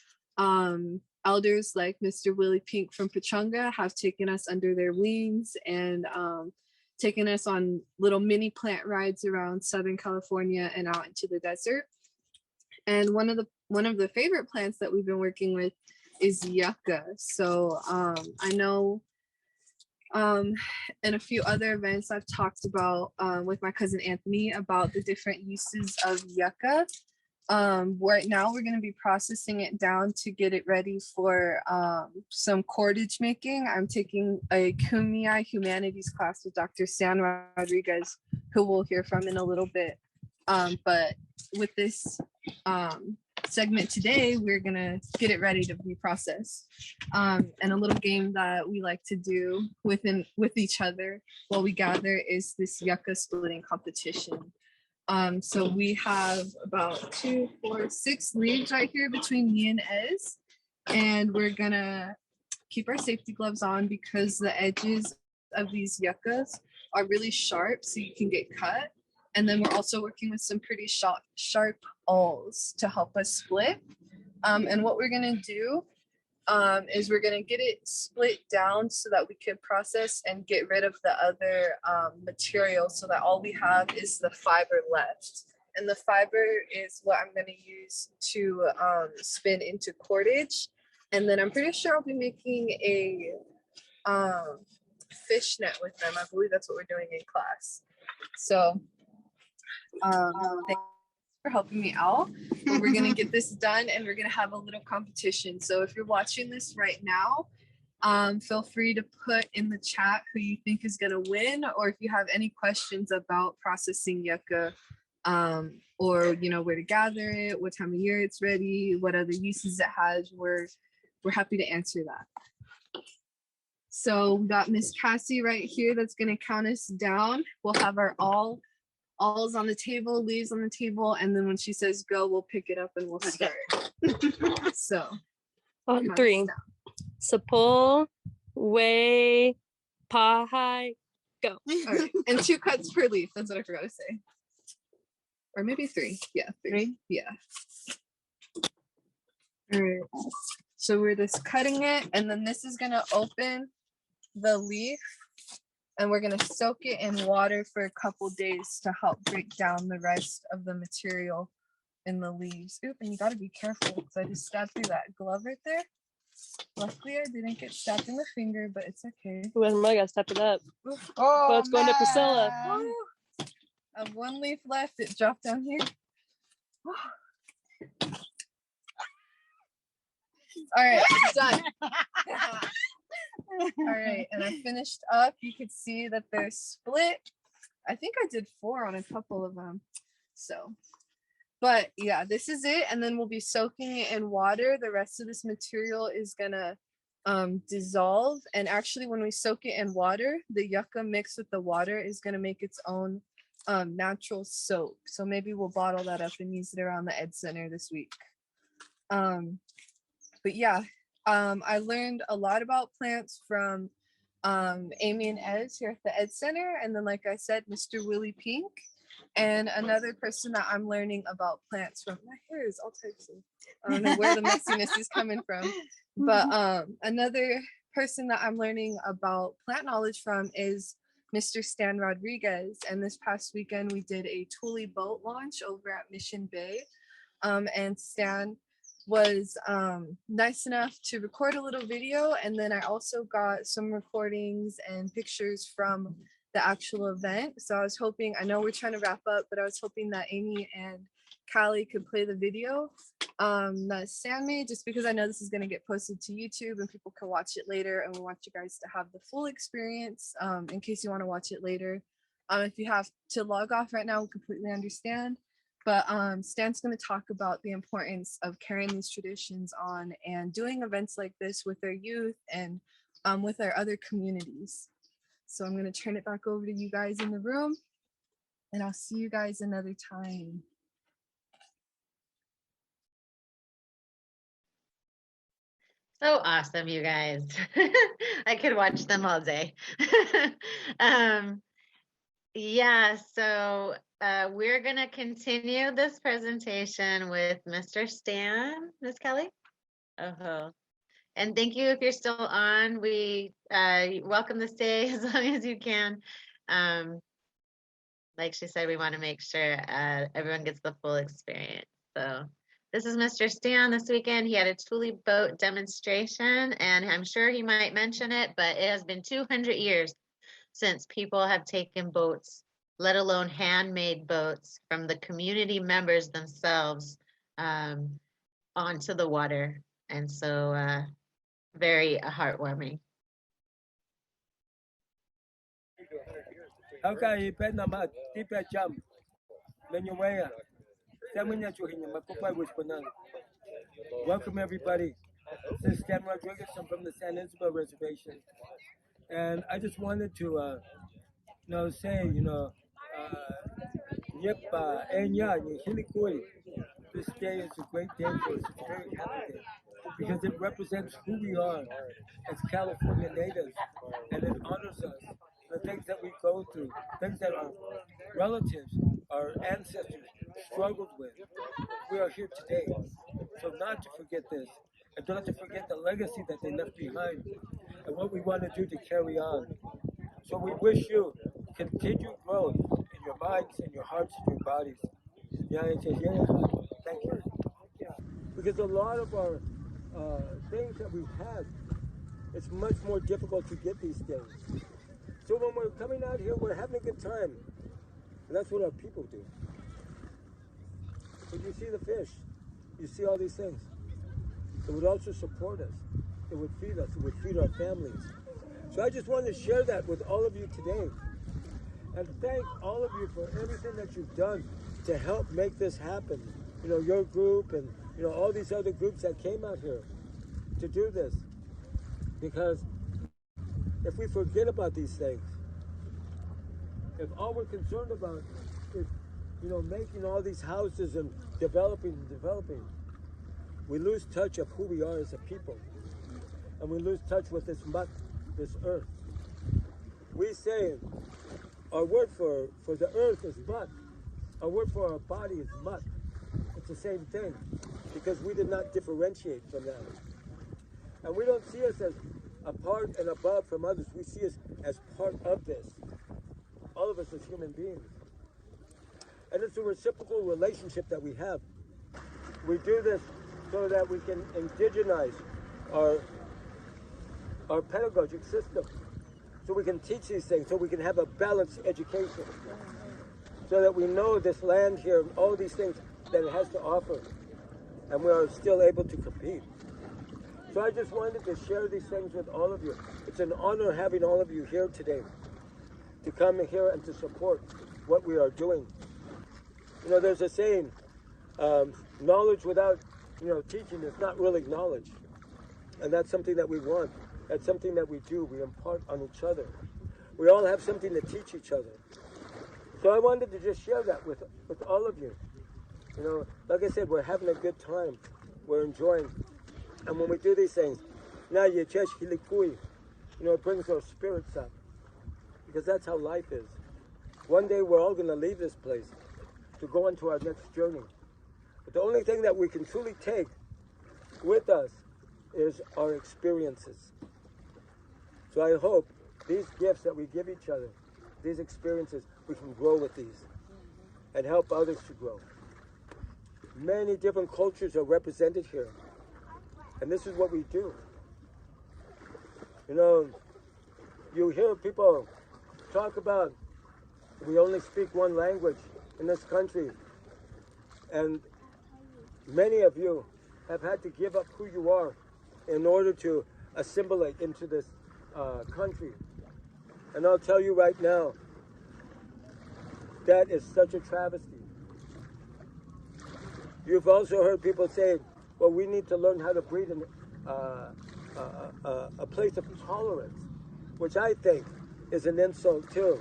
Elders like Mr. Willie Pink from Pechanga have taken us under their wings and taken us on little mini plant rides around Southern California and out into the desert. And one of the favorite plants that we've been working with is yucca. So I know in a few other events I've talked about with my cousin Anthony about the different uses of yucca. Right now we're going to be processing it down to get it ready for some cordage making. I'm taking a Kumei humanities class with Dr. Stan Rodriguez, who we'll hear from in a little bit. But with this segment today, we're going to get it ready to be processed. And a little game that we like to do with each other while we gather is this yucca splitting competition. So we have about 2, 4, 6 leaves right here between me and Ez, and we're gonna keep our safety gloves on because the edges of these yuccas are really sharp, so you can get cut. And then we're also working with some pretty sharp awls to help us split. And what we're gonna do is we're gonna get it split down so that we can process and get rid of the other material so that all we have is the fiber left. And the fiber is what I'm gonna use to spin into cordage. And then I'm pretty sure I'll be making a fishnet with them. I believe that's what we're doing in class. So thanks for helping me out. But we're gonna get this done and we're gonna have a little competition. So if you're watching this right now, feel free to put in the chat who you think is gonna win, or if you have any questions about processing yucca, or where to gather it, what time of year it's ready, what other uses it has, we're happy to answer that. So we got Miss Cassie right here that's gonna count us down. We'll have our alls on the table, leaves on the table, and then when she says go, we'll pick it up and we'll start. So on 3. Sapol, way, pahai, go. All right. And 2 cuts per leaf. That's what I forgot to say. Or maybe 3. Yeah, 3. Yeah. All right. So we're just cutting it, and then this is gonna open the leaf, and we're gonna soak it in water for a couple days to help break down the rest of the material in the leaves. Oop, and you gotta be careful because I just stabbed through that glove right there. Luckily, I didn't get stabbed in the finger, but it's okay. Ooh, I gotta step it up. Oh, it's going to Priscilla. I have 1 leaf left. It dropped down here. All right, it's done. All right, and I finished up. You could see that they're split. I think I did 4 on a couple of them. So, but yeah, this is it. And then we'll be soaking it in water. The rest of this material is gonna dissolve. And actually, when we soak it in water, the yucca mixed with the water is gonna make its own natural soap. So maybe we'll bottle that up and use it around the Ed Center this week. But yeah, I learned a lot about plants from Amy and Ez here at the Ed Center. And then, like I said, Mr. Willie Pink. And another person that I'm learning about plants from, my hair is all types of, I don't know where the messiness is coming from. But another person that I'm learning about plant knowledge from is Mr. Stan Rodriguez. And this past weekend, we did a Thule boat launch over at Mission Bay. And Stan was nice enough to record a little video, and then I also got some recordings and pictures from the actual event. So I was hoping, I know we're trying to wrap up, but I was hoping that Amy and Callie could play the video that Stan made, just because I know this is going to get posted to YouTube and people can watch it later, and we want you guys to have the full experience in case you want to watch it later. If you have to log off right now, we completely understand. But Stan's going to talk about the importance of carrying these traditions on and doing events like this with our youth and with our other communities. So I'm going to turn it back over to you guys in the room, and I'll see you guys another time. So awesome, you guys. I could watch them all day. Yeah, so we're going to continue this presentation with Mr. Stan, Ms. Kelly. Oh, and thank you if you're still on. We welcome to stay as long as you can. Like she said, we want to make sure everyone gets the full experience. So this is Mr. Stan this weekend. He had a Thule boat demonstration, and I'm sure he might mention it, but it has been 200 years since people have taken boats, let alone handmade boats, from the community members themselves onto the water. And so very heartwarming. Okay, pet nama tipe jam. Menyuaya. Semuanya cuhinya makupai wispanan. Welcome everybody. This is Ken Rodriguez. I'm from the San Isabel Reservation, and I just wanted to, say, Yepa, Enya, Hilikui. This day is a great day for us. It's a very happy day because it represents who we are as California natives, and it honors us, the things that we go through, things that our relatives, our ancestors struggled with. We are here today, so not to forget this, and not to forget the legacy that they left behind, and what we want to do to carry on. So we wish you continued growth in your minds, in your hearts, in your bodies. Thank you. Because a lot of our things that we have, it's much more difficult to get these things. So when we're coming out here, we're having a good time. And that's what our people do. But you see the fish, you see all these things. It would also support us. It would feed us. It would feed our families. So I just wanted to share that with all of you today. And thank all of you for everything that you've done to help make this happen. You know, your group and, all these other groups that came out here to do this. Because if we forget about these things, if all we're concerned about is, making all these houses and developing, we lose touch of who we are as a people. And we lose touch with this muck, this earth. We say our word for the earth is muck. Our word for our body is muck. It's the same thing because we did not differentiate from that. And we don't see us as apart and above from others. We see us as part of this. All of us as human beings. And it's a reciprocal relationship that we have. We do this so that we can indigenize our pedagogic system. So we can teach these things, so we can have a balanced education. So that we know this land here, all these things that it has to offer. And we are still able to compete. So I just wanted to share these things with all of you. It's an honor having all of you here today to come here and to support what we are doing. There's a saying, knowledge without, teaching is not really knowledge. And that's something that we want. That's something that we do. We impart on each other. We all have something to teach each other. So I wanted to just share that with all of you. Like I said, we're having a good time. We're enjoying. And when we do these things, it brings our spirits up. Because that's how life is. One day we're all going to leave this place to go into our next journey. But the only thing that we can truly take with us is our experiences. So I hope these gifts that we give each other, these experiences, we can grow with these and help others to grow. Many different cultures are represented here. And this is what we do. You hear people talk about we only speak one language in this country. And many of you have had to give up who you are in order to assimilate into this country. And I'll tell you right now, that is such a travesty. You've also heard people say, well, we need to learn how to breed in a place of tolerance, which I think is an insult too.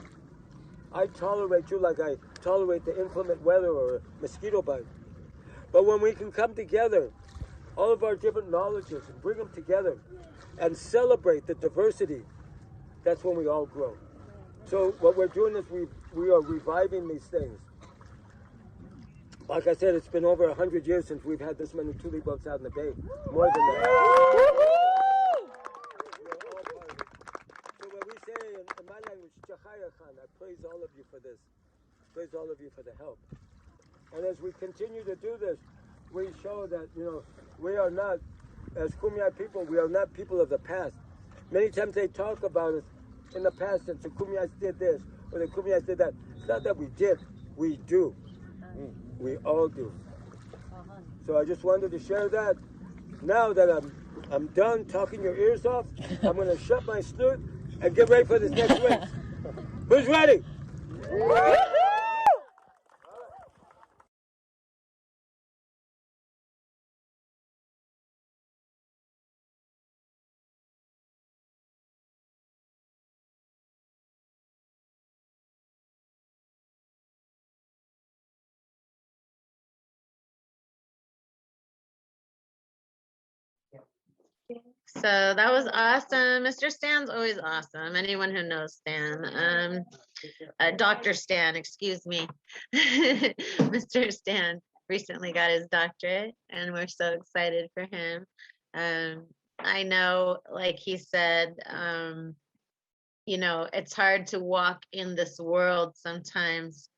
I tolerate you like I tolerate the inclement weather or a mosquito bite. But when we can come together, all of our different knowledges, and bring them together and celebrate the diversity, that's when we all grow. So what we're doing is we are reviving these things. Like I said, it's been over 100 years since we've had this many tule boats out in the bay. More than that. So what we say in my language, I praise all of you for this. Praise all of you for the help. And as we continue to do this, we show that, we are not, as Kumeyaay people, we are not people of the past. Many times they talk about us in the past that the Kumeyaay did this or the Kumeyaay did that. It's not that we did, we do. We all do. So I just wanted to share that. Now that I'm done talking your ears off, I'm gonna shut my snoot and get ready for this next race. Who's ready? So that was awesome. Mr. Stan's always awesome. Anyone who knows Stan, Dr. Stan, excuse me. Mr. Stan recently got his doctorate and we're so excited for him. I know, like he said, you know, it's hard to walk in this world sometimes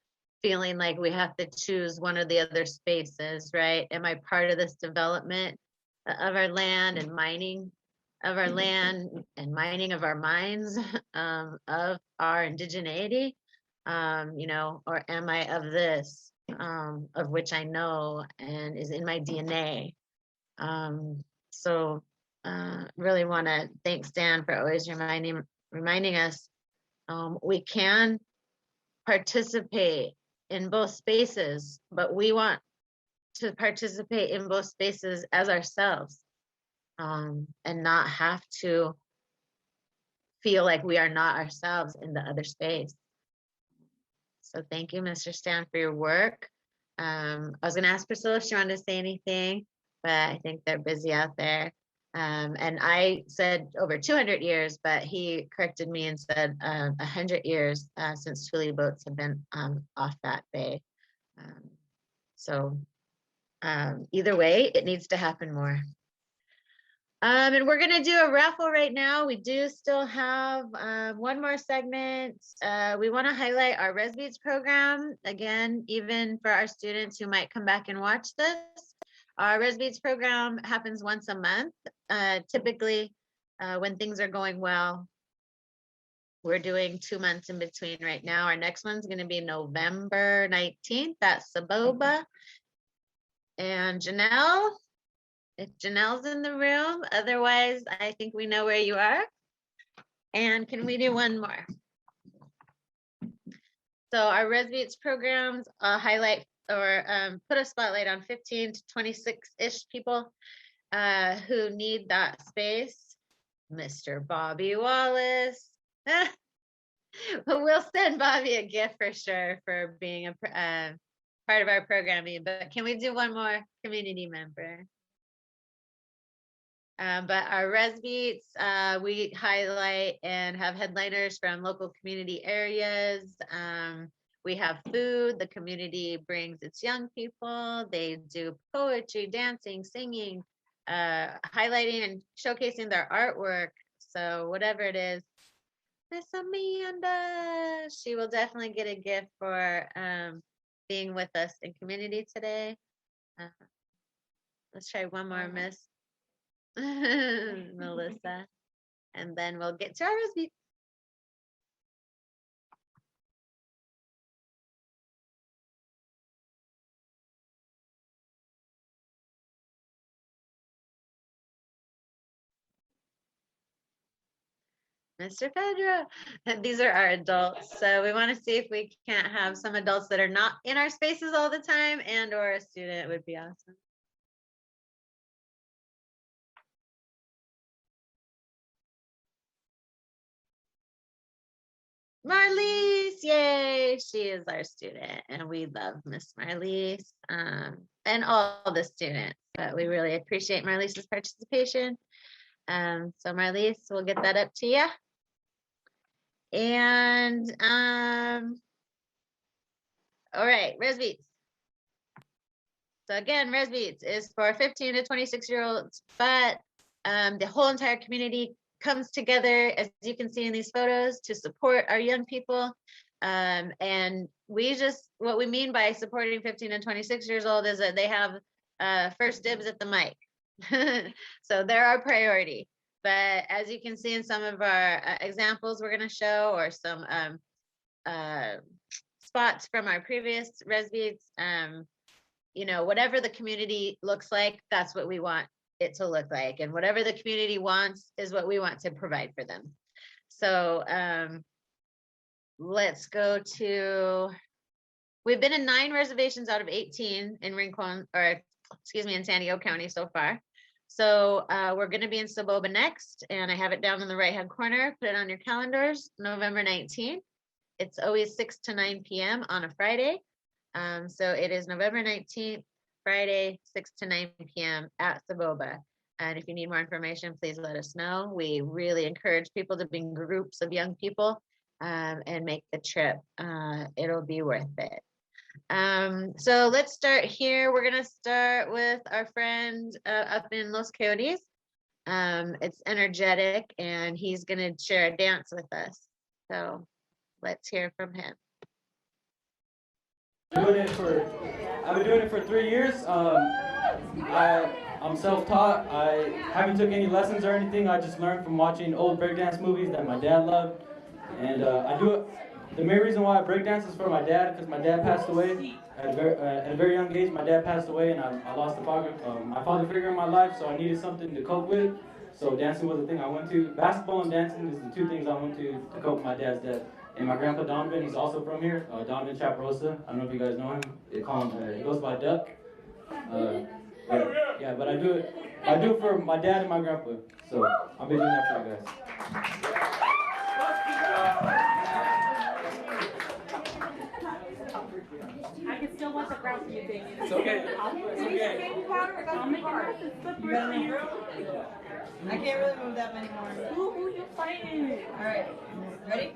feeling like we have to choose one or the other spaces, right? Am I part of this development of our land and mining of our land and mining of our minds, of our indigeneity, you know, or am I of this, of which I know and is in my DNA? So really want to thank Stan for always reminding us we can participate in both spaces, but we want to participate in both spaces as ourselves, and not have to feel like we are not ourselves in the other space. So thank you, Mr. Stan, for your work. I was going to ask Priscilla if she wanted to say anything, but I think they're busy out there. And I said over 200 years, but he corrected me and said 100 years since Thule boats have been off that bay. So either way, it needs to happen more. And we're going to do a raffle right now. We do still have one more segment. We want to highlight our ResBeats program. Again, even for our students who might come back and watch this. Our ResBeats program happens once a month. Typically, when things are going well, we're doing 2 months in between right now. Our next one's going to be November 19th at Saboba. And Janelle, if Janelle's in the room, otherwise, I think we know where you are. And can we do one more? So our ResBeats programs highlight or put a spotlight on 15 to 26-ish people who need that space. Mr. Bobby Wallace. We'll send Bobby a gift for sure for being a part of our programming, but can we do one more community member? But our ResBeats, we highlight and have headliners from local community areas. We have food, the community brings its young people, they do poetry, dancing, singing, highlighting and showcasing their artwork. So whatever it is, Miss Amanda, she will definitely get a gift for being with us in community today. Let's try one more, Miss Melissa, and then we'll get to our ResBeats. Mr. Pedro. These are our adults. So we want to see if we can't have some adults that are not in our spaces all the time and or a student would be awesome. Marlise, yay, she is our student and we love Miss Marlise and all the students, but we really appreciate Marlise's participation. So Marlise, we'll get that up to you. And all right, ResBeats. So again, ResBeats is for 15 to 26-year-olds, but the whole entire community comes together, as you can see in these photos, to support our young people. And we just, what we mean by supporting 15 and 26 years old is that they have first dibs at the mic. So they're our priority. But as you can see in some of our examples we're going to show, or some spots from our previous ResBeats, you know, whatever the community looks like, that's what we want it to look like. And whatever the community wants is what we want to provide for them. So let's go to, we've been in 9 reservations out of 18 in Rincon, or excuse me, in San Diego County so far. So we're going to be in Saboba next, and I have it down in the right hand corner. Put it on your calendars, November 19th. It's always 6 to 9 p.m. on a Friday. So it is November 19th, Friday, 6 to 9 p.m. at Saboba. And if you need more information, please let us know. We really encourage people to bring groups of young people and make the trip. It'll be worth it. So let's start here. We're gonna start with our friend up in Los Coyotes. It's energetic, and he's gonna share a dance with us. So let's hear from him. I've been doing it for 3 years. I'm self-taught. I haven't took any lessons or anything. I just learned from watching old breakdance movies that my dad loved, and I do it. The main reason why I breakdance is for my dad, because my dad passed away at a very young age. My dad passed away, and I lost my father figure in my life, so I needed something to cope with. So dancing was the thing I went to. Basketball and dancing is the 2 things I went to cope with my dad's death. And my grandpa Donovan, he's also from here, Donovan Chaparosa. I don't know if you guys know him. They call him, he goes by Duck. But I do it for my dad and my grandpa. So I'll be doing that for you guys. I can still watch the ground for you, thing. It's okay. It's okay. I'll make it slippery. I can't really move that many more. Who you fighting? All right, ready?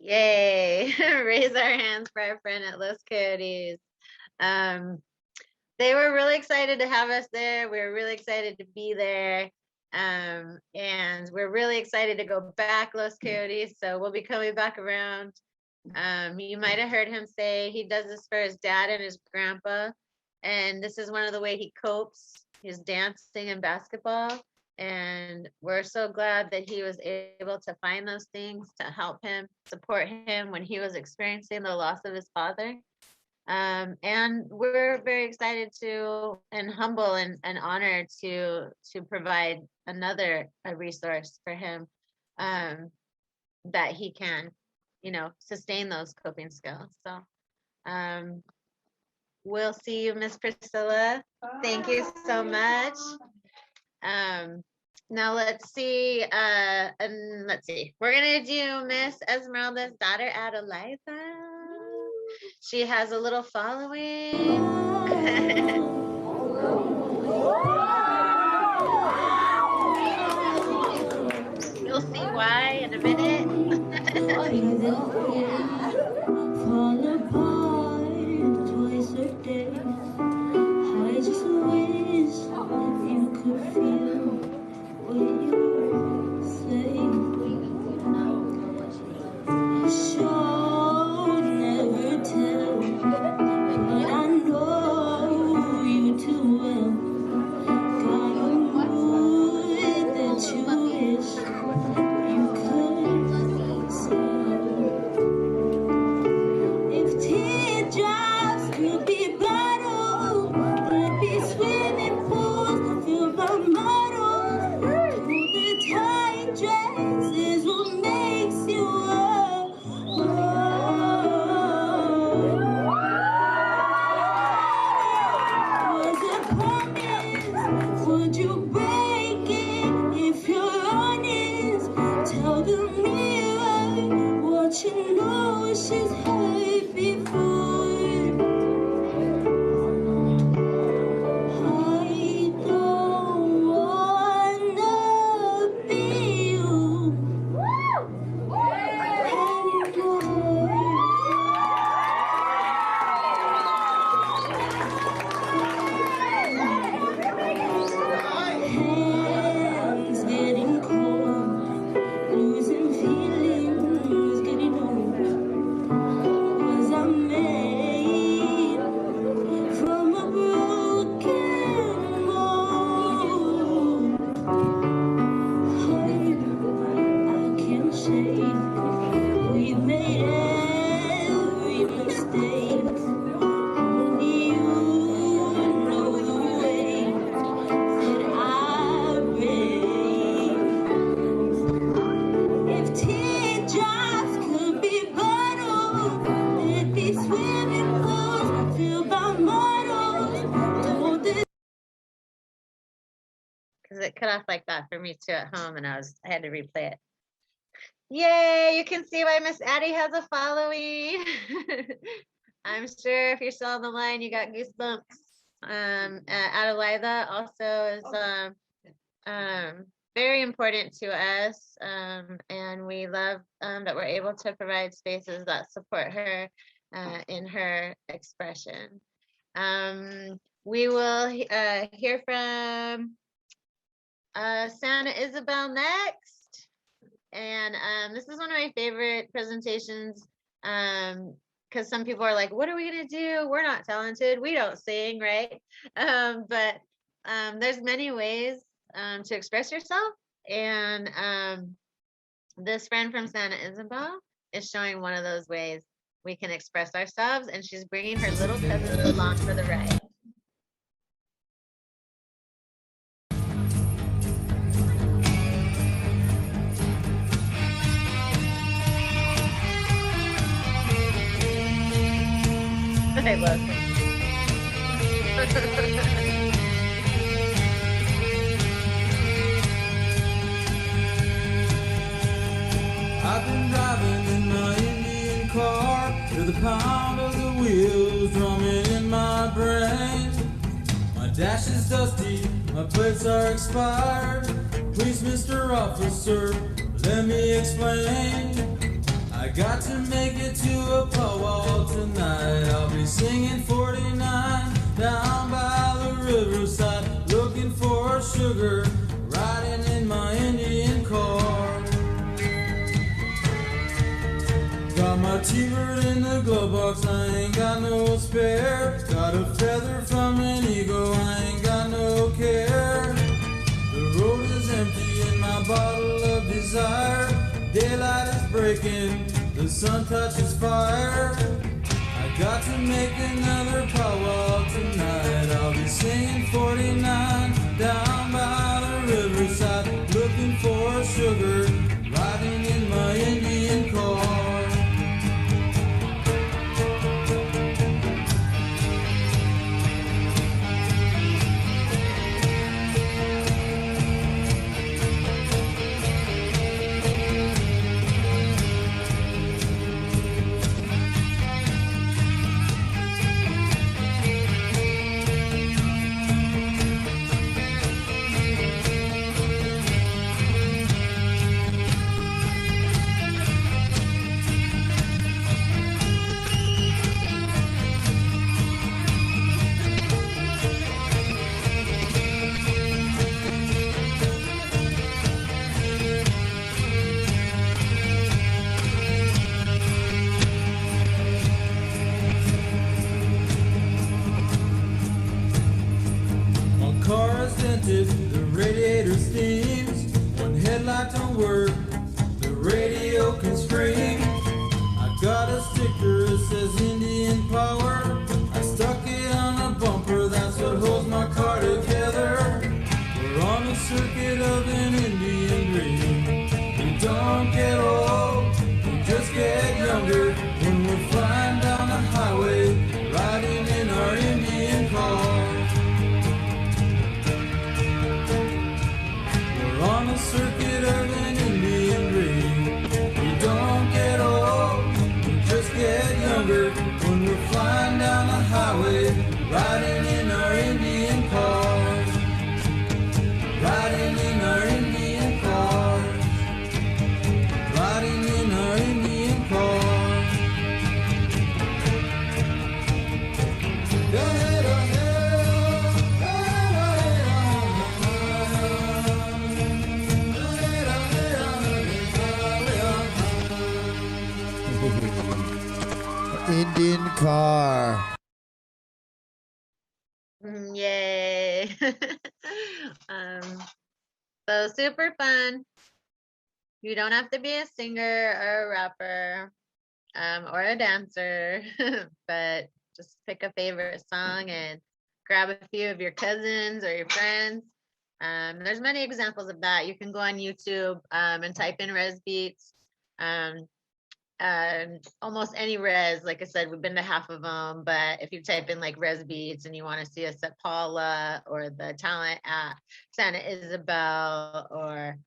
Yay. Raise our hands for our friend at Los Coyotes. They were really excited to have us there. We were really excited to be there. And we're really excited to go back, Los Coyotes. So we'll be coming back around. You might have heard him say he does this for his dad and his grandpa. And this is one of the way he copes, his dancing and basketball. And we're so glad that he was able to find those things to help him, support him when he was experiencing the loss of his father. And we're very excited to, and humble and honored to provide another resource for him that he can, you know, sustain those coping skills. So we'll see you, Miss Priscilla. Thank you so much. Now let's see, we're gonna do Miss Esmeralda's daughter, Adeliza. She has a little following. You'll see why in a minute. Fall apart twice a day. I just wish you could feel what you say. Sure. because it cut off like that for me too at home, and I had to replay it. Yay, you can see why Miss Addie has a following. I'm sure if you're still on the line, you got goosebumps. Adelaida also is very important to us, and we love that we're able to provide spaces that support her in her expression. We will hear from Santa Isabel next, and this is one of my favorite presentations because some people are like, what are we gonna do? We're not talented, we don't sing, right? But there's many ways to express yourself, and this friend from Santa Isabel is showing one of those ways we can express ourselves, and she's bringing her little cousins along for the ride. I love it. I've been driving in my Indian car to the pound of the wheels drumming in my brain. My dash is dusty, my plates are expired. Please, Mr. Officer, let me explain. I got to make it to a powwow tonight. I'll be singing 49 down by the riverside, looking for sugar, riding in my Indian car. Got my T-bird in the glove box, I ain't got no spare. Got a feather from an eagle, I ain't got no care. The road is empty and my bottle of desire. Daylight is breaking, the sun touches fire. I got to make another powwow tonight. I'll be singing 49 down by the riverside, looking for sugar, riding in my Indian car. The radiator steams, one headlight don't work, the radio can scream. I got a sticker that says Indian Power, I stuck it on a bumper, that's what holds my car together. We're on the circuit of an Indian dream. We don't get old, we just get younger, when we're flying down the highway, riding in our Indian car. On the circuit of an Indian dream. We don't get old, we just get younger, when we're flying down the highway, riding in our Indian cars, riding in our Indian cars, riding in our Indian cars. Indian car. Yay. So super fun. You don't have to be a singer or a rapper or a dancer, but just pick a favorite song and grab a few of your cousins or your friends. There's many examples of that. You can go on YouTube and type in Res Beats. almost any res. Like I said, we've been to half of them, but if you type in like res beats and you want to see us at Paula or the talent at Santa Isabel or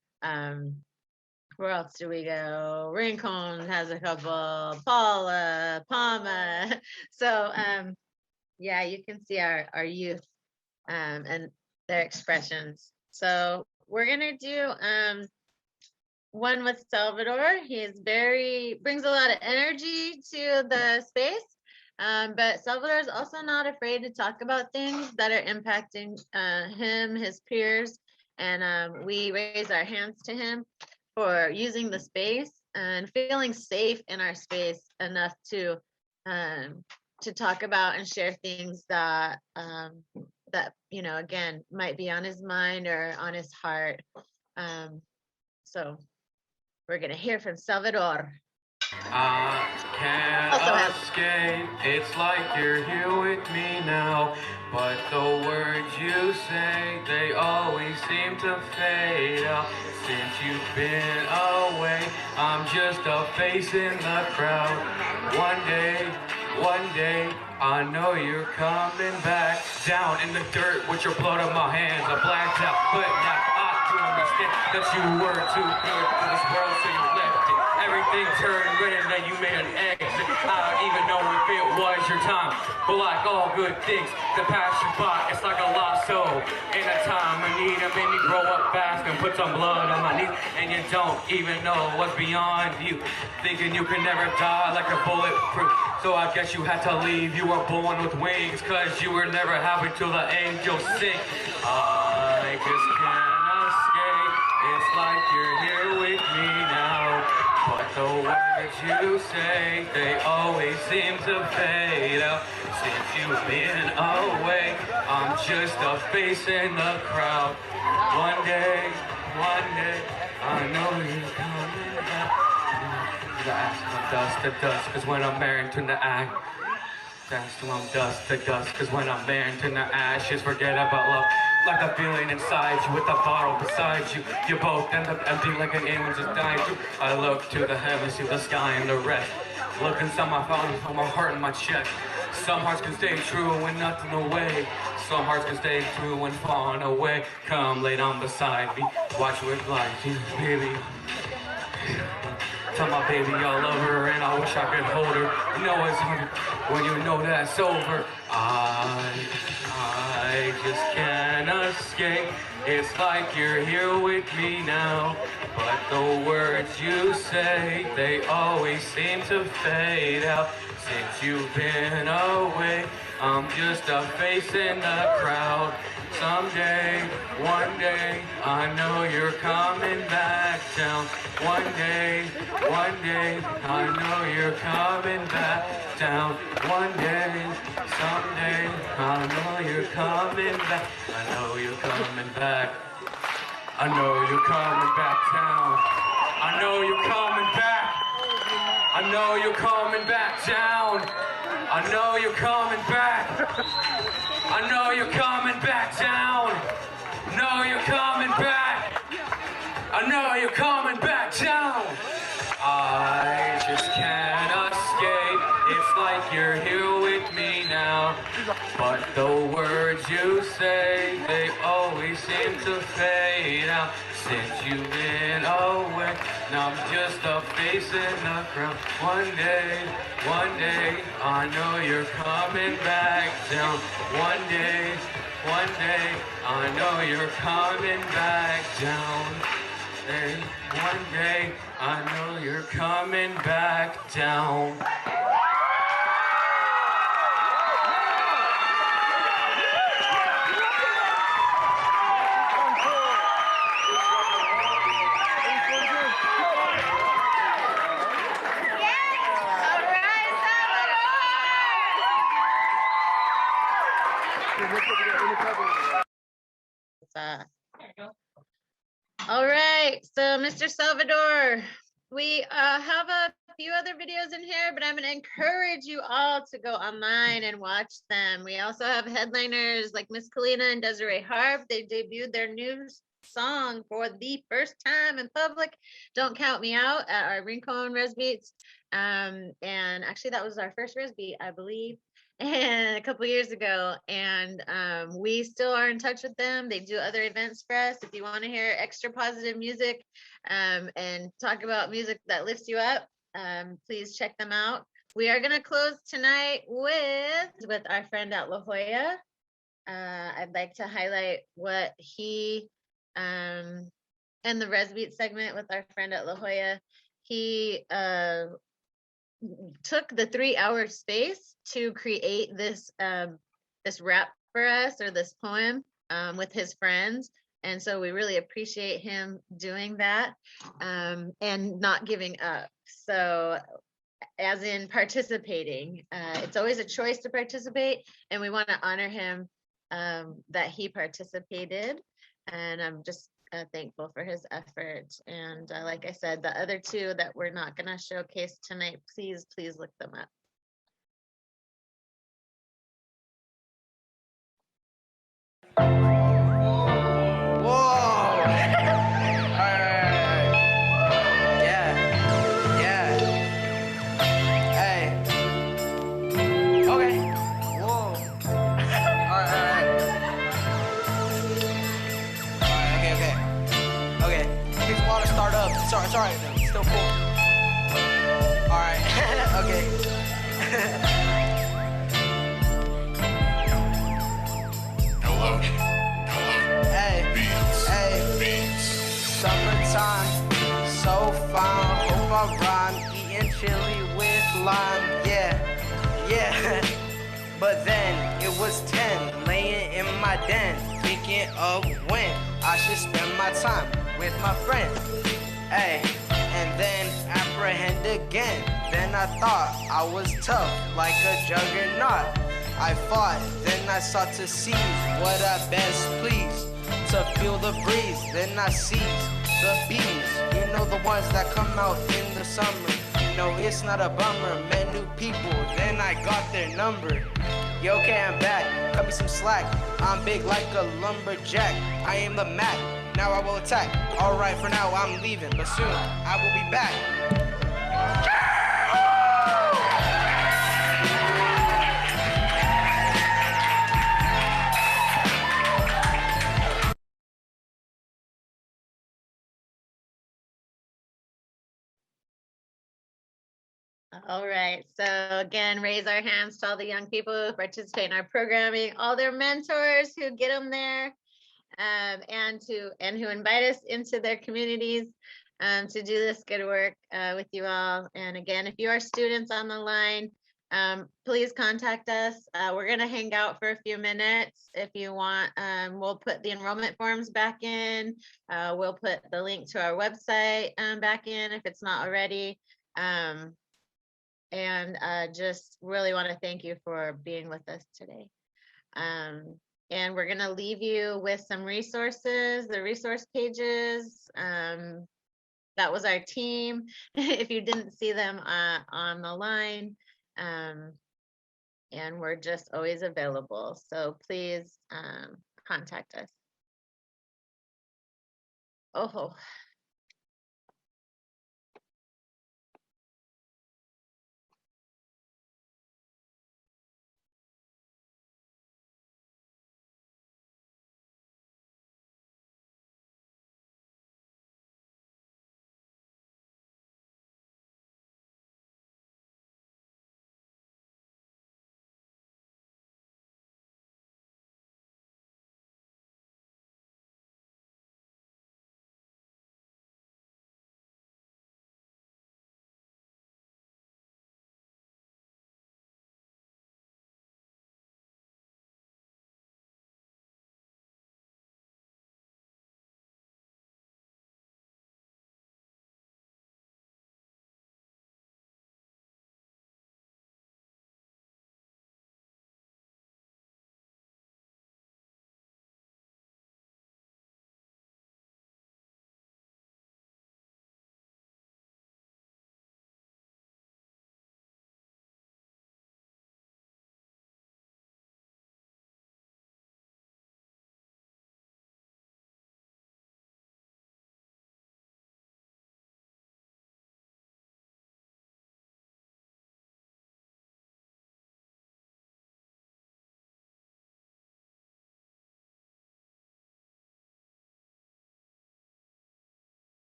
where else do we go? Rincon has a couple, Paula, Palma. So yeah, you can see our youth and their expressions. So we're gonna do one with Salvador. He's brings a lot of energy to the space. But Salvador is also not afraid to talk about things that are impacting him, his peers, and we raise our hands to him for using the space and feeling safe in our space enough to talk about and share things that that again might be on his mind or on his heart. So we're gonna hear from Salvador. I can't escape, it's like you're here with me now. But the words you say, they always seem to fade out. Since you've been away, I'm just a face in the crowd. One day, I know you're coming back. Down in the dirt with your blood on my hands, I blacked out, but now I do understand that you were too good for this world, so you left it. Everything turned red and then you made an exit. I don't even know if it was your time, but like all good things that pass you by, it's like a lost soul in a time of need. I made me grow up fast and put some blood on my knees, and you don't even know what's beyond you, thinking you can never die like a bulletproof. So I guess you had to leave. You were born with wings, cause you were never happy till the angels sing. I just can't escape. It's like you're here with me now. But the words you say, they always seem to fade out. Since you've been away, I'm just a face in the crowd. One day, I know you're coming back. From dust to dust, cause when I'm married to the act. Dance from dust to dust, cause when I'm married to the ashes, forget about love. Like a feeling inside you with a bottle beside you. You both end up empty like an alien just died through. I look to the heavens, see the sky and the rest. Look inside my phone, feel my heart in my chest. Some hearts can stay true when nothing away. Some hearts can stay true when falling away. Come lay down beside me, watch with light, baby. Tell my baby I love her and I wish I could hold her. You know it's hard when you know that's over. I just can't escape. It's like you're here with me now. But the words you say, they always seem to fade out. Since you've been away, I'm just a face in the crowd. Someday, one day, I know you're coming back down. One day, I know you're coming back down. One day, someday, I know you're coming back. I know you're coming back. I know you're coming back down. I know you're coming back. I know you're coming back down. I know you're coming back. I know you're coming back down. No, you're coming back. I know you're coming back down. I just can't escape. It's like you're here with me now. But the words you say, they always seem to fade out. Since you've been away, now I'm just a face in the crowd. One day, I know you're coming back down. One day, I know you're coming back down. Hey, one day, I know you're coming back down. All right, so Mr. Salvador, we have a few other videos in here, but I'm going to encourage you all to go online and watch them. We also have headliners like Miss Kalina and Desiree Harp. They debuted their new song for the first time in public, Don't Count Me Out, at our Rincon Res Beats And actually that was our first RISB, I believe, and a couple years ago. And we still are in touch with them. They do other events for us. If you want to hear extra positive music and talk about music that lifts you up, please check them out. We are going to close tonight with our friend at La Jolla. I'd like to highlight what he and the ResBeat segment with our friend at La Jolla. He took the 3-hour space to create this this rap for us, or this poem, with his friends. And so we really appreciate him doing that and not giving up. So as in participating, it's always a choice to participate, and we want to honor him that he participated. And I'm just thankful for his effort. And like I said, the other two that we're not going to showcase tonight, please look them up. It's alright though, it's still cool. Alright, okay. Hello. Beats. Summertime, so fine. Hope I rhyme, eating chili with lime. Yeah. But then it was 10, laying in my den, thinking of when I should spend my time with my friends. And then apprehend again. Then I thought I was tough, like a juggernaut. I fought, then I sought to seize what I best please. To feel the breeze, then I seized the bees. You know, the ones that come out in the summer. No, it's not a bummer. Met new people, then I got their number. Yo, okay, I'm back. Cut me some slack. I'm big like a lumberjack. I am the Mac. Now I will attack. Alright, for now I'm leaving, but soon I will be back. All right, so again, raise our hands to all the young people who participate in our programming, all their mentors who get them there. And who invite us into their communities to do this good work with you all. And again, if you are students on the line, please contact us. We're going to hang out for a few minutes. If you want, we'll put the enrollment forms back in. We'll put the link to our website back in if it's not already. And just really want to thank you for being with us today. And we're going to leave you with some resources, the resource pages. That was our team, if you didn't see them on the line. And we're just always available. So please contact us. Oh.